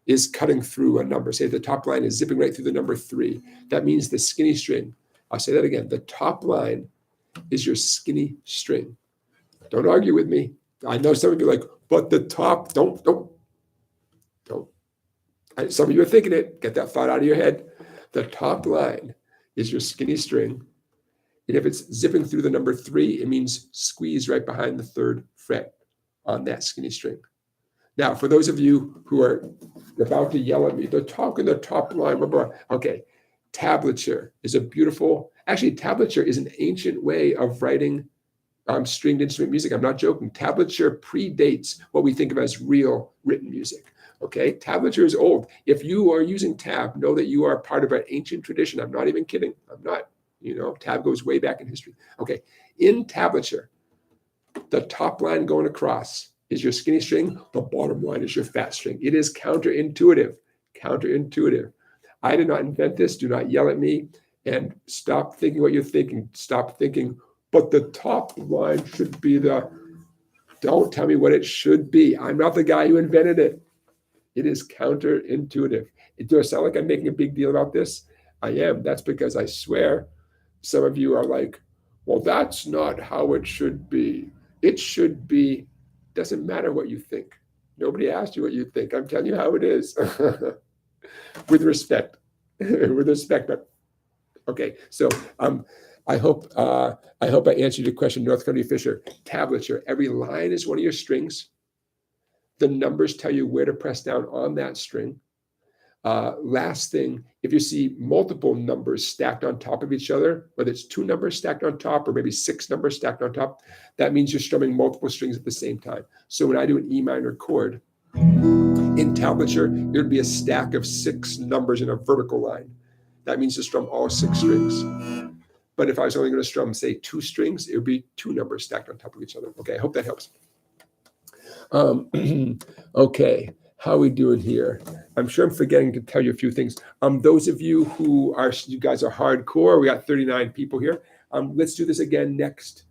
is cutting through a number, say the top line is zipping right through the number 3, that means the skinny string. I'll say that again. The top line is your skinny string. Don't argue with me. I know some of you are like, but the top, don't. Some of you are thinking it. Get that thought out of your head. The top line is your skinny string. And if it's zipping through the number 3, it means squeeze right behind the 3rd fret on that skinny string. Now, for those of you who are about to yell at me, they're talking the top line, blah, blah. Okay, tablature is tablature is an ancient way of writing stringed instrument music. I'm not joking. Tablature predates what we think of as real written music. Okay, tablature is old. If you are using tab, know that you are part of an ancient tradition. I'm not even kidding. I'm not. Tab goes way back in history. Okay, in tablature, the top line going across is your skinny string. The bottom line is your fat string. It is counterintuitive. Counterintuitive. I did not invent this. Do not yell at me. And stop thinking what you're thinking. Stop thinking, but the top line should be don't tell me what it should be. I'm not the guy who invented it. It is counterintuitive. Do I sound like I'm making a big deal about this? I am. That's because I swear some of you are like, well, that's not how it should be. It should be. Doesn't matter what you think. Nobody asked you what you think. I'm telling you how it is. With respect. With respect. But okay, so I hope I answered your question, North Country Fisher. Tablature. Every line is one of your strings. The numbers tell you where to press down on that string. Last thing, if you see multiple numbers stacked on top of each other, whether it's 2 numbers stacked on top or maybe 6 numbers stacked on top, that means you're strumming multiple strings at the same time. So when I do an E minor chord, in tablature, it would be a stack of 6 numbers in a vertical line. That means to strum all 6 strings. But if I was only going to strum, say, 2 strings, it would be 2 numbers stacked on top of each other. Okay, I hope that helps. Okay, how are we doing here? I'm sure I'm forgetting to tell you a few things. Those of you you guys are hardcore, we got 39 people here. Let's do this again next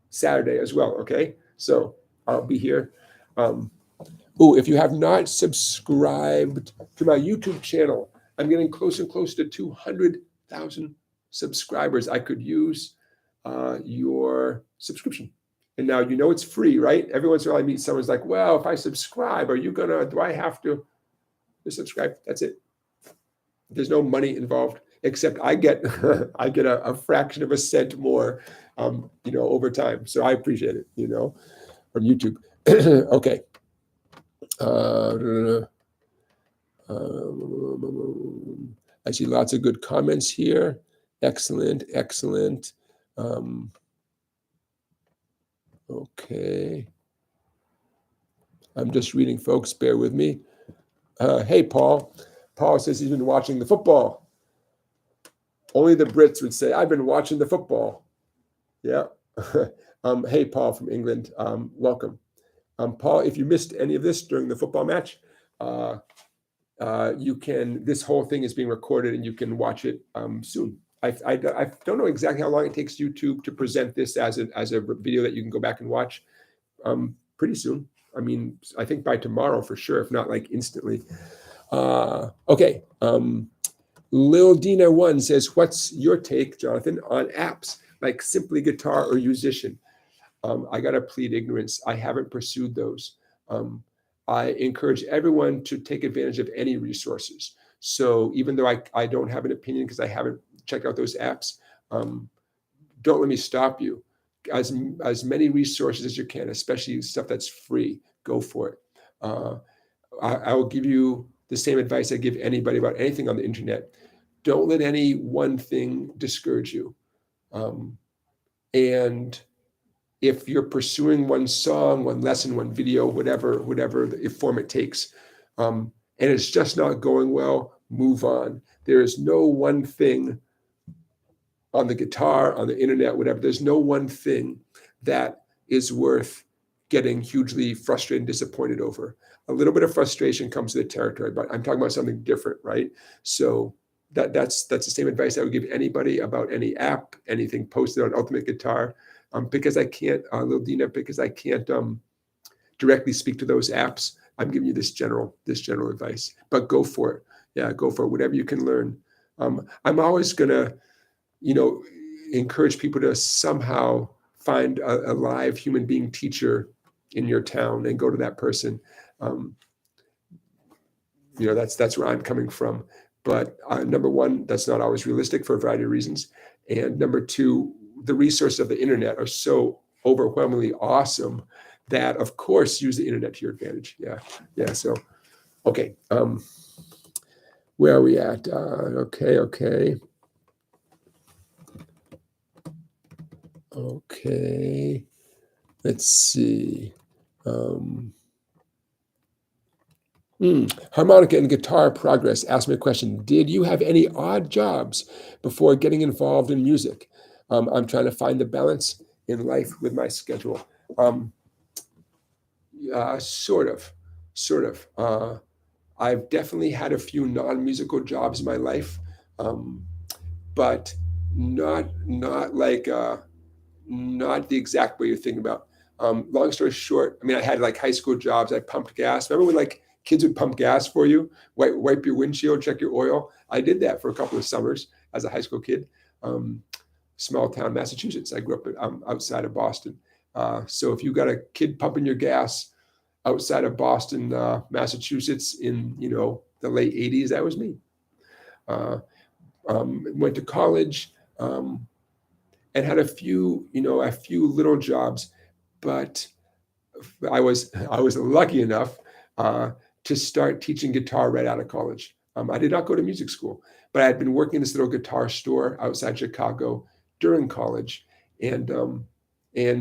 Saturday as well, okay? So I'll be here. If you have not subscribed to my YouTube channel, I'm getting closer and closer to 200,000 subscribers. I could use your subscription. And now you know it's free, right? Every once in a while I meet someone's like, well, if I subscribe, do I have to subscribe? That's it. There's no money involved, except I get a fraction of a cent more, over time. So I appreciate it, from YouTube. Okay. I see lots of good comments here. Excellent. Okay. I'm just reading, folks. Bear with me. Hey, Paul. Paul says he's been watching the football. Only the Brits would say, I've been watching the football. Yeah. Hey, Paul from England. Welcome. Paul, if you missed any of this during the football match, this whole thing is being recorded and you can watch it soon. I don't know exactly how long it takes YouTube to present this as a video that you can go back and watch pretty soon. I mean, I think by tomorrow for sure, if not like instantly. Okay. Lil Dina 1 says, what's your take, Jonathan, on apps like Simply Guitar or Yousician? I got to plead ignorance. I haven't pursued those. I encourage everyone to take advantage of any resources. So even though I don't have an opinion because I haven't checked out those apps, don't let me stop you. As many resources as you can, especially stuff that's free, go for it. I will give you the same advice I give anybody about anything on the internet. Don't let any one thing discourage you. And if you're pursuing one song, one lesson, one video, whatever the form it takes, and it's just not going well, move on. There is no one thing on the guitar, on the internet, whatever. There's no one thing that is worth getting hugely frustrated and disappointed over. A little bit of frustration comes with the territory, but I'm talking about something different, right? So that's the same advice I would give anybody about any app, anything posted on Ultimate Guitar. Because I can't, Lil Dina, because I can't directly speak to those apps, I'm giving you this general advice. But go for it. Yeah, go for it. Whatever you can learn. I'm always gonna, encourage people to somehow find a live human being teacher in your town and go to that person. That's where I'm coming from. But number one, that's not always realistic for a variety of reasons. And number two, the resources of the internet are so overwhelmingly awesome that, of course, use the internet to your advantage. Yeah. So, okay. Where are we at? Okay. Let's see. Harmonica and Guitar Progress asked me a question. Did you have any odd jobs before getting involved in music? I'm trying to find the balance in life with my schedule. Sort of. I've definitely had a few non-musical jobs in my life, but not the exact way you're thinking about. Long story short, I had like high school jobs. I pumped gas. Remember when like kids would pump gas for you, wipe your windshield, check your oil? I did that for a couple of summers as a high school kid. Small town Massachusetts. I grew up outside of Boston. So if you got a kid pumping your gas outside of Boston, Massachusetts in the late 80s, that was me. Went to college and had a few little jobs, but I was lucky enough to start teaching guitar right out of college. I did not go to music school, but I had been working in this little guitar store outside Chicago during college, and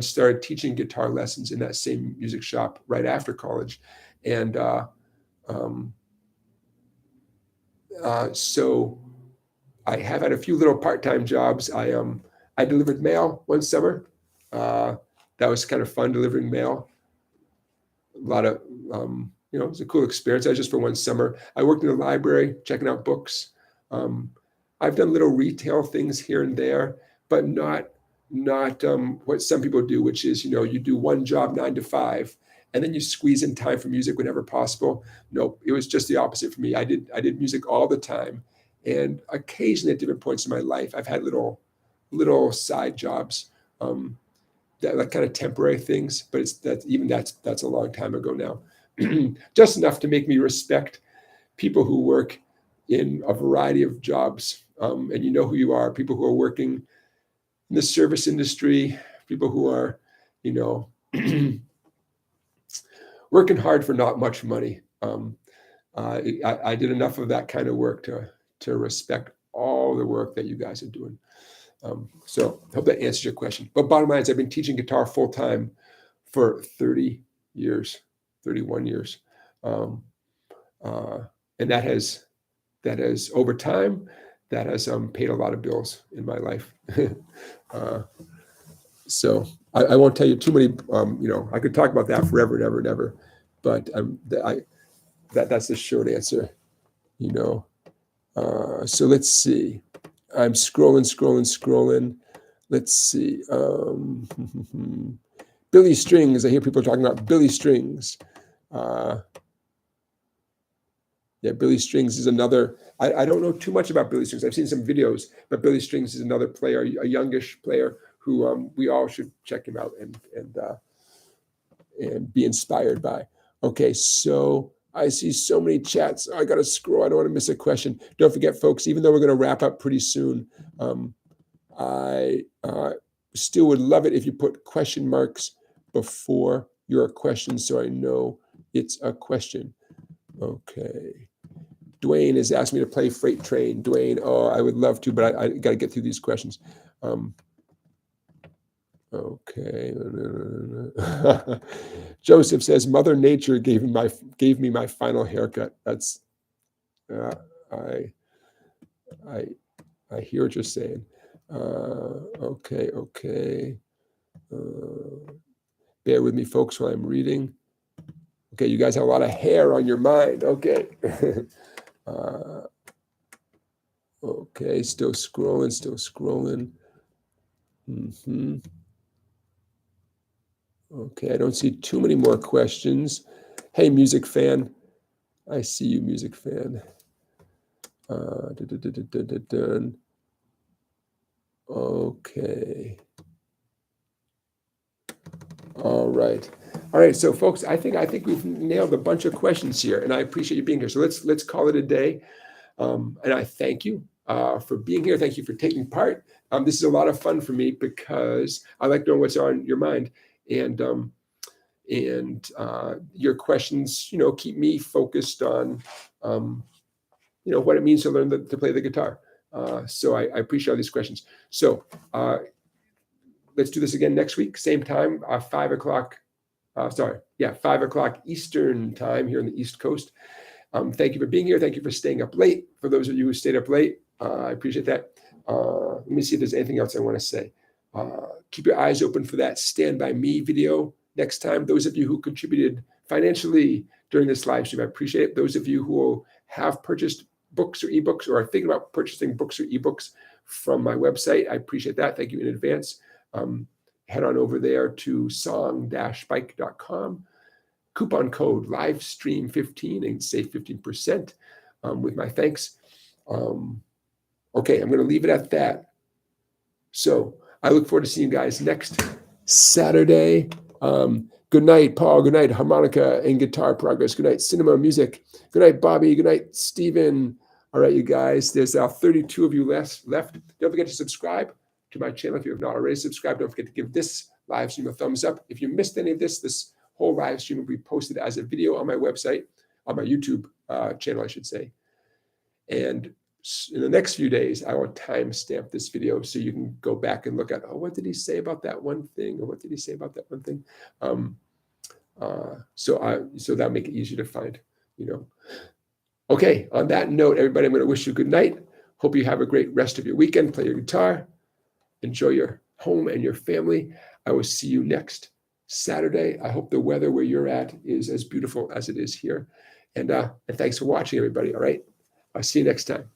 started teaching guitar lessons in that same music shop right after college. And so I have had a few little part-time jobs. I delivered mail one summer. That was kind of fun, delivering mail. A lot of, it was a cool experience. That was just for one summer. I worked in the library, checking out books. I've done little retail things here and there, but not what some people do, which is, you do one job 9 to 5, and then you squeeze in time for music whenever possible. Nope, it was just the opposite for me. I did music all the time, and occasionally at different points in my life, I've had little side jobs, that like kind of temporary things, but that's a long time ago now. Just enough to make me respect people who work in a variety of jobs, and you know who you are. People who are working in the service industry, people who are, working hard for not much money. I did enough of that kind of work to respect all the work that you guys are doing. So I hope that answers your question. But bottom line is, I've been teaching guitar full time for 31 years. And that has over time, that has paid a lot of bills in my life. So I won't tell you too many, I could talk about that forever and ever and ever, but that's the short answer, So let's see. I'm scrolling. Let's see. Billy Strings. I hear people talking about Billy Strings. Yeah, Billy Strings is another. I don't know too much about Billy Strings. I've seen some videos, but Billy Strings is another player, a youngish player who we all should check him out and be inspired by. Okay, so I see so many chats. I got to scroll. I don't want to miss a question. Don't forget, folks, even though we're going to wrap up pretty soon, I still would love it if you put question marks before your question so I know it's a question. Okay. Dwayne has asked me to play Freight Train. Dwayne, I would love to, but I got to get through these questions. Okay. Joseph says, Mother Nature gave me my final haircut. That's I hear what you're saying. Okay. Bear with me, folks, while I'm reading. Okay, you guys have a lot of hair on your mind. Okay. Okay, still scrolling. Okay, I don't see too many more questions. Hey, music fan. I see you, music fan. Okay. All right. So, folks, I think we've nailed a bunch of questions here, and I appreciate you being here. So let's call it a day. And I thank you for being here. Thank you for taking part. This is a lot of fun for me because I like knowing what's on your mind, and your questions, keep me focused on, what it means to learn to play the guitar. So I appreciate all these questions. So let's do this again next week, same time, 5 o'clock. 5 o'clock Eastern time here on the East Coast. Thank you for being here. Thank you for staying up late. For those of you who stayed up late, I appreciate that. Let me see if there's anything else I want to say. Keep your eyes open for that Stand By Me video next time. Those of you who contributed financially during this live stream, I appreciate it. Those of you who have purchased books or ebooks or are thinking about purchasing books or ebooks from my website, I appreciate that. Thank you in advance. Head on over there to song-bike.com. Coupon code Livestream15 and save 15% with my thanks. Okay, I'm going to leave it at that. So I look forward to seeing you guys next Saturday. Good night, Paul. Good night, harmonica and guitar progress. Good night, cinema music. Good night, Bobby. Good night, Stephen. All right, you guys. There's 32 of you left. Don't forget to subscribe to my channel if you have not already subscribed. Don't forget to give this live stream a thumbs up. If you missed any of this whole live stream will be posted as a video on my website, on my YouTube channel, I should say. And in the next few days, I will timestamp this video so you can go back and look at, what did he say about that one thing? Or what did he say about that one thing? So that'll make it easier to find, Okay, on that note, everybody, I'm going to wish you a good night. Hope you have a great rest of your weekend. Play your guitar. Enjoy your home and your family. I will see you next Saturday. I hope the weather where you're at is as beautiful as it is here. And thanks for watching, everybody. All right. I'll see you next time.